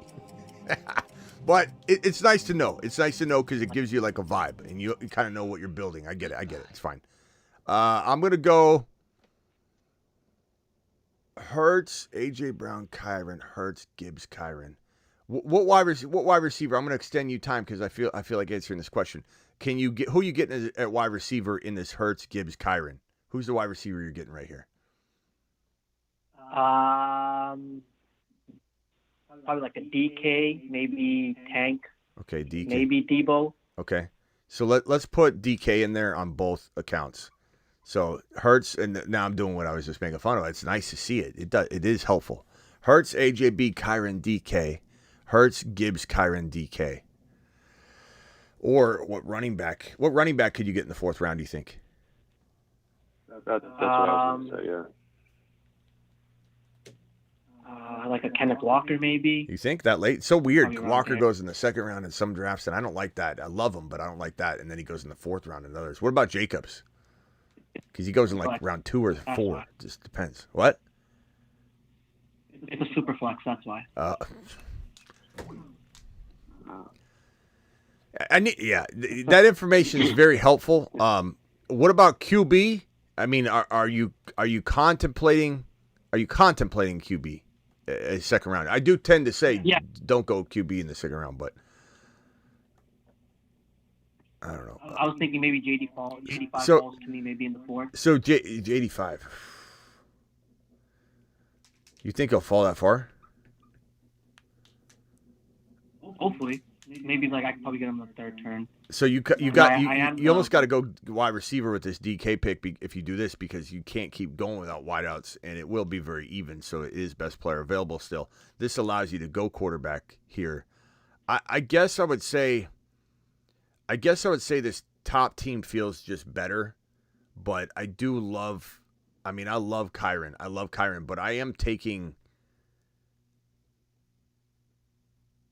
But it's nice to know. It's nice to know because it gives you like a vibe, and you kind of know what you're building. I get it. It's fine. I'm going to go Hurts, AJ Brown, Kyren, Hurts, Gibbs, Kyren. What wide receiver? I'm going to extend you time because I feel like answering this question. Can you get who you getting at wide receiver in this Hurts, Gibbs, Kyren? Who's the wide receiver you're getting right here? Probably like a DK, maybe Tank. Okay, DK. Maybe Debo. Okay, so let's put DK in there on both accounts. So Hurts, and now I'm doing what I was just making fun of. It's nice to see it. It is helpful. Hurts, AJB, Kyren, DK. Hurts, Gibbs, Kyren, DK. Or what running back could you get in the fourth round, do you think? That's what I was going to say, yeah. Like a Kenneth Walker, maybe. You think that late? So weird. Walker okay. goes in the second round in some drafts, and I don't like that. I love him, but I don't like that. And then he goes in the fourth round in others. What about Jacobs? Because he goes in like round 2 or 4. It just depends. What? It's a super flex, that's why. That information is very helpful. What about QB? I mean, are you contemplating QB a second round? I do tend to say don't go QB in the second round, but I don't know. I was thinking maybe 85 So- falls to me maybe in the fourth. So 85. You think he'll fall that far? Hopefully. Maybe like I could probably get him in the third turn. So you almost got to go wide receiver with this DK pick if you do this, because you can't keep going without wideouts, and it will be very even. So it is best player available still. This allows you to go quarterback here. I guess I would say I guess I would say this top team feels just better, but I do love. I mean, I love Kyron. I love Kyron, but I am taking.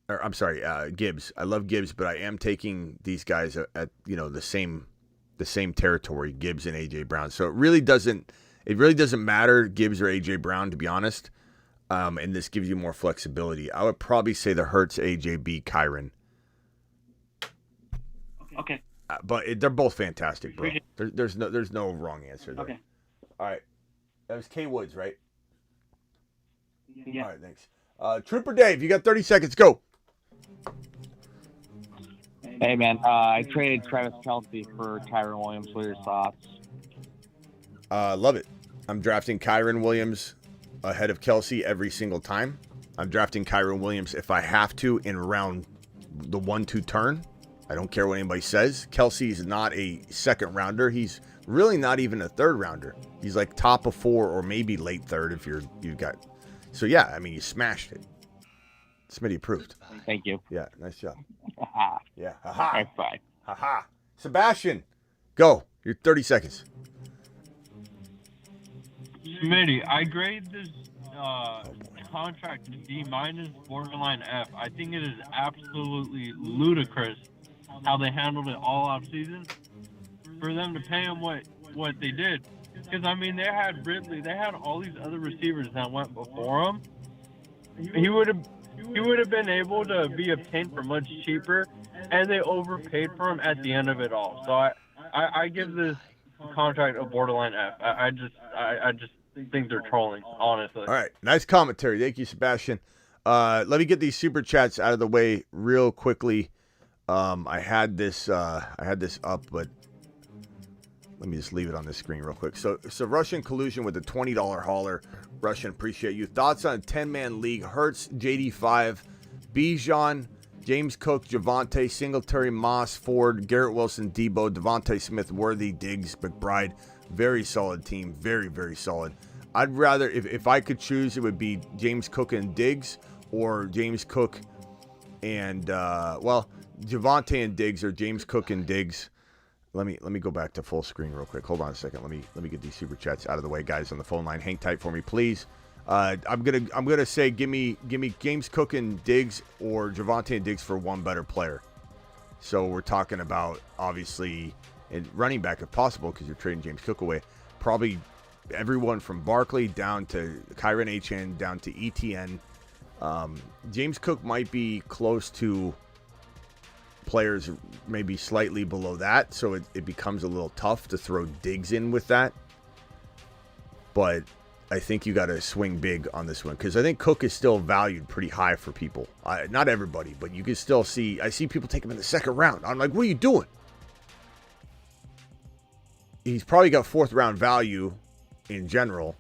Or I'm sorry, Gibbs. I love Gibbs, but I am taking these guys at the same territory, Gibbs and AJ Brown. So it really doesn't matter Gibbs or AJ Brown, to be honest. And this gives you more flexibility. I would probably say the Hurts AJ beat Kyron. Okay. But they're both fantastic, bro. There's no wrong answer there. Okay. All right. That was K Woods, right? Yeah. All right, thanks. Trooper Dave, you got 30 seconds. Go. Hey, man. I traded Travis Kelce for Kyron Williams. What are your thoughts? Love it. I'm drafting Kyron Williams ahead of Kelce every single time. I'm drafting Kyron Williams if I have to in round the 1-2 turn. I don't care what anybody says. Kelce's not a second rounder. He's really not even a third rounder. He's like top of 4 or maybe late third if you've got. So yeah, I mean, you smashed it. Smitty approved. Thank you. Yeah, nice job. Yeah. High five. Haha. Sebastian, go. You're 30 seconds. Smitty, I grade this contract D minus, borderline F. I think it is absolutely ludicrous how they handled it all off season for them to pay him what they did. Because I mean, they had Ridley, they had all these other receivers that went before him. He would have been able to be obtained for much cheaper, and they overpaid for him at the end of it all. So I give this contract a borderline F. I just think they're trolling, honestly. All right, nice commentary. Thank you, Sebastian. Let me get these super chats out of the way real quickly. I had this up, but let me just leave it on the screen real quick. So Russian collusion with a $20 hauler. Russian, appreciate you. Thoughts on a 10-man league? Hurts, JD5, Bijan, James Cook, Javonte, Singletary, Moss, Ford, Garrett Wilson, Debo, Devontae Smith, Worthy, Diggs, McBride. Very solid team. Very, very solid. I'd rather, if I could choose, it would be James Cook and Diggs, or James Cook and, Javonte and Diggs, or James Cook and Diggs. Let me go back to full screen real quick. Hold on a second. Let me get these super chats out of the way, guys, on the phone line. Hang tight for me, please. I'm gonna say give me James Cook and Diggs, or Javonte and Diggs for one better player. So we're talking about, obviously, and running back if possible, because you're trading James Cook away. Probably everyone from Barkley down to Kyron H.N. down to ETN. James Cook might be close to players maybe slightly below that, so it becomes a little tough to throw Diggs in with that. But I think you got to swing big on this one, because I think Cook is still valued pretty high for people. Not everybody, but you can still see. I see people take him in the second round. I'm like, what are you doing? He's probably got fourth round value in general,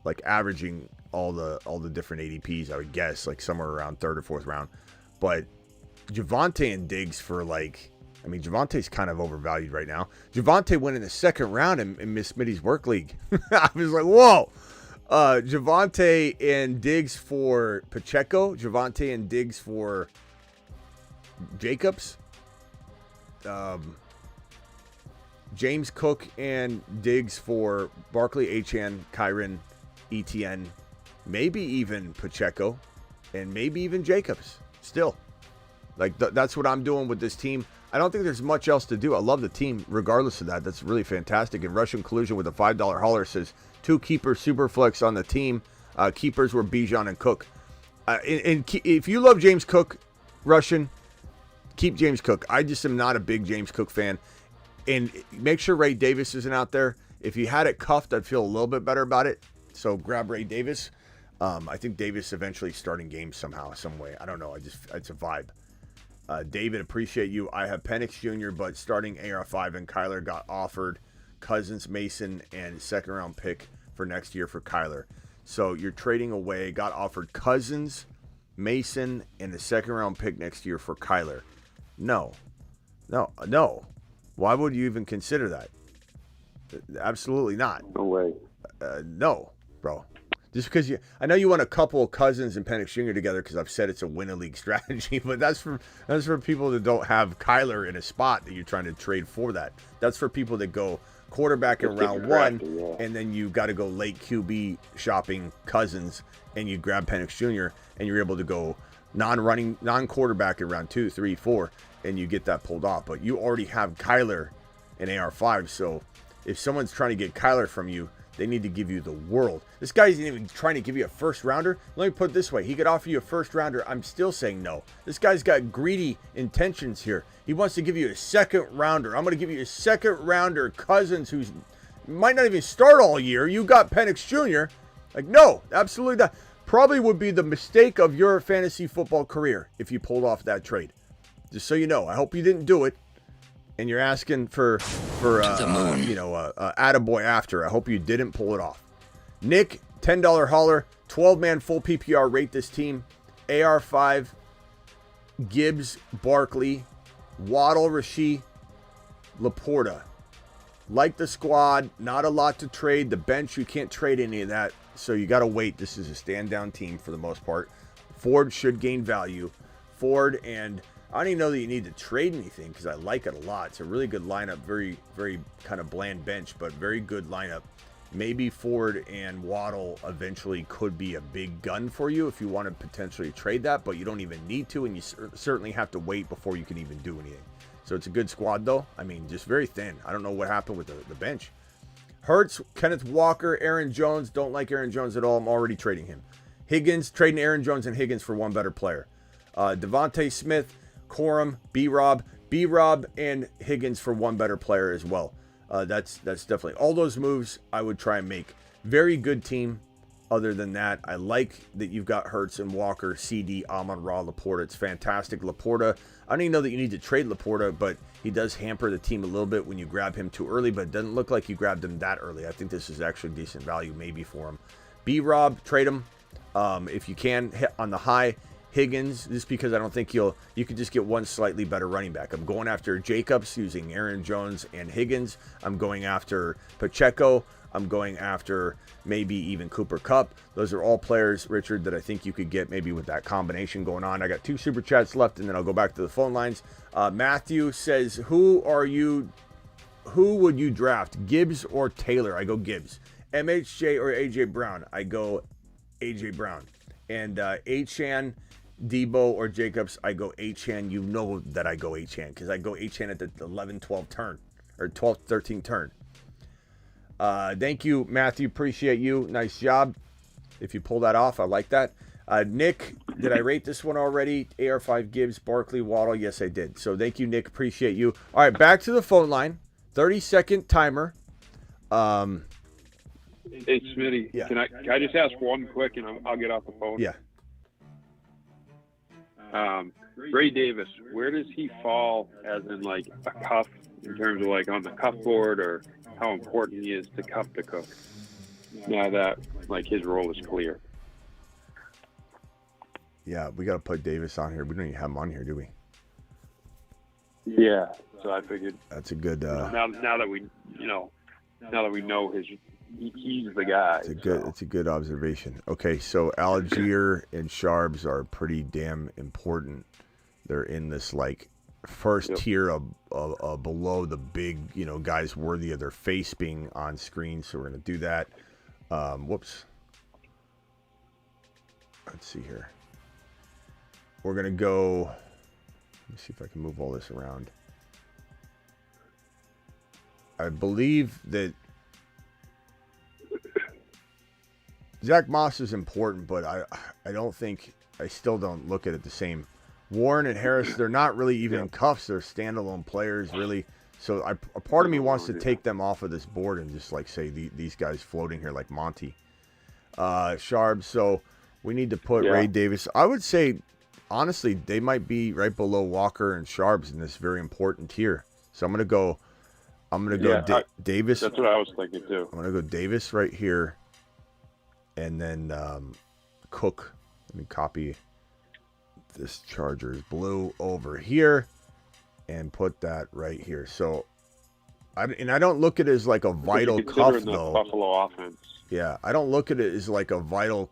like averaging all the different ADPs. I would guess like somewhere around third or fourth round, but Javonte and Diggs for Javonte's kind of overvalued right now. Javonte went in the second round in Miss Smitty's work league. I was like, whoa. Javonte and Diggs for Pacheco. Javonte and Diggs for Jacobs. James Cook and Diggs for Barkley, H.N., Kyron, ETN, maybe even Pacheco, and maybe even Jacobs still. Like, that's what I'm doing with this team. I don't think there's much else to do. I love the team regardless of that. That's really fantastic. And Russian Collusion with a $5 hauler says 2 keeper super flex on the team. Keepers were Bijan and Cook. If you love James Cook, Russian, keep James Cook. I just am not a big James Cook fan. And make sure Ray Davis isn't out there. If you had it cuffed, I'd feel a little bit better about it. So grab Ray Davis. I think Davis eventually starting games somehow, some way. I don't know. It's a vibe. David, appreciate you. I have Penix Jr., but starting AR5 and Kyler got offered Cousins, Mason, and second round pick for next year for Kyler. So you're trading away, got offered Cousins, Mason, and the second round pick next year for Kyler. No. Why would you even consider that? Absolutely not. No way. No, bro. Just because I know you want a couple of Cousins and Penix Jr. together because I've said it's a win-a-league strategy, but that's for people that don't have Kyler in a spot that you're trying to trade for that. That's for people that go quarterback in round one, and then you got to go late QB shopping Cousins, and you grab Penix Jr., and you're able to go non-quarterback in round 2, 3, 4, and you get that pulled off. But you already have Kyler in AR5, so if someone's trying to get Kyler from you, they need to give you the world. This guy isn't even trying to give you a first rounder. Let me put it this way. He could offer you a first rounder. I'm still saying no. This guy's got greedy intentions here. He wants to give you a second rounder. I'm going to give you a second rounder Cousins who might not even start all year. You got Penix Jr. Like, no, absolutely not. Probably would be the mistake of your fantasy football career if you pulled off that trade. Just so you know. I hope you didn't do it. And you're asking for attaboy after. I hope you didn't pull it off. Nick, $10 hauler, 12-man full PPR, rate this team. AR5, Gibbs, Barkley, Waddle, Rasheed, Laporta. Like the squad, not a lot to trade. The bench, you can't trade any of that, so you got to wait. This is a stand-down team for the most part. Ford should gain value. Ford and... I don't even know that you need to trade anything because I like it a lot. It's a really good lineup. Very, very kind of bland bench, but very good lineup. Maybe Ford and Waddle eventually could be a big gun for you if you want to potentially trade that, but you don't even need to, and you certainly have to wait before you can even do anything. So it's a good squad, though. I mean, just very thin. I don't know what happened with the bench. Hurts, Kenneth Walker, Aaron Jones. Don't like Aaron Jones at all. I'm already trading him. Higgins, trading Aaron Jones and Higgins for one better player. Devontae Smith, Corum, B-Rob, and Higgins for one better player as well. That's definitely all those moves I would try and make. Very good team. Other than that, I like that you've got Hurts and Walker, CD, Amon-Ra, Laporta. It's fantastic. Laporta, I don't even know that you need to trade Laporta, but he does hamper the team a little bit when you grab him too early, but it doesn't look like you grabbed him that early. I think this is actually decent value maybe for him. B-Rob, trade him if you can hit on the high. Higgins, just because I don't think you could just get one slightly better running back. I'm going after Jacobs using Aaron Jones and Higgins. I'm going after Pacheco. I'm going after maybe even Cooper Kupp. Those are all players, Richard, that I think you could get maybe with that combination going on. I got 2 super chats left, and then I'll go back to the phone lines. Matthew says, who would you draft, Gibbs or Taylor? I go Gibbs. MHJ or AJ Brown? I go AJ Brown. And Achan, Debo or Jacobs, I go Achan. You know that I go Achan because I go Achan at the 11-12 turn or 12-13 turn. Thank you, Matthew. Appreciate you. Nice job. If you pull that off, I like that. Nick, did I rate this one already? AR5, Gibbs, Barkley, Waddle. Yes, I did. So thank you, Nick. Appreciate you. All right, back to the phone line. 30-second timer. Hey, Smitty, yeah. Can I just ask one quick, and I'll get off the phone? Yeah. Ray Davis, where does he fall as in like a cuff in terms of like on the cuff board, or how important he is to cuff to cook now that like his role is clear? Yeah, we got to put Davis on here. We don't even have him on here, do we? Yeah, so I figured that's a good. Now that we know he's the guy. It's a good observation. Okay, so Algier and Sharbs are pretty damn important. They're in this like first tier of below the big, guys worthy of their face being on screen. So we're gonna do that. Whoops. Let's see here. We're gonna go. Let me see if I can move all this around. I believe that Zach Moss is important, but I still don't look at it the same. Warren and Harris, they're not really even in cuffs. They're standalone players, really. So a part of me wants to take them off of this board and just like say these guys floating here like Monty. Sharp. So we need to put Ray Davis. I would say, honestly, they might be right below Walker and Sharps in this very important tier. So I'm going to go Davis. That's what I was thinking too. I'm going to go Davis right here. And then Cook. Let me copy this Chargers blue over here and put that right here. So I don't look at it as like a vital cuff, Considering the though. Buffalo offense. Yeah, I don't look at it as like a vital,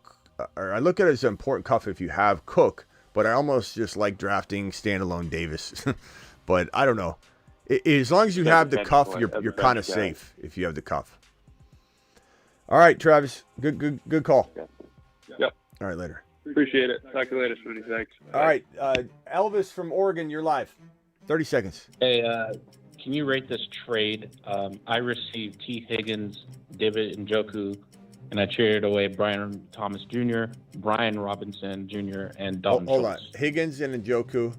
or I look at it as an important cuff if you have Cook, but I almost just like drafting standalone Davis. But I don't know. As long as you have the cuff, you're kind of safe if you have the cuff. All right, Travis. Good call. Yep. All right, later. Appreciate it. Talk to you later, Smitty. Thanks. All right, Elvis from Oregon, you're live. 30 seconds. Hey, can you rate this trade? I received T. Higgins, David Njoku, and I traded away Brian Thomas Jr., Brian Robinson Jr., and Dalton Hold on. Schultz. Higgins and Njoku.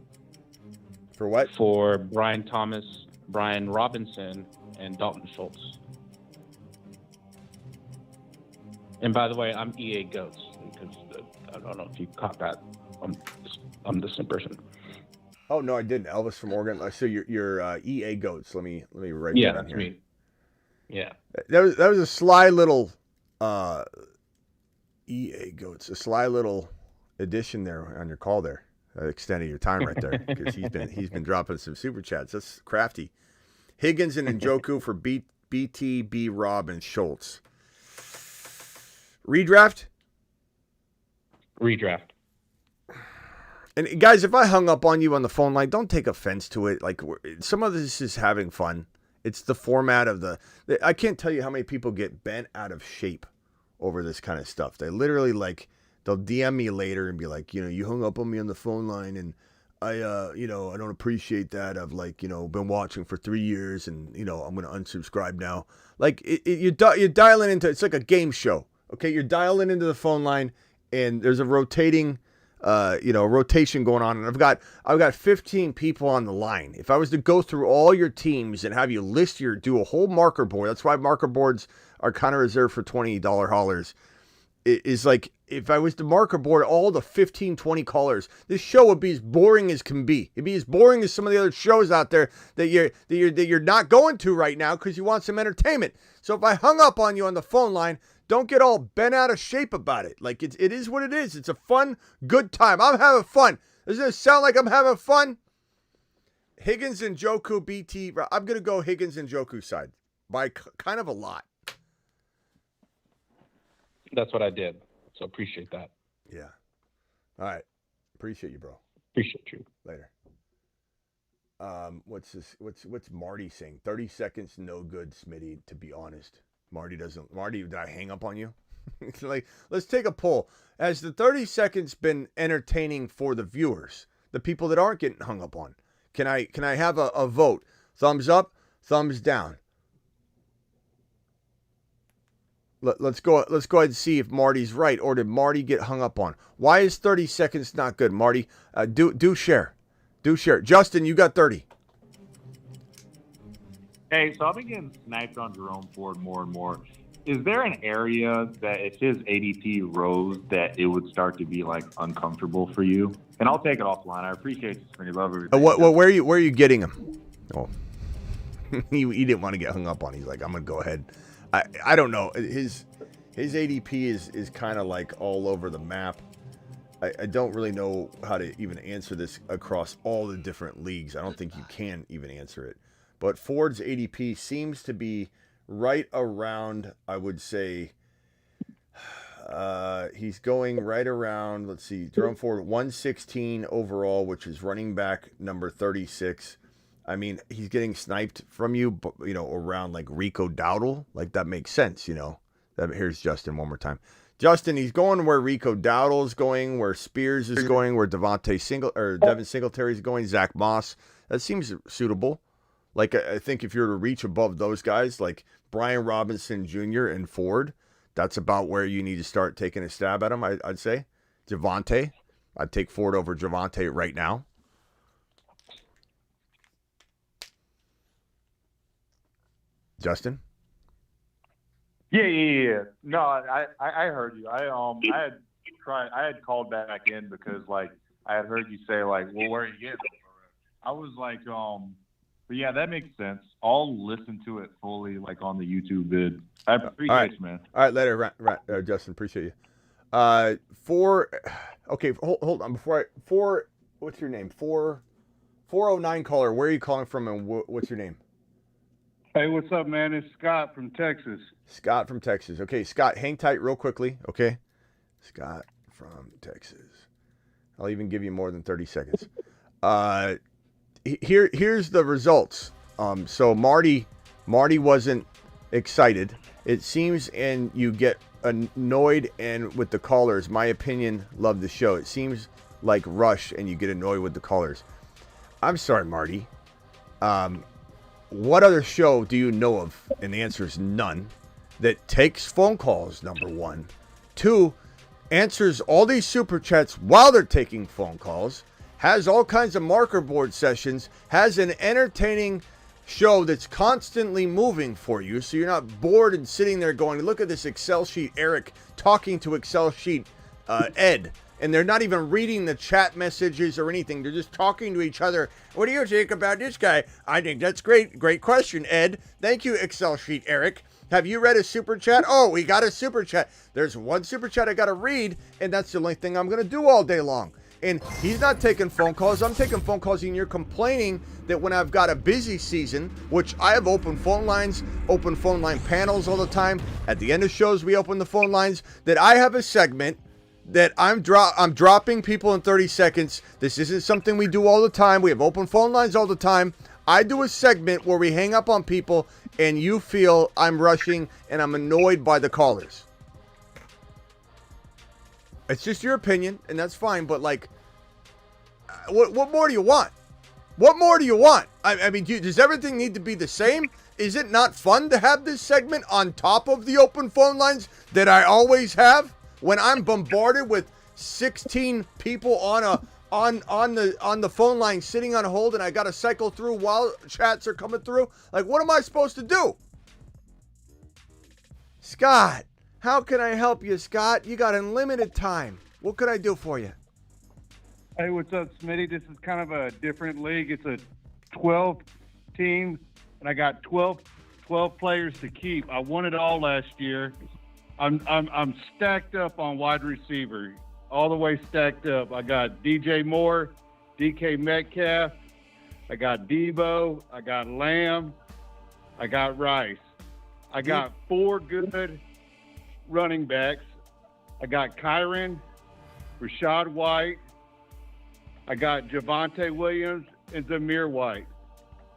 For what? For Brian Thomas, Brian Robinson, and Dalton Schultz. And by the way, I'm EA Goats, because I don't know if you caught that. I'm the same person. Oh no, I didn't. Elvis from Oregon. So you're EA Goats. Let me write that down here. Me. Yeah. That was a sly little EA Goats. A sly little addition there on your call there. Extended your time right there because he's been dropping some super chats. That's crafty. Higgins and Njoku for BT, B Rob, and Schultz. Redraft. And guys, if I hung up on you on the phone line, don't take offense to it. Like, some of this is having fun. It's the format of I can't tell you how many people get bent out of shape over this kind of stuff. They literally they'll DM me later and be like, you hung up on me on the phone line and I don't appreciate that. I've been watching for 3 years and, I'm going to unsubscribe now. Like you're dialing into, it's like a game show. Okay. You're dialing into the phone line and there's a rotation going on. And I've got 15 people on the line. If I was to go through all your teams and have you do a whole marker board, that's why marker boards are kind of reserved for $20 haulers. Is like, if I was to marker board all the 15, 20 callers, this show would be as boring as can be. It'd be as boring as some of the other shows out there that you're not going to right now because you want some entertainment. So if I hung up on you on the phone line, don't get all bent out of shape about it. Like, it is what it is. It's a fun, good time. I'm having fun. Doesn't it sound like I'm having fun? Higgins and Njoku, BT. I'm going to go Higgins and Njoku side by kind of a lot. That's what I did. So appreciate that. Yeah. All right. Appreciate you, bro. Appreciate you. Later. What's this? What's Marty saying? 30 seconds, no good, Smitty, to be honest. Marty, did I hang up on you? Like, let's take a poll. Has the 30 seconds been entertaining for the viewers, the people that aren't getting hung up on? Can I have a vote? Thumbs up, thumbs down. Let's go ahead and see if Marty's right, or did Marty get hung up on? Why is 30 seconds not good, Marty? Do share. Do share. Justin, you got 30. Hey, so I've been getting sniped on Jerome Ford more and more. Is there an area that if his ADP rose that it would start to be uncomfortable for you? And I'll take it offline. I appreciate you, Smitty. Love everything. Where are you getting him? Oh, he didn't want to get hung up on. He's like, I'm gonna go ahead. I don't know. His ADP is kind of all over the map. I don't really know how to even answer this across all the different leagues. I don't think you can even answer it. But Ford's ADP seems to be right around, I would say, he's going right around, let's see, Jerome Ford, 116 overall, which is running back number 36. I mean, he's getting sniped from you, around Rico Dowdle. That makes sense, Here's Justin one more time. Justin, he's going where Rico Dowdle is going, where Spears is going, where Devin Singletary is going, Zach Moss. That seems suitable. I think if you were to reach above those guys, like Brian Robinson Jr. and Ford, that's about where you need to start taking a stab at him, I'd say. Javonte, I'd take Ford over Javonte right now. Justin? Yeah. No, I heard you. I had called back in because I had heard you say well, where are you getting them? I was but yeah, that makes sense. I'll listen to it fully on the YouTube vid. I appreciate you, man. All right, later, Justin. Appreciate you. Okay, hold on. What's your name? 409 caller. Where are you calling from and what's your name? Hey, what's up, man? It's Scott from Texas. Scott from Texas. Okay, Scott, hang tight real quickly, okay? Scott from Texas. I'll even give you more than 30 seconds. Here's the results. So Marty wasn't excited. It seems, and you get annoyed and with the callers. My opinion, love the show. It seems like Rush, and you get annoyed with the callers. I'm sorry, Marty. What other show do you know of? And the answer is none. That takes phone calls, number one. Two, answers all these super chats while they're taking phone calls. Has all kinds of marker board sessions. Has an entertaining show that's constantly moving for you, so you're not bored and sitting there going, look at this Excel sheet, Eric talking to Excel sheet Ed. And they're not even reading the chat messages or anything. They're just talking to each other. What do you think about this guy? I think that's great. Great question, Ed. Thank you, Excel sheet Eric. Have you read a super chat? Oh, we got a super chat. There's one super chat I got to read, and that's the only thing I'm going to do all day long. And he's not taking phone calls. I'm taking phone calls, and you're complaining that when I've got a busy season, which I have open phone lines, open phone line panels all the time. At the end of shows, we open the phone lines. That I have a segment that I'm dropping people in 30 seconds. This isn't something we do all the time. We have open phone lines all the time. I do a segment where we hang up on people, and you feel I'm rushing and I'm annoyed by the callers. It's just your opinion, and that's fine, but like, what more do you want? What more do you want? I mean, does everything need to be the same? Is it not fun to have this segment on top of the open phone lines that I always have? When I'm bombarded with 16 people on the phone line sitting on hold, and I got to cycle through while chats are coming through, like, what am I supposed to do? Scott, how can I help you, Scott? You got unlimited time. What can I do for you? Hey, what's up, Smitty? This is kind of a different league. It's a 12 team, and I got 12 players to keep. I won it all last year. I'm stacked up on wide receiver, all the way stacked up. I got DJ Moore, DK Metcalf, I got Debo, I got Lamb, I got Rice. I got 4 good running backs. I got Kyron, Rashad White, I got Javonte Williams, and Zamir White.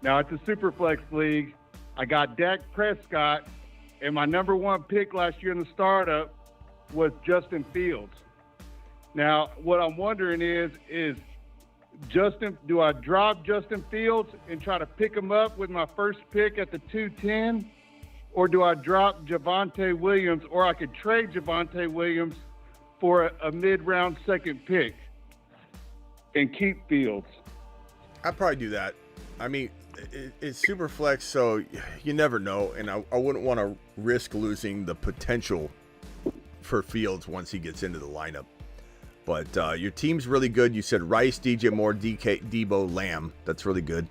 Now, at the Superflex League, I got Dak Prescott, and my number one pick last year in the startup was Justin Fields. Now, what I'm wondering is Justin, do I drop Justin Fields and try to pick him up with my first pick at the 210? Or do I drop Javonte Williams, or I could trade Javonte Williams for a mid-round second pick and keep Fields? I'd probably do that. I mean, it's super flex, so you never know, and I wouldn't want to risk losing the potential for Fields once he gets into the lineup. But your team's really good. You said Rice, DJ Moore, Debo, Lamb. That's really good.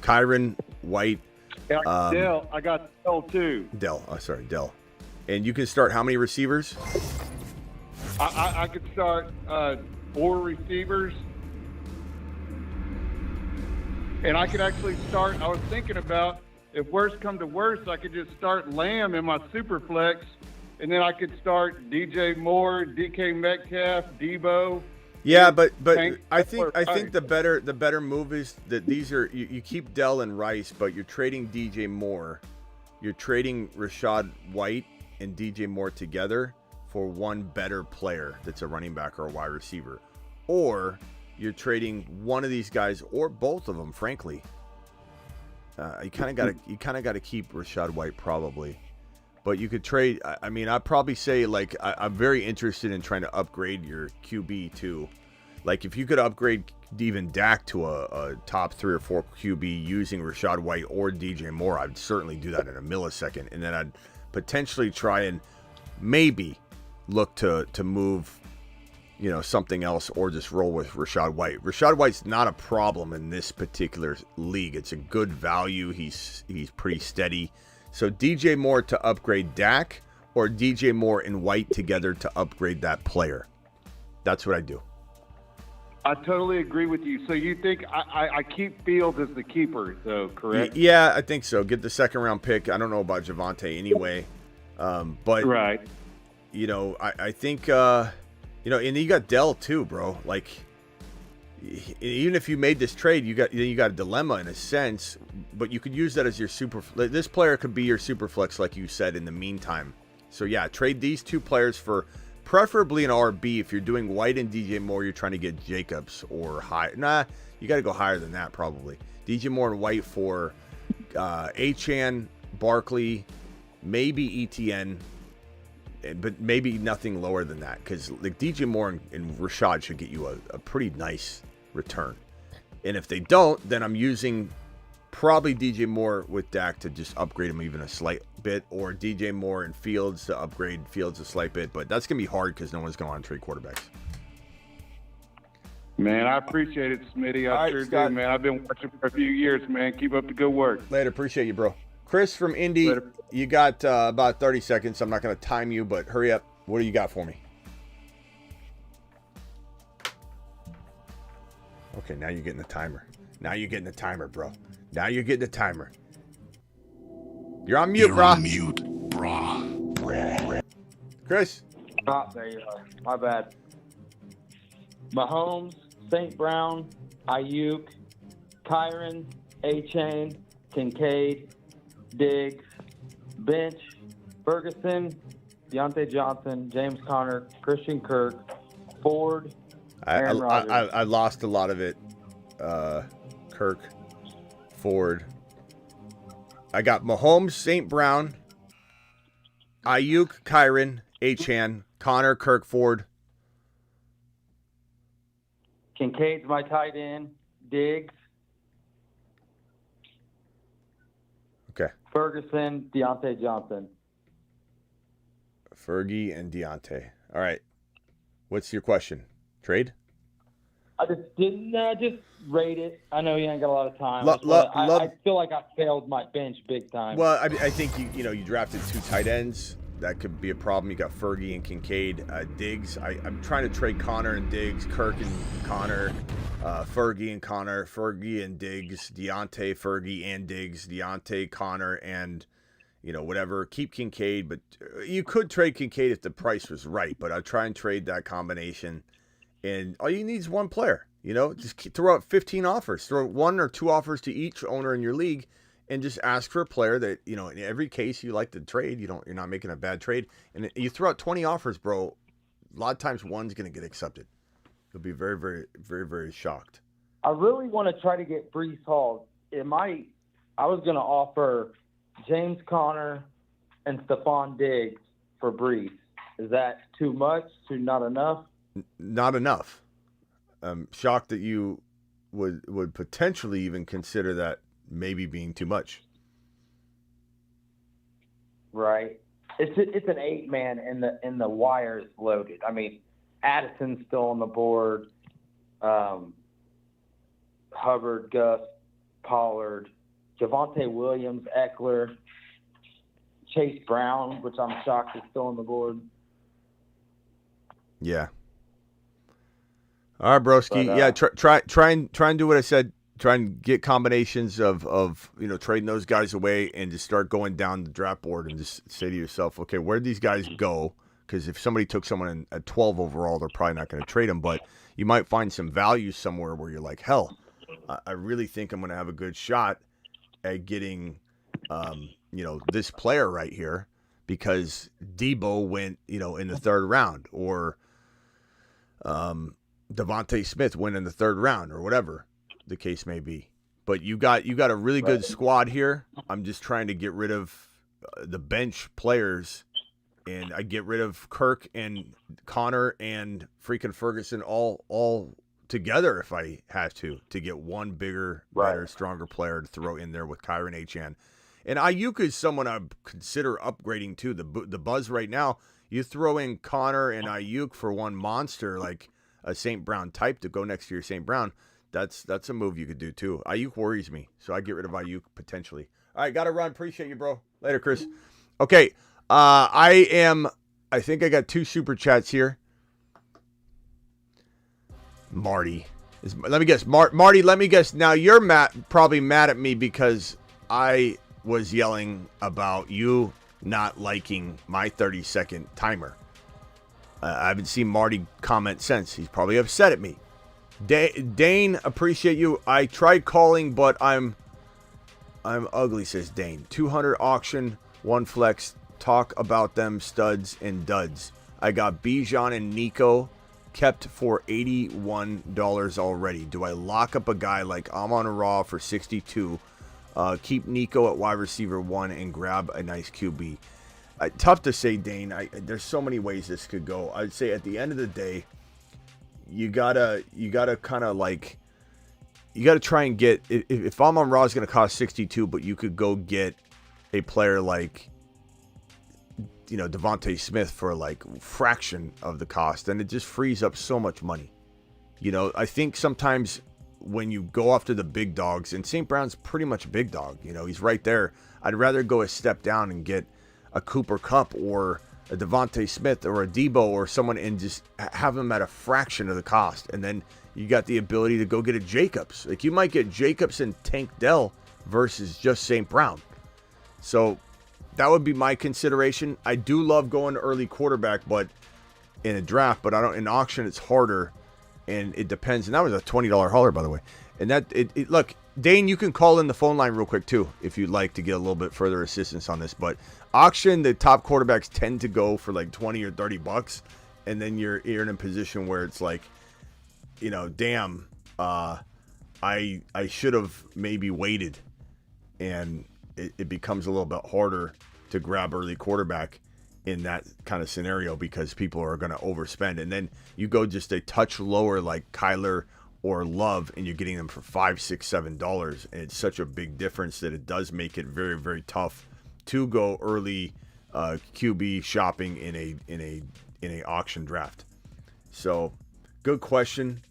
Kyron, White. Dell. I got Dell too. Dell. Dell. And you can start how many receivers? I could start 4 receivers. And I could actually start, I was thinking about, if worse come to worse, I could just start Lamb in my super flex, and then I could start DJ Moore, DK Metcalf, Debo. Yeah, but I think the better move is that these are you keep Dell and Rice, but you're trading DJ Moore. You're trading Rashad White and DJ Moore together for one better player that's a running back or a wide receiver. Or you're trading one of these guys or both of them, frankly. You kind of got to keep Rashad White probably. But you could trade. I mean, I'd probably say, like, I'm very interested in trying to upgrade your QB too. Like, if you could upgrade even Dak to a top 3 or 4 QB using Rashad White or DJ Moore, I'd certainly do that in a millisecond. And then I'd potentially try and maybe look to move, something else, or just roll with Rashad White. Rashad White's not a problem in this particular league. It's a good value. He's pretty steady. So DJ Moore to upgrade Dak, or DJ Moore and White together to upgrade that player. That's what I do. I totally agree with you. So you think I keep Fields as the keeper, though, correct? Yeah, I think so. Get the second round pick. I don't know about Javonte anyway, but right. I think and you got Dell too, bro. Like, even if you made this trade, you got a dilemma in a sense, but you could use that as your super. This player could be your super flex, like you said. In the meantime, so yeah, trade these two players for preferably an RB. If you're doing White and DJ Moore, you're trying to get Jacobs or high. Nah, you got to go higher than that probably. DJ Moore and White for Achane, Barkley, maybe ETN, but maybe nothing lower than that, because like DJ Moore and Rashad should get you a pretty nice return. And if they don't, then I'm using probably DJ Moore with Dak to just upgrade him even a slight bit, or DJ Moore and Fields to upgrade Fields a slight bit. But that's going to be hard because no one's going to want to trade quarterbacks. Man, I appreciate it, Smitty. I sure do, man. I've been watching for a few years, man. Keep up the good work. Later. Appreciate you, bro. Chris from Indy, later. You got about 30 seconds. I'm not going to time you, but hurry up. What do you got for me? Okay, now you're getting the timer. Now you're getting the timer, bro. Now you're getting the timer. You're on mute, brah. On mute, brah. Chris. Oh, there you are. My bad. Mahomes, St. Brown, Aiyuk, Kyron, Achane, Kincaid, Diggs, Bench, Ferguson, Deontay Johnson, James Conner, Christian Kirk, Ford, Aaron Rodgers. I lost a lot of it. Kirk, Ford. I got Mahomes, St. Brown, Aiyuk, Kyron, Achane, Connor, Kirk, Ford. Kincaid's my tight end. Diggs. Okay. Ferguson, Deontay Johnson. Fergie and Deontay. All right. What's your question? Trade? I just didn't just rate it. I know you ain't got a lot of time. I feel like I failed my bench big time. Well, I think you drafted two tight ends. That could be a problem. You got Fergie and Kincaid. Diggs. I'm trying to trade Connor and Diggs, Kirk and Connor, Fergie and Connor, Fergie and Diggs, Deontay, Fergie and Diggs, Deontay, Connor, and whatever. Keep Kincaid, but you could trade Kincaid if the price was right. But I'll try and trade that combination. And all you need is one player. Just throw out 15 offers. Throw 1 or 2 offers to each owner in your league, and just ask for a player that, in every case you like to trade. You're not making a bad trade. And you throw out 20 offers, bro, a lot of times one's going to get accepted. You'll be very, very, very, very shocked. I really want to try to get Breece Hall. I was going to offer James Conner and Stephon Diggs for Breece. Is that too much? Too not enough? Not enough. I'm shocked that you would potentially even consider that maybe being too much. Right. It's an 8-man and the wire is loaded. I mean, Addison's still on the board. Hubbard, Gus, Pollard, Javonte Williams, Eckler, Chase Brown, which I'm shocked is still on the board. Yeah. All right, broski. Yeah, try and do what I said. Try and get combinations of trading those guys away, and just start going down the draft board and just say to yourself, okay, where do these guys go? Because if somebody took someone at 12 overall, they're probably not going to trade them, but you might find some value somewhere where you're like, hell, I really think I'm going to have a good shot at getting, this player right here, because Debo went, in the 3rd round, or Devontae Smith went in the 3rd round, or whatever the case may be. But you got a really good squad here. I'm just trying to get rid of the bench players, and I get rid of Kirk and Connor and freaking Ferguson all together if I have to get one bigger, better, stronger player to throw in there with Kyron Achane. And Aiyuk is someone I consider upgrading too. The buzz right now, you throw in Connor and Aiyuk for one monster like a St. Brown type to go next to your St. Brown. That's a move you could do too. Aiyuk worries me, so I get rid of Aiyuk potentially. All right, gotta run. Appreciate you, bro. Later, Chris. Okay, I think I got 2 super chats here. Marty, Let me guess, Marty. Let me guess. Now you're probably mad at me because I was yelling about you not liking my 30-second timer. I haven't seen Marty comment since. He's probably upset at me. Dane, appreciate you. I tried calling, but I'm ugly, says Dane. 200 auction, 1 flex. Talk about them studs and duds. I got Bijan and Nico kept for $81 already. Do I lock up a guy like Amon-Ra for 62? Keep Nico at wide receiver 1 and grab a nice QB. Tough to say, Dane. There's so many ways this could go. I'd say at the end of the day, you gotta kind of like, you gotta try and get, if Amon-Ra is gonna cost 62, but you could go get a player like, Devontae Smith for like fraction of the cost, and it just frees up so much money. I think sometimes when you go after the big dogs, and St. Brown's pretty much a big dog, he's right there. I'd rather go a step down and get a Cooper Kupp or a Devontae Smith or a Debo or someone and just have them at a fraction of the cost. And then you got the ability to go get a Jacobs. Like you might get Jacobs and Tank Dell versus just St. Brown. So that would be my consideration. I do love going early quarterback, but in a draft, but in auction it's harder, and it depends. And that was a $20 hauler, by the way. And look, Dane, you can call in the phone line real quick too if you'd like to get a little bit further assistance on this. But auction, the top quarterbacks tend to go for like $20 or $30, and then you're in a position where it's like, damn, I should have maybe waited, and it becomes a little bit harder to grab early quarterback in that kind of scenario because people are going to overspend. And then you go just a touch lower like Kyler or Love, and you're getting them for $5, $6, $7, and it's such a big difference that it does make it very, very tough to go early QB shopping in a auction draft. So, good question.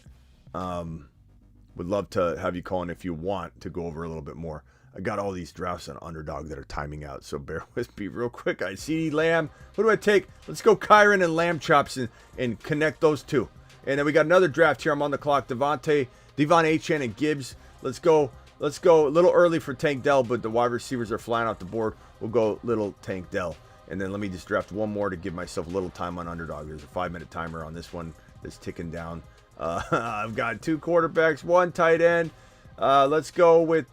Would love to have you call in if you want to go over a little bit more. I got all these drafts on Underdog that are timing out, so bear with me real quick. I see Lamb. What do I take? Let's go Kyron and Lamb chops and connect those two. And then we got another draft here. I'm on the clock. Devon Achane and Gibbs. Let's go. Let's go a little early for Tank Dell, but the wide receivers are flying off the board. We'll go little Tank Dell. And then let me just draft one more to give myself a little time on Underdog. There's a 5-minute timer on this one that's ticking down. I've got 2 quarterbacks, 1 tight end. Let's go with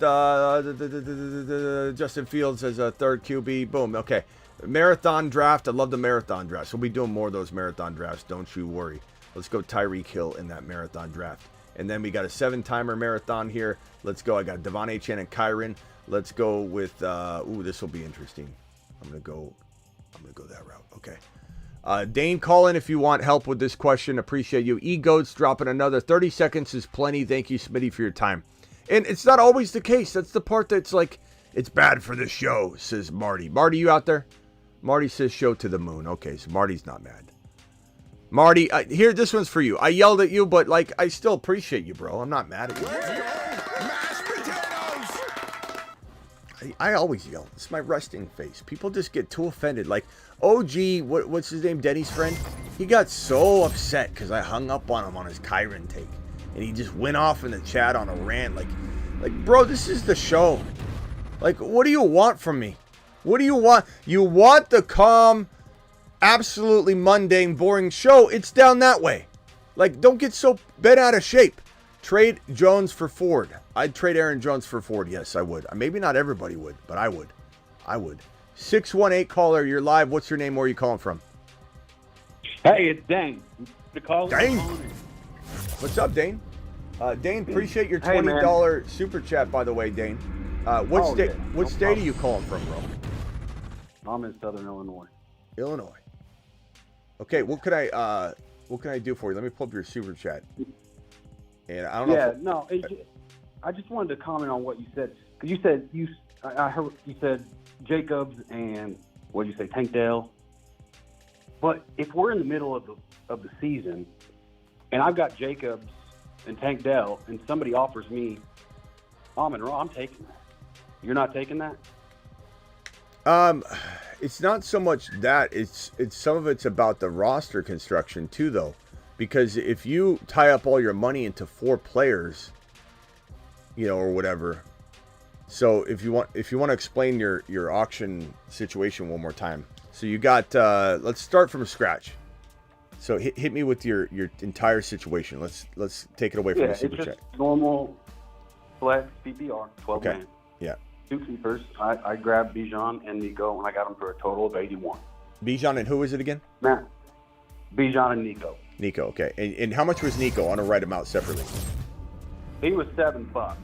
Justin Fields as a 3rd QB. Boom. Okay. Marathon draft. I love the marathon drafts. We'll be doing more of those marathon drafts. Don't you worry. Let's go Tyreek Hill in that marathon draft. And then we got a 7-timer marathon here. Let's go. I got Devon Achane and Kyron. Let's go with, this will be interesting. I'm going to go that route. Okay. Dane, call in if you want help with this question. Appreciate you. E-Goats dropping another. 30 seconds is plenty. Thank you, Smitty, for your time. And it's not always the case. That's the part that's like, it's bad for the show, says Marty. Marty, you out there? Marty says show to the moon. Okay, so Marty's not mad. Marty, here, this one's for you. I yelled at you, but like, I still appreciate you, bro. I'm not mad at you. I always yell. It's my resting face. People just get too offended. Like, OG, what's his name? Denny's friend? He got so upset because I hung up on him on his Kyron take. And he just went off in the chat on a rant. Like, bro, this is the show. Like, what do you want from me? What do you want? You want the calm, absolutely mundane, boring show. It's down that way. Like, don't get so bent out of shape. Trade Jones for Ford. I'd trade Aaron Jones for Ford. Yes, I would. Maybe not everybody would, but I would. 618 caller, you're live. What's your name? Where are you calling from? Hey, it's Dane. Dane. What's up, Dane? Dane, appreciate your $20 super chat, by the way, Dane. What state are you calling from, bro? I'm in Southern Illinois. Illinois. Okay, what can I do for you? Let me pull up your super chat. And I don't know. I just wanted to comment on what you said. Because I heard you said Jacobs and what did you say, Tank Dell? But if we're in the middle of the season, and I've got Jacobs and Tank Dell, and somebody offers me Amon-Ra, I'm taking that. You're not taking that? It's not so much that. It's some of it's about the roster construction too, though, Because if you tie up all your money into 4 players, you know, or whatever. So if you want to explain your auction situation one more time. So you got let's start from scratch. So hit me with your entire situation. Let's take it away from the super it's chat. just normal flex PPR, 12 Okay. man. Yeah. 2 keepers. I grabbed Bijan and Nico, and I got them for a total of 81. Bijan and who is it again? Man, Bijan and Nico. Nico, okay. And how much was Nico? I want to write him out separately. He was $7.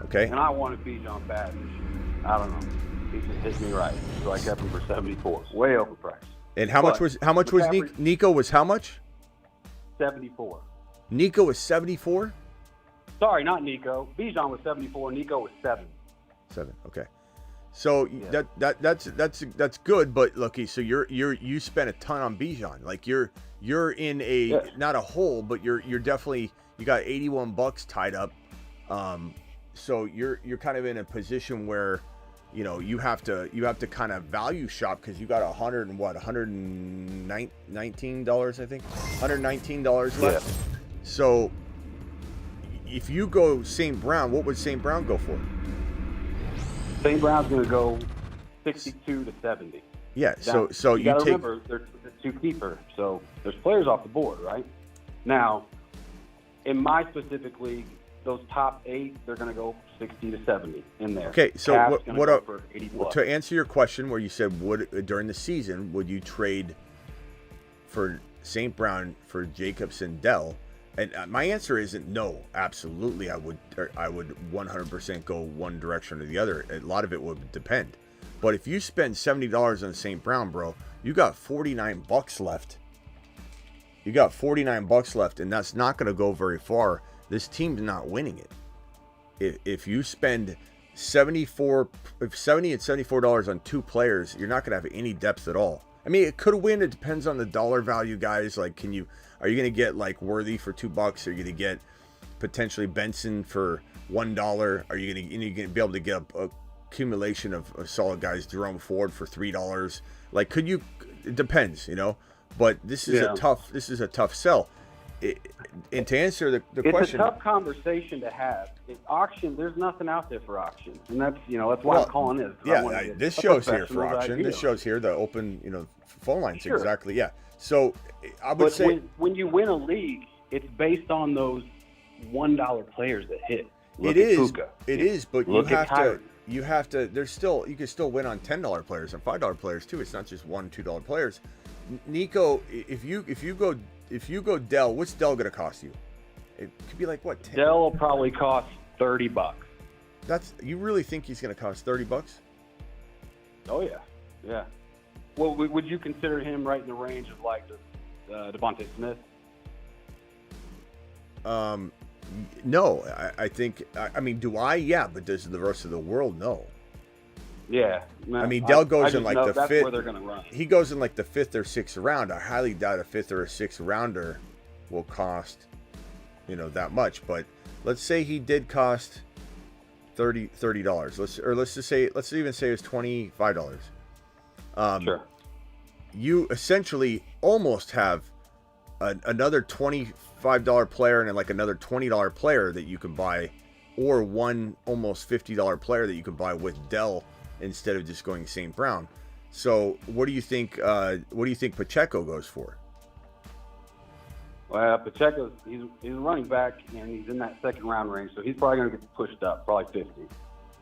Okay. And I wanted Bijan bad this year. I don't know. He just hit me right, so I kept him for 74. Way overpriced. And how much was McCaffrey- Nico was how much? 74. Nico was 74? Sorry, not Nico. Bijan was 74. Nico was 7. 7. Okay. So that's good, but lucky. So you spent a ton on Bijan. Like you're in a not a hole, but you're definitely, you got $81 tied up. So you're kind of in a position where, you know, you have to kind of value shop because you got $119, I think, $119 left. Yeah. So if you go St. Brown, what would St. Brown go for? St. Brown's going to go 62 to 70. Yeah. Now, So you got to remember they're 2 keeper, so there's players off the board, right? Now, in my specific league, those top 8, they're going to go 60 to 70 in there. Okay, so Cap's gonna go what for 80 plus. to answer your question, where you said during the season would you trade for St. Brown for Jacobs and Dell? And my answer isn't no. Absolutely, I would 100% go one direction or the other. A lot of it would depend. But if you spend $70 on St. Brown, bro, you got $49 left. You got $49 left, and that's not going to go very far. This team's not winning it. If you spend $70 and $74 on 2 players, you're not going to have any depth at all. I mean, it could win. It depends on the dollar value, guys. Like, are you going to get like Worthy for $2? Are you going to get potentially Benson for $1? Are you going to be able to get a accumulation of solid guys, Jerome Ford for $3? Like, could you? It depends, you know. But this is a tough sell. And to answer the question, it's a tough conversation to have. Auction, there's nothing out there for auction, and that's why I'm calling this. Yeah, this show's here for auction. Idea. This show's here, the open, phone lines. Sure. Exactly. Yeah. So I would say when you win a league, it's based on those $1 players that hit. It is, but you have to. You can still win on $10 players and $5 players too. It's not just $1, $2 players. Nico, if you go Dell, what's Dell going to cost you? It could be like what? 10? Dell will probably cost $30. You really think he's going to cost $30? Oh yeah. Well, would you consider him right in the range of like Devontae Smith? No, I think. I mean, do I? Yeah, but does the rest of the world know? Yeah. I mean, Dell goes in like the that's 5th. Where they're gonna run. He goes in like the 5th or 6th round. I highly doubt a 5th or a 6th rounder will cost, that much. But let's say he did cost $30. Let's even say it's $25. Sure. You essentially almost have another $25 player and then like another $20 player that you can buy, or one almost $50 player that you can buy with Dell instead of just going St. Brown. So what do you think? What do you think Pacheco goes for? Well, Pacheco's he's a running back and he's in that 2nd round range, so he's probably going to get pushed up, probably 50.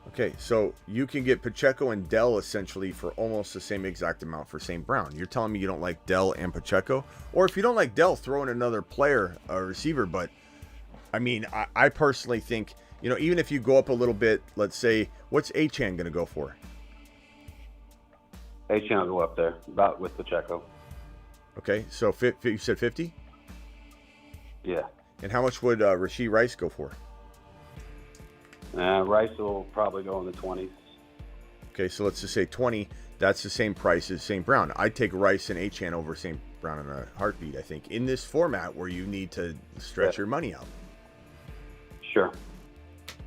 Okay, so you can get Pacheco and Dell essentially for almost the same exact amount for St. Brown. You're telling me you don't like Dell and Pacheco? Or if you don't like Dell, throw in another player, a receiver. But, I mean, I personally think, even if you go up a little bit, let's say, what's Achane going to go for? Achane will go up there, about with Pacheco. Okay, so you said 50? Yeah. And how much would Rashee Rice go for? Rice will probably go in the 20s. Okay, so let's just say 20. That's the same price as St. Brown. I'd take Rice and Achane over St. Brown in a heartbeat, I think, in this format where you need to stretch your money out. Sure.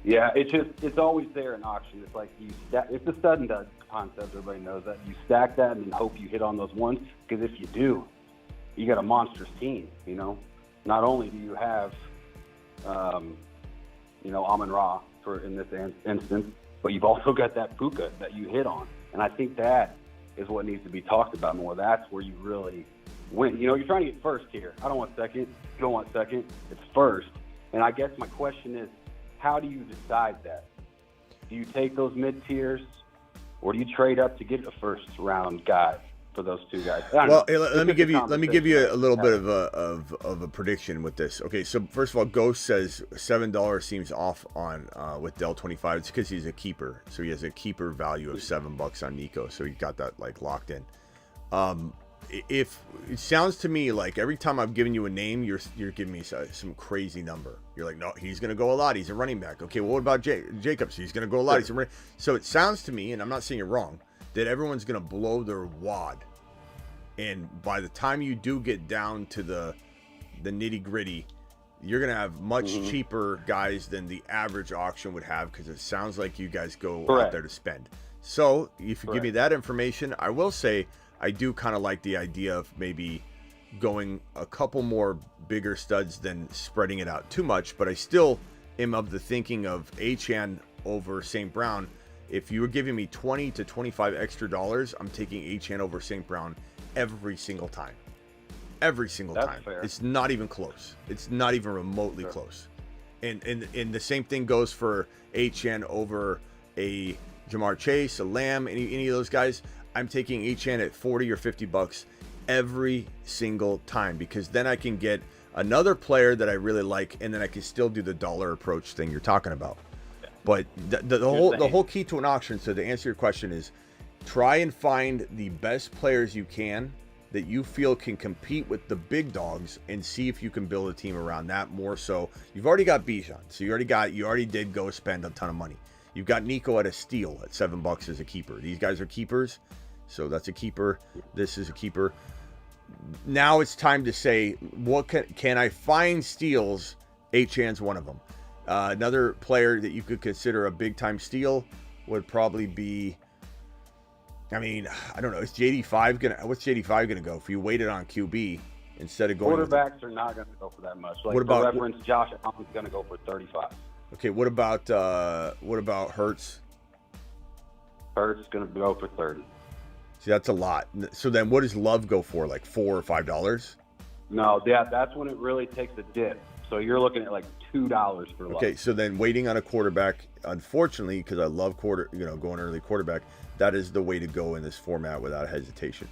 Yeah, it's always there in auction. It's like it's a sudden dud concept. Everybody knows that. You stack that and then hope you hit on those ones, because if you do, you got a monstrous team, not only do you have, Amon-Ra in this instance, but you've also got that Puka that you hit on. And I think that is what needs to be talked about more. That's where you really win. You're trying to get first here. I don't want second. You don't want second. It's first. And I guess my question is, how do you decide that? Do you take those mid-tiers, or do you trade up to get a first-round guy for those two guys? Well, let me give you a little bit of a prediction with this. Okay, so first of all, Ghost says $7 seems off on with Dell 25. It's because he's a keeper, so he has a keeper value of $7 on Nico, so he got that like locked in. If it sounds to me like every time I've given you a name, you're giving me some crazy number. You're like, no, he's gonna go a lot. He's a running back. Okay, well, what about Jacobs? He's gonna go a lot. He's a running. So it sounds to me, and I'm not saying you're wrong, that everyone's going to blow their wad. And by the time you do get down to the nitty gritty, you're going to have much cheaper guys than the average auction would have, because it sounds like you guys go out there to spend. So if you give me that information, I will say I do kind of like the idea of maybe going a couple more bigger studs than spreading it out too much, but I still am of the thinking of Achane over St. Brown. If you were giving me 20 to 25 extra dollars, I'm taking Achane over St. Brown every single time. Every single time. Fair. It's not even close. It's not even remotely close. And the same thing goes for Achane over a Jamar Chase, a Lamb, any of those guys. I'm taking Achane at 40 or 50 bucks every single time, because then I can get another player that I really like, and then I can still do the dollar approach thing you're talking about. But the whole key to an auction, so to answer your question, is try and find the best players you can that you feel can compete with the big dogs, and see if you can build a team around that more so. You've already got Bijan, so you already did go spend a ton of money. You've got Nico at a steal at $7 as a keeper. These guys are keepers, so that's a keeper. This is a keeper. Now it's time to say, what can I find steals? Achane's one of them. Another player that you could consider a big-time steal would probably be, I mean, I don't know. Is JD5 what's JD5 gonna go? If you waited on QB instead of going, quarterbacks are not gonna go for that much. Like, what about, for reference, Josh Allen's gonna go for 35. Okay, what about Hurts? Hurts gonna go for 30. See, that's a lot. So then, what does Love go for? Like $4 or $5? No, that's when it really takes a dip. So you're looking at like $2 for Love. Okay, so then waiting on a quarterback, unfortunately, because I love going early quarterback, that is the way to go in this format without hesitation.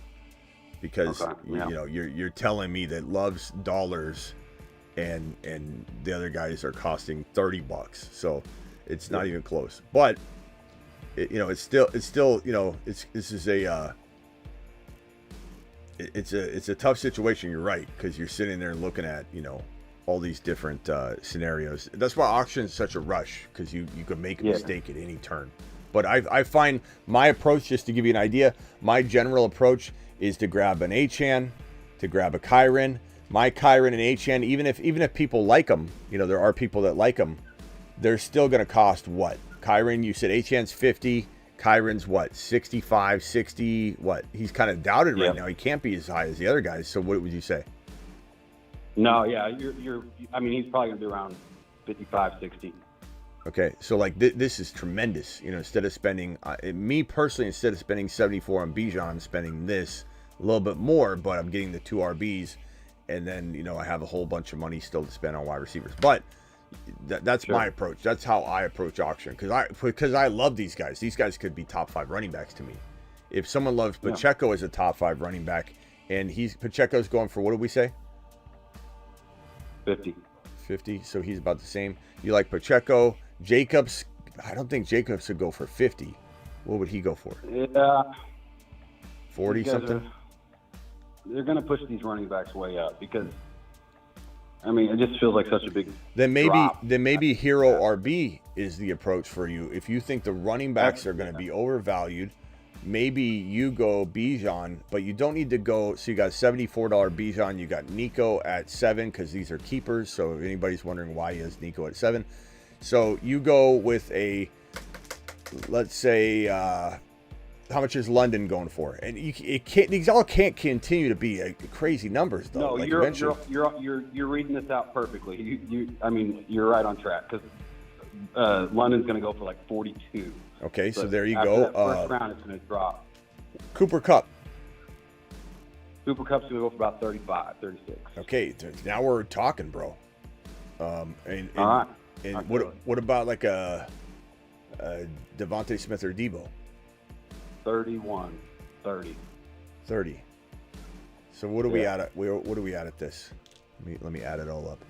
Because you're telling me that Love's dollars and the other guys are costing $30, so it's not even close. But it's a tough situation. You're right, because you're sitting there looking at all these different scenarios. That's why auction is such a rush, because you could make a mistake at any turn. But I find my approach, just to give you an idea, my general approach is to grab an Achane, to grab a Kyren. My Kyren and Achane, even if people like them, there are people that like them, they're still going to cost what? Kyren, you said Achane's 50, Kyren's what? 65, 60, what? He's kind of doubted right now. He can't be as high as the other guys. So what would you say? No, yeah, I mean, he's probably gonna be around 55, 60. Okay, so like this is tremendous. Instead of spending, me personally, instead of spending 74 on Bijan, I'm spending this a little bit more, but I'm getting the 2 RBs, and then I have a whole bunch of money still to spend on wide receivers. But that's my approach. That's how I approach auction, because I love these guys. These guys could be top 5 running backs to me. If someone loves Pacheco as a top 5 running back, and Pacheco's going for, what did we say? 50, so he's about the same. You like Pacheco. Jacobs, I don't think Jacobs would go for 50. What would he go for? 40 something? They're going to push these running backs way up, because I mean, it just feels like such a big then drop. maybe Hero RB is the approach for you. If you think the running backs are going to be overvalued, maybe you go Bijan, but you don't need to go. So you got $74 Bijan. You got Nico at 7, because these are keepers. So if anybody's wondering why he has Nico at 7, so you go with a, let's say, How much is London going for? And it can't. These all can't continue to be crazy numbers, though. No, like you're reading this out perfectly. I mean, you're right on track because London's going to go for like 42. Okay, so there you after go. That first round, it's going to drop. Cooper Cup. Cooper Cup's going to go for about 35, 36. Okay, now we're talking, bro. And all right. And what about like a Devontae Smith or Debo? 31, 30. 30. So what are we at? What are we at this? Let me add it all up.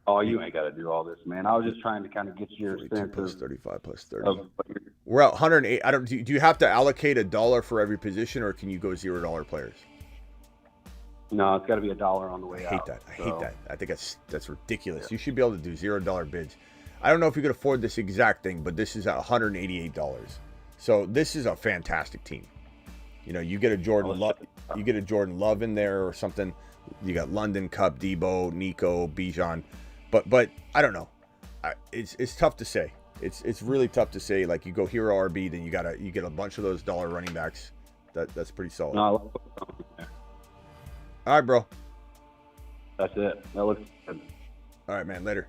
Oh, you ain't got to do all this, man. I was just trying to kind of get your sense plus of 35 plus 30. We're at 108. I don't. Do you have to allocate $1 for every position, or can you go $0 players? No, it's got to be $1 on the way out. I hate that. I think that's ridiculous. Yeah. You should be able to do $0 bids. I don't know if you could afford this exact thing, but this is at $188. So this is a fantastic team. You know, you get a Jordan Love in there or something. You got London, Cup, Debo, Nico, Bijan, but I don't know. It's tough to say. It's really tough to say. Like you go hero RB, then you get a bunch of those dollar running backs. That's pretty solid. No, all right, bro. That's it. That looks good. All right, man. Later.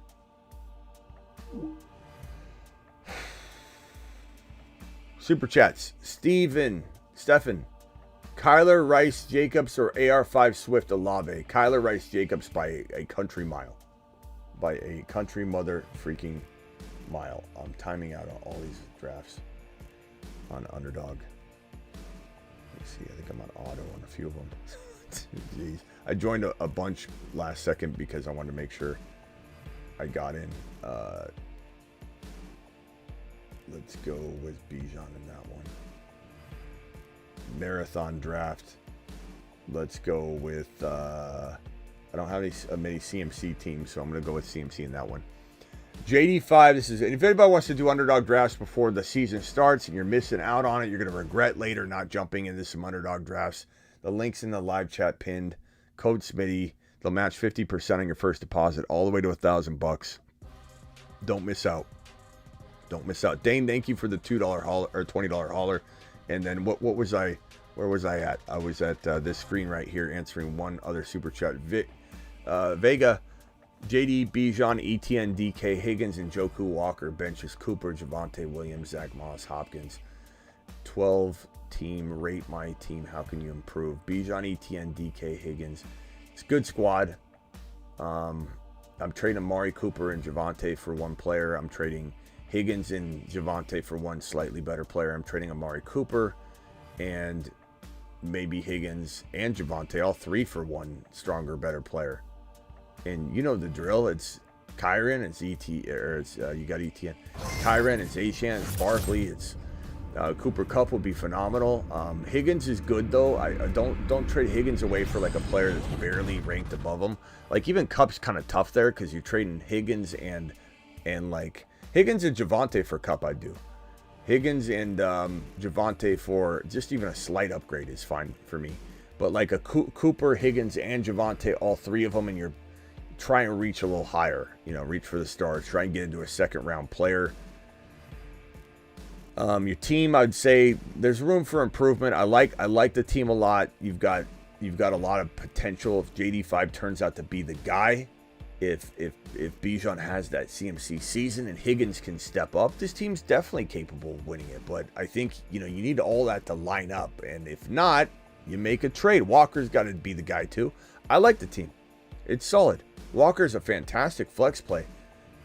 Super chats. Stephen, Kyler, Rice, Jacobs, or AR5 Swift Olave. Kyler, Rice, Jacobs by a country mile. By a country mother freaking mile. I'm timing out on all these drafts on Underdog. Let's see. I think I'm on auto on a few of them. Jeez. I joined a bunch last second because I wanted to make sure I got in. Let's go with Bijan in that one. Marathon draft. Let's go with I don't have many CMC teams, so I'm going to go with CMC in that one. JD5, this is, if anybody wants to do Underdog drafts before the season starts and you're missing out on it, you're going to regret later not jumping into some Underdog drafts. The link's in the live chat pinned. Code Smitty. They'll match 50% on your first deposit all the way to $1,000. Don't miss out. Don't miss out. Dane, thank you for the $2 hauler or $20 hauler. And then what was I? Where was I at? I was at this screen right here answering one other super chat. Vega, JD, Bijan, ETN, DK, Higgins, and Joku Walker. Benches Cooper, Javonte Williams, Zach Moss, Hopkins. 12 team, rate my team. How can you improve? Bijan, ETN, DK, Higgins. It's a good squad. I'm trading Amari Cooper and Javonte for one player. I'm trading Higgins and Javonte for one slightly better player. I'm trading Amari Cooper and maybe Higgins and Javonte, all three for one stronger, better player. And you know the drill. It's Kyren, it's you got ETN. Kyren, it's Achane, it's Barkley, it's Cooper Kupp would be phenomenal. Higgins is good though. I don't trade Higgins away for like a player that's barely ranked above him. Like even Kupp's kind of tough there because you're trading Higgins and like Higgins and Javonte for Kupp. I'd do Higgins and Javonte for just even a slight upgrade is fine for me. But like a Cooper, Higgins, and Javonte, all three of them, and you're trying to reach a little higher. You know, reach for the stars. Try and get into a second round player. Your team, I'd say there's room for improvement. I like the team a lot. You've got a lot of potential if JD5 turns out to be the guy. If Bijan has that CMC season and Higgins can step up, this team's definitely capable of winning it. But I think you need all that to line up. And if not, you make a trade. Walker's got to be the guy too. I like the team. It's solid. Walker's a fantastic flex play.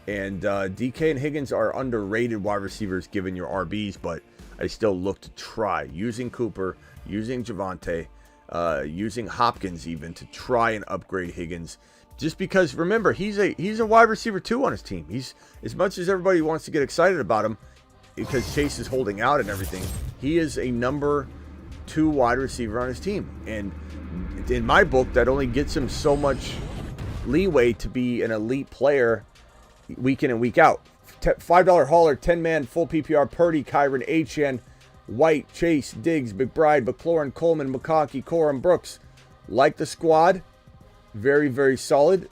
And DK and Higgins are underrated wide receivers given your RBs, but I still look to try using Cooper, using Javonte, using Hopkins even to try and upgrade Higgins. Just because, remember, he's a wide receiver too on his team. He's, as much as everybody wants to get excited about him because Chase is holding out and everything, he is a number 2 wide receiver on his team. And in my book, that only gets him so much leeway to be an elite player week in and week out. $5 hauler, 10-man, full PPR, Purdy, Kyren, Achane, White, Chase, Diggs, McBride, McLaurin, Coleman, McConkey, Corum, Brooks. Like the squad. Very, very solid.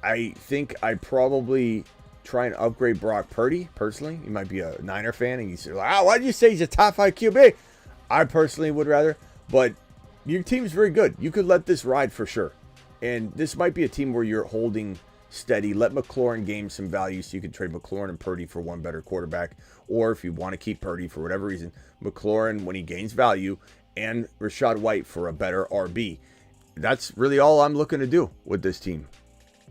I think I probably try and upgrade Brock Purdy, personally. You might be a Niner fan, and you say, why did you say he's a top 5 QB? I personally would rather, but your team's very good. You could let this ride for sure. And this might be a team where you're holding steady. Let McLaurin gain some value so you can trade McLaurin and Purdy for one better quarterback. Or if you want to keep Purdy for whatever reason, McLaurin when he gains value, and Rashad White for a better RB. That's really all I'm looking to do with this team.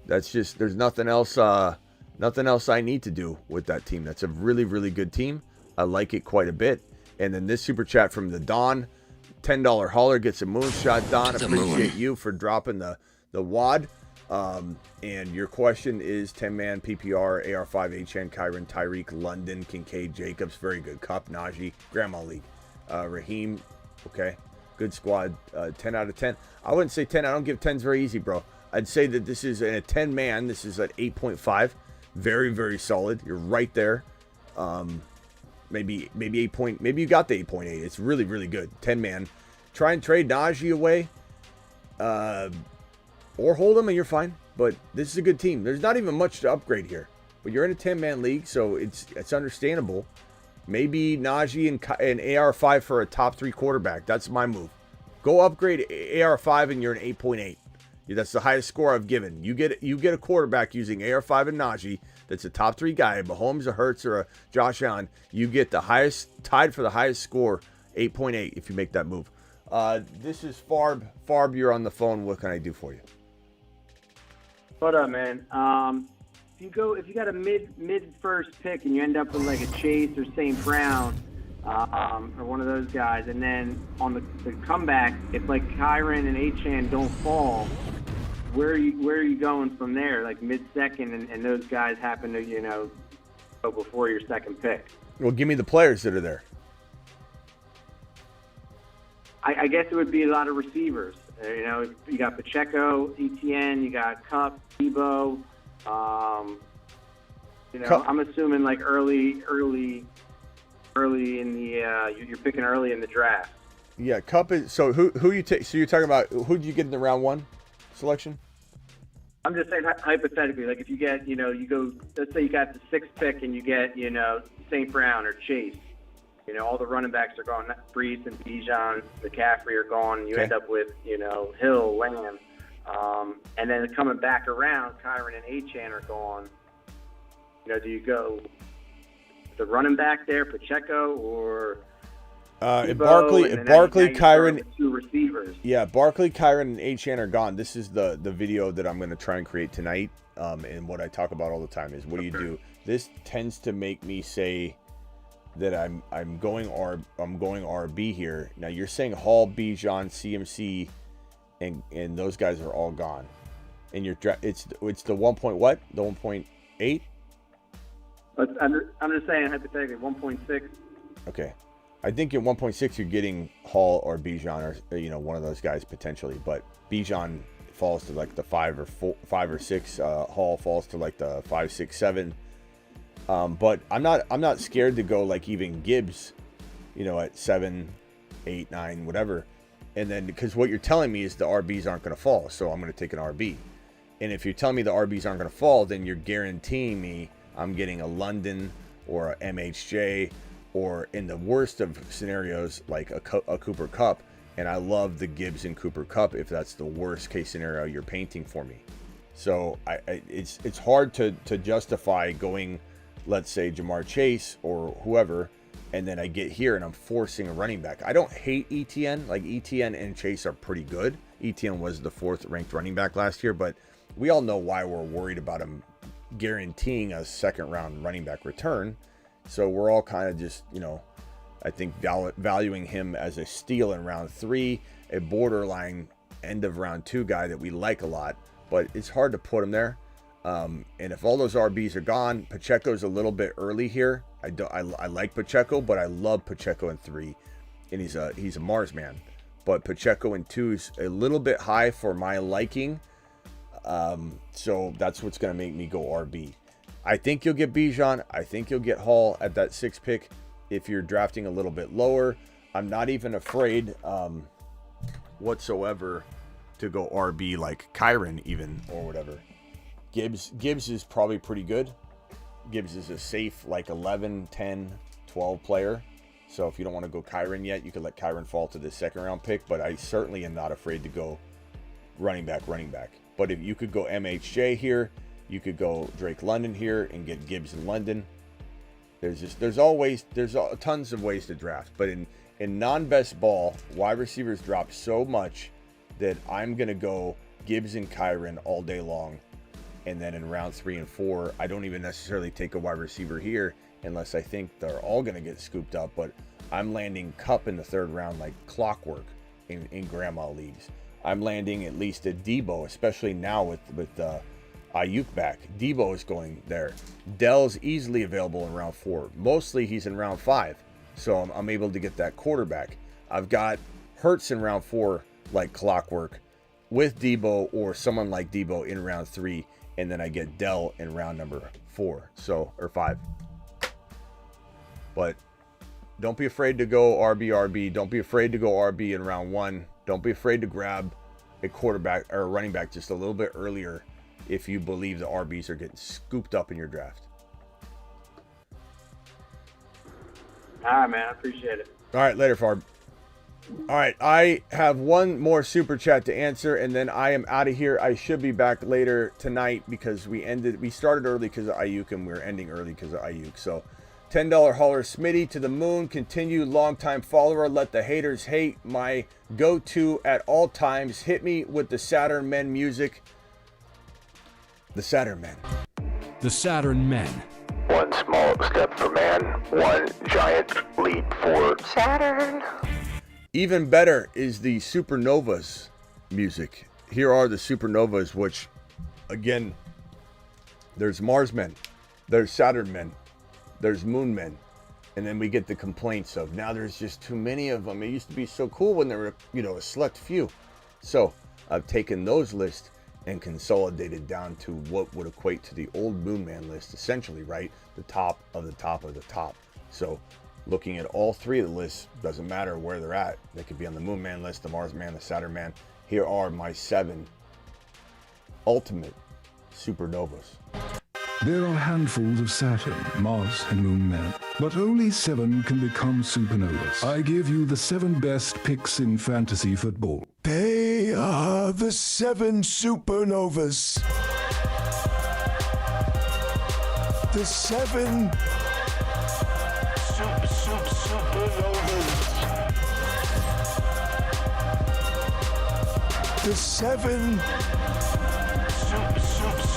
That's just, there's nothing else I need to do with that team. That's a really, really good team. I like it quite a bit. And then this super chat from the Don, $10 hauler gets a moonshot. Don, appreciate you for dropping the wad. And your question is 10-man PPR, AR5, HN, Kyron, Tyreek, London, Kincaid, Jacobs. Very good. Cup, Najee, Grandma League. Raheem, okay. Good squad. 10 out of 10. I wouldn't say 10. I don't give 10s very easy, bro. I'd say that this is a 10-man. This is at 8.5. Very, very solid. You're right there. Maybe 8 point. Maybe you got the 8.8. It's really, really good. 10-man. Try and trade Najee away. Or hold him and you're fine. But this is a good team. There's not even much to upgrade here. But you're in a 10-man league, so it's understandable. Maybe Najee and AR5 for a top 3 quarterback. That's my move. Go upgrade AR5 and you're an 8.8. That's the highest score I've given. You get a quarterback using AR5 and Najee that's a top 3 guy, Mahomes, a Hurts, or a Josh Allen. You get the highest, tied for the highest score, 8.8 if you make that move. This is Farb. Farb, you're on the phone. What can I do for you? What up, man? If you got a mid first pick and you end up with like a Chase or St. Brown, or one of those guys, and then on the comeback, if like Kyron and Achan don't fall, where are you going from there? Like mid second, and those guys happen to go before your second pick. Well, give me the players that are there. I guess it would be a lot of receivers. You got Pacheco, ETN, you got Cup, Debo. I'm assuming like early in the you're picking early in the draft. Yeah, Cup is. So who you take? So you're talking about who did you get in the round 1 selection? I'm just saying hypothetically, like if you get, you go, let's say you got the 6th pick and you get, St. Brown or Chase. All the running backs are gone. Brees and Bijan, McCaffrey are gone. You end up with, Hill, Lamb. And then coming back around, Kyron and Achan are gone. Do you go the running back there, Pacheco, or if Barkley, Kyron, 2 receivers? Yeah, Barkley, Kyron, and Achan are gone. This is the video that I'm going to try and create tonight. And what I talk about all the time is, what do you do? This tends to make me say that I'm going RB here. Now you're saying Hall, Bijan, CMC, and those guys are all gone. And it's the 1 point what? The 1.8? But I'm just saying hypothetically 1.6. Okay. I think in 1.6 you're getting Hall or Bijan or one of those guys potentially, but Bijan falls to like the 5 or 6. Hall falls to like the 5, 6, 7. But I'm not scared to go like even Gibbs, at 7, 8, 9, whatever. And then because what you're telling me is the RBs aren't going to fall, so I'm going to take an RB. And if you're telling me the RBs aren't going to fall, then you're guaranteeing me I'm getting a London or a MHJ, or in the worst of scenarios like a Cooper Kupp. And I love the Gibbs and Cooper Kupp if that's the worst case scenario you're painting for me. So it's hard to justify going, let's say Jamar Chase or whoever, and then I get here and I'm forcing a running back. I don't hate ETN. Like ETN and Chase are pretty good. ETN was the 4th ranked running back last year, but we all know why we're worried about him guaranteeing a 2nd round running back return. So we're all kind of just, I think valuing him as a steal in round 3, a borderline end of round 2 guy that we like a lot, but it's hard to put him there. And if all those RBs are gone, Pacheco's a little bit early here. I like Pacheco, but I love Pacheco in 3, and he's a Mars man. But Pacheco in 2 is a little bit high for my liking. So that's what's going to make me go RB. I think you'll get Bijan. I think you'll get Hall at that 6th pick if you're drafting a little bit lower. I'm not even afraid whatsoever to go RB like Kyron even or whatever. Gibbs is probably pretty good. Gibbs is a safe like 11, 10, 12 player. So if you don't want to go Kyron yet, you could let Kyron fall to the second round pick. But I certainly am not afraid to go running back. But if you could go MHJ here, you could go Drake London here and get Gibbs in London. There's tons of ways to draft. But in non-best ball, wide receivers drop so much that I'm going to go Gibbs and Kyron all day long. And then in round 3 and 4, I don't even necessarily take a wide receiver here unless I think they're all going to get scooped up. But I'm landing Kupp in the 3rd round like clockwork in grandma leagues. I'm landing at least a Debo, especially now with Aiyuk back. Debo is going there. Dell's easily available in round 4. Mostly he's in round 5. So I'm able to get that quarterback. I've got Hurts in round 4 like clockwork with Debo or someone like Debo in round 3. And then I get Dell in round number 4. Or 5. But don't be afraid to go RB. Don't be afraid to go RB in round 1. Don't be afraid to grab a quarterback or a running back just a little bit earlier if you believe the RBs are getting scooped up in your draft. All right, man. I appreciate it. All right, later, Farb. All right, I have one more super chat to answer, and then I am out of here. I should be back later tonight because we started early because of Aiyuk, and we're ending early because of Aiyuk. So, $10 hauler Smitty to the moon. Continue, longtime follower. Let the haters hate. My go-to at all times. Hit me with the Saturn Men music. The Saturn Men. The Saturn Men. One small step for man, one giant leap for Saturn. Even better is the Supernovas music. Here are the Supernovas, which, again, there's Mars Men, there's Saturn Men, there's Moon Men, and then we get the complaints of now there's just too many of them. It used to be so cool when there were, a select few. So I've taken those lists and consolidated down to what would equate to the old Moon Man list, essentially, right? The top of the top of the top. So looking at all 3 of the lists, doesn't matter where they're at. They could be on the Moon Man list, the Mars Man, the Saturn Man. Here are my 7 ultimate Supernovas. There are handfuls of Saturn, Mars, and Moon Men, but only 7 can become supernovas. I give you the 7 best picks in fantasy football. They are the 7 supernovas. The 7 supernovas. The 7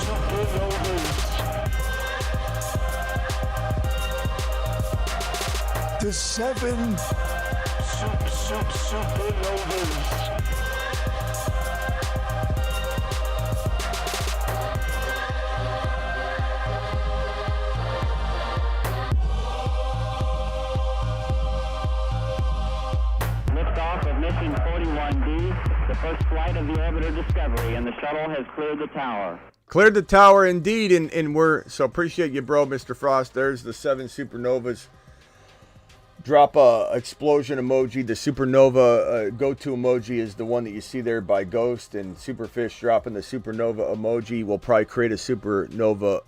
supernovas. The 7 supernovas. Liftoff of mission 41D, the first flight of the orbiter Discovery, and the shuttle has cleared the tower. Cleared the tower indeed, and we're so appreciate you, bro, Mr. Frost. There's the 7 Supernovas. Drop a explosion emoji. The Supernova go-to emoji is the one that you see there by Ghost, and Superfish dropping the Supernova emoji. We'll probably create a Supernova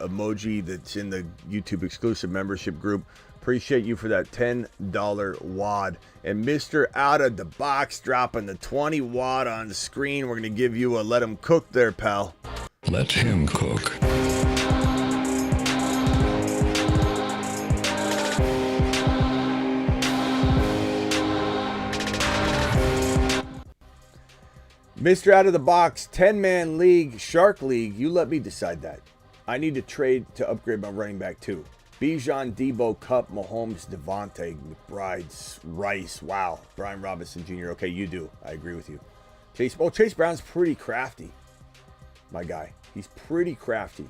emoji that's in the YouTube exclusive membership group. Appreciate you for that $10 wad. And Mr. Out of the Box dropping the 20 wad on the screen. We're going to give you a let him cook there, pal. Let him cook. Mr. Out of the Box, 10-man league, Shark League. You let me decide that. I need to trade to upgrade my running back too. Bijan, Debo, Kupp, Mahomes, Devontae, McBride, Rice. Wow. Brian Robinson Jr. Okay, you do. I agree with you. Chase Brown's pretty crafty. My guy. He's pretty crafty.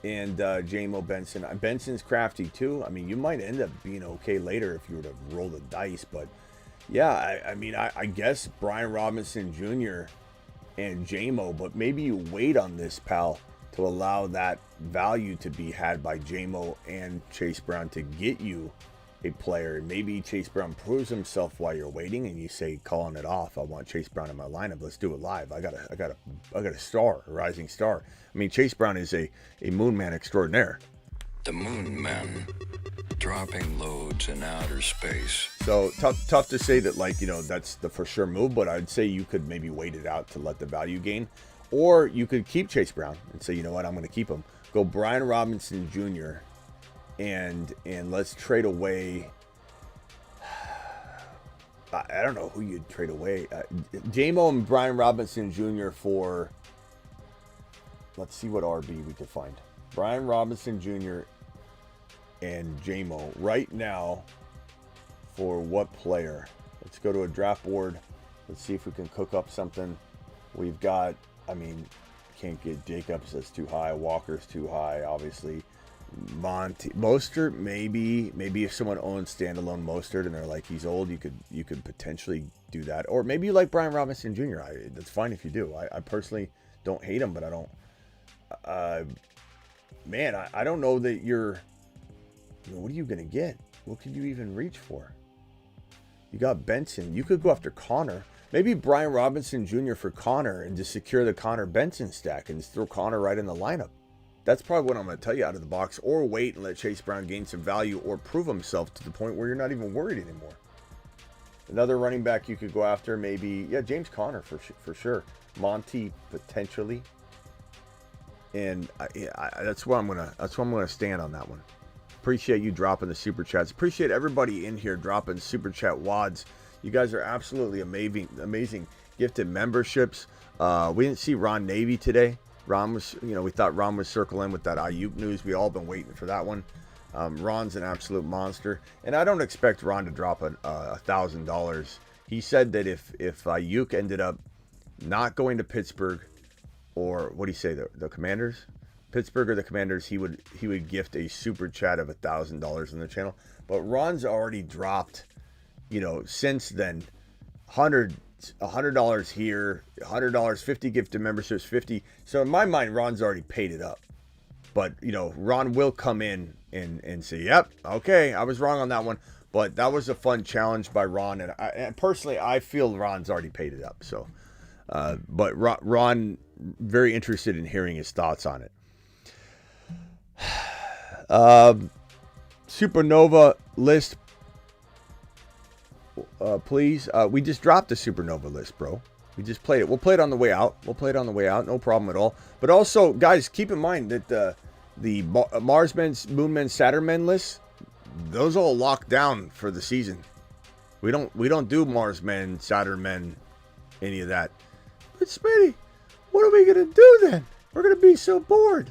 And J-Mo Benson. Benson's crafty too. I mean, you might end up being okay later if you were to roll the dice, but yeah, I guess Brian Robinson Jr. and J-Mo, but maybe you wait on this, pal, to allow that value to be had by J-Mo and Chase Brown to get you a player. Maybe Chase Brown proves himself while you're waiting, and you say, calling it off. I want Chase Brown in my lineup. Let's do it live. I got a star, a rising star. I mean, Chase Brown is a moon man extraordinaire. The moon men dropping loads in outer space. So tough to say that, like, you know, that's the for sure move, but I'd say you could maybe wait it out to let the value gain, or you could keep Chase Brown and say, you know what, I'm going to keep him. Go Brian Robinson Jr. and let's trade away. I don't know who you'd trade away. J-Mo and Brian Robinson Jr. for. Let's see what RB we could find. Brian Robinson Jr. and J-Mo right now for what player? Let's go to a draft board. Let's see if we can cook up something. We've got, I mean, can't get Jacobs, that's too high. Walker's too high, obviously. Mostert, maybe if someone owns standalone Mostert and they're like, he's old, you could potentially do that. Or maybe you like Brian Robinson Jr. That's fine if you do. I personally don't hate him, but I don't. Man, I don't know that you're. You know, what are you gonna get? What could you even reach for? You got Benson. You could go after Connor. Maybe Brian Robinson Jr. for Connor and just secure the Connor Benson stack and just throw Connor right in the lineup. That's probably what I'm going to tell you out of the box. Or wait and let Chase Brown gain some value or prove himself to the point where you're not even worried anymore. Another running back you could go after, maybe, yeah, James Conner for sure. Monty potentially. And that's where I'm gonna stand on that one. Appreciate you dropping the super chats. Appreciate everybody in here dropping super chat wads. You guys are absolutely amazing. Gifted memberships. We didn't see Ron Navy today. Ron was, we thought Ron would circle in with that Aiyuk news. We all been waiting for that one. Ron's an absolute monster, and I don't expect Ron to drop $1,000. He said that if Aiyuk ended up not going to Pittsburgh, or what do you say, the Commanders, Pittsburgh or the Commanders, he would gift a super chat of $1,000 in the channel. But Ron's already dropped, since then, $100 here, $100, 50 gifted memberships, 50. So in my mind, Ron's already paid it up. But, Ron will come in and say, yep, okay, I was wrong on that one. But that was a fun challenge by Ron. And personally, I feel Ron's already paid it up. So, but Ron, very interested in hearing his thoughts on it. Supernova list. Please. We just dropped the Supernova list, bro. We just played it. We'll play it on the way out. No problem at all. But also, guys, keep in mind that the Mars Men, Moon Men, Saturn Men lists, those all locked down for the season. We don't do Mars Men, Saturn Men, any of that. But Smitty, what are we gonna do then? We're gonna be so bored.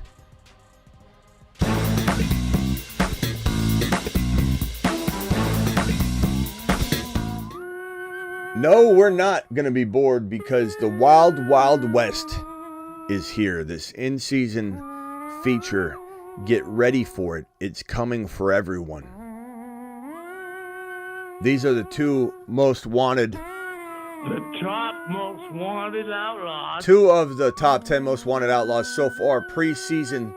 No, we're not going to be bored because the Wild Wild West is here. This in-season feature. Get ready for it. It's coming for everyone. These are the two most wanted. The top most wanted outlaws. Two of the top 10 most wanted outlaws so far. Pre-season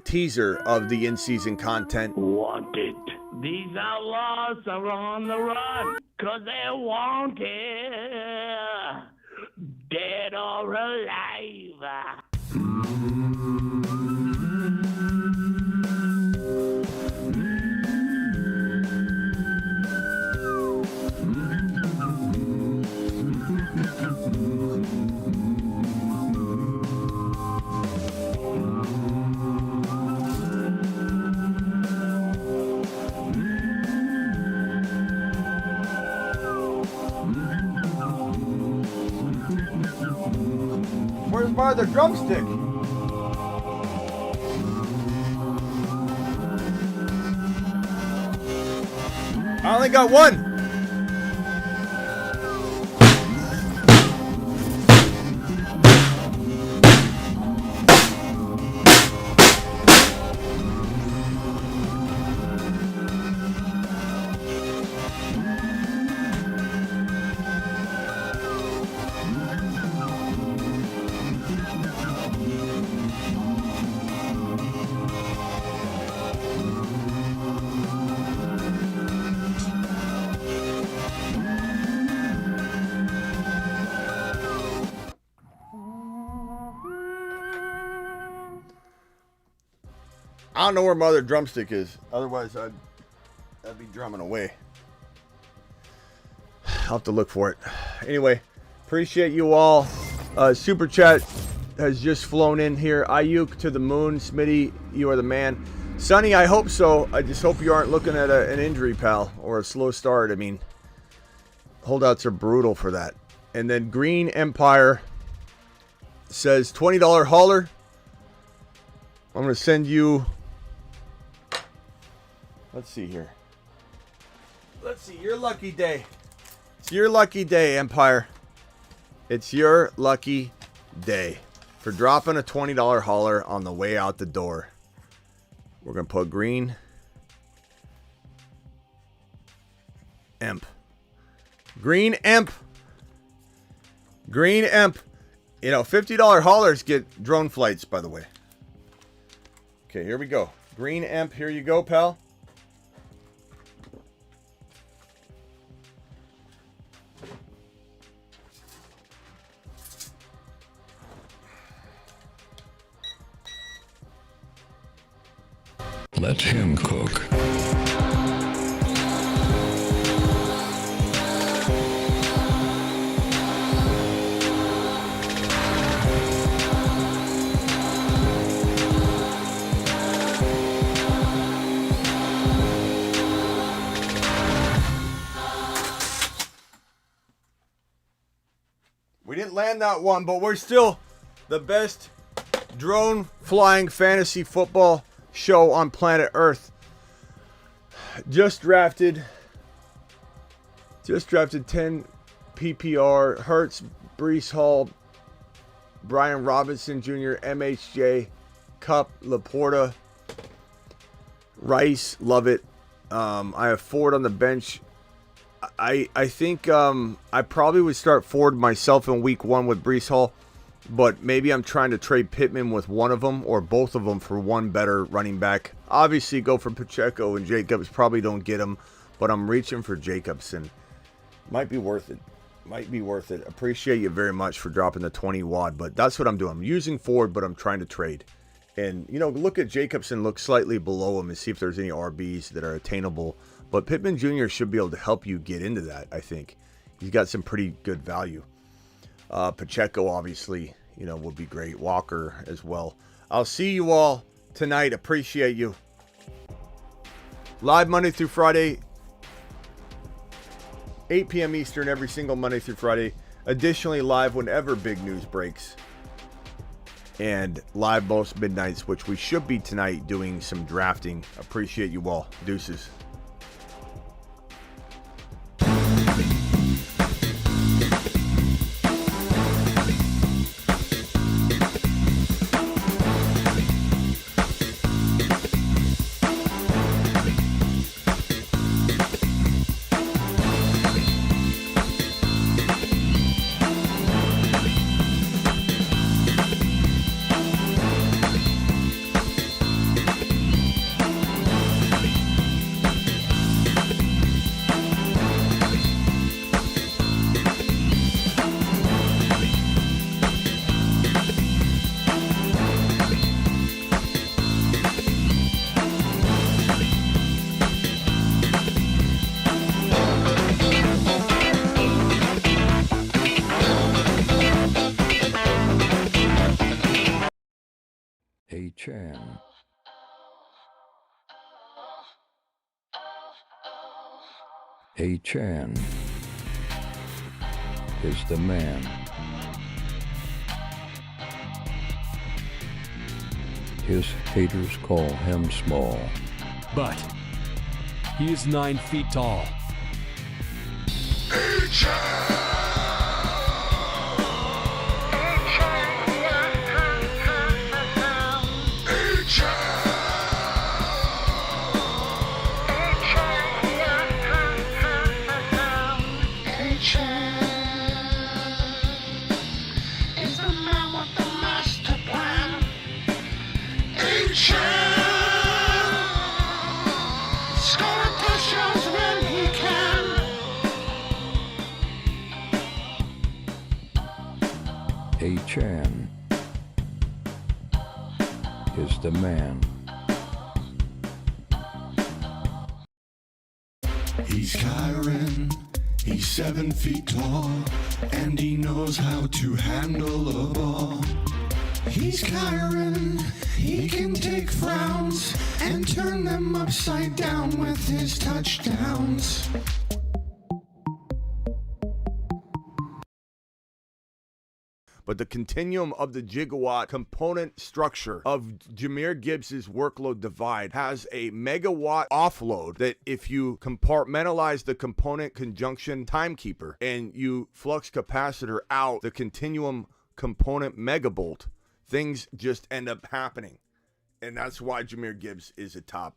teaser of the in-season content. Wanted. These outlaws are on the run, 'cause they're wanted, dead or alive. Where's the drumstick? I only got one. I don't know where my other drumstick is. Otherwise, I'd be drumming away. I'll have to look for it. Anyway, appreciate you all. Super Chat has just flown in here. Aiyuk to the moon. Smitty, you are the man. Sonny, I hope so. I just hope you aren't looking at an injury, pal, or a slow start. I mean, holdouts are brutal for that. And then Green Empire says $20 hauler. I'm going to send you... Let's see here. Let's see. Your lucky day. It's your lucky day, Empire. It's your lucky day for dropping a $20 hauler on the way out the door. We're going to put Green Emp. Green Emp. Green Emp. You know, $50 haulers get drone flights, by the way. Okay, here we go. Green Emp, here you go, pal. Let him cook. We didn't land that one, but we're still the best drone flying fantasy football show on planet Earth. Just drafted 10 PPR. Hurts, Brees Hall, Brian Robinson Jr., MHJ, Cup, Laporta, Rice, love it. I have Ford on the bench. I think I probably would start Ford myself in week 1 with Brees Hall. But maybe I'm trying to trade Pittman with one of them or both of them for one better running back. Obviously, go for Pacheco and Jacobs. Probably don't get him, but I'm reaching for Jacobson. Might be worth it. Might be worth it. Appreciate you very much for dropping the 20 wad, but that's what I'm doing. I'm using Ford, but I'm trying to trade. And, you know, look at Jacobson, look slightly below him and see if there's any RBs that are attainable. But Pittman Jr. should be able to help you get into that, I think. He's got some pretty good value. Pacheco, obviously, you know, would be great. Walker as well. I'll see you all tonight. Appreciate you. Live Monday through Friday, 8 p.m. Eastern, every single Monday through Friday. Additionally, live whenever big news breaks. And live most midnights, which we should be tonight doing some drafting. Appreciate you all. Deuces. Chan. Chan is the man. His haters call him small. But he is 9 feet tall. Chan is the man. He's 7 feet tall, and he knows how to handle a ball. He's Kyron, he can take frowns and turn them upside down with his touchdowns. But the continuum of the gigawatt component structure of Jahmyr Gibbs' workload divide has a megawatt offload that if you compartmentalize the component conjunction timekeeper and you flux capacitor out the continuum component megabolt, things just end up happening. And that's why Jahmyr Gibbs is a top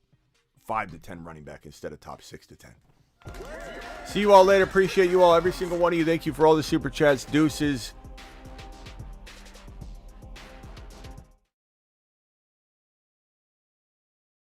5 to 10 running back instead of top 6 to 10. See you all later. Appreciate you all, every single one of you. Thank you for all the super chats. Deuces.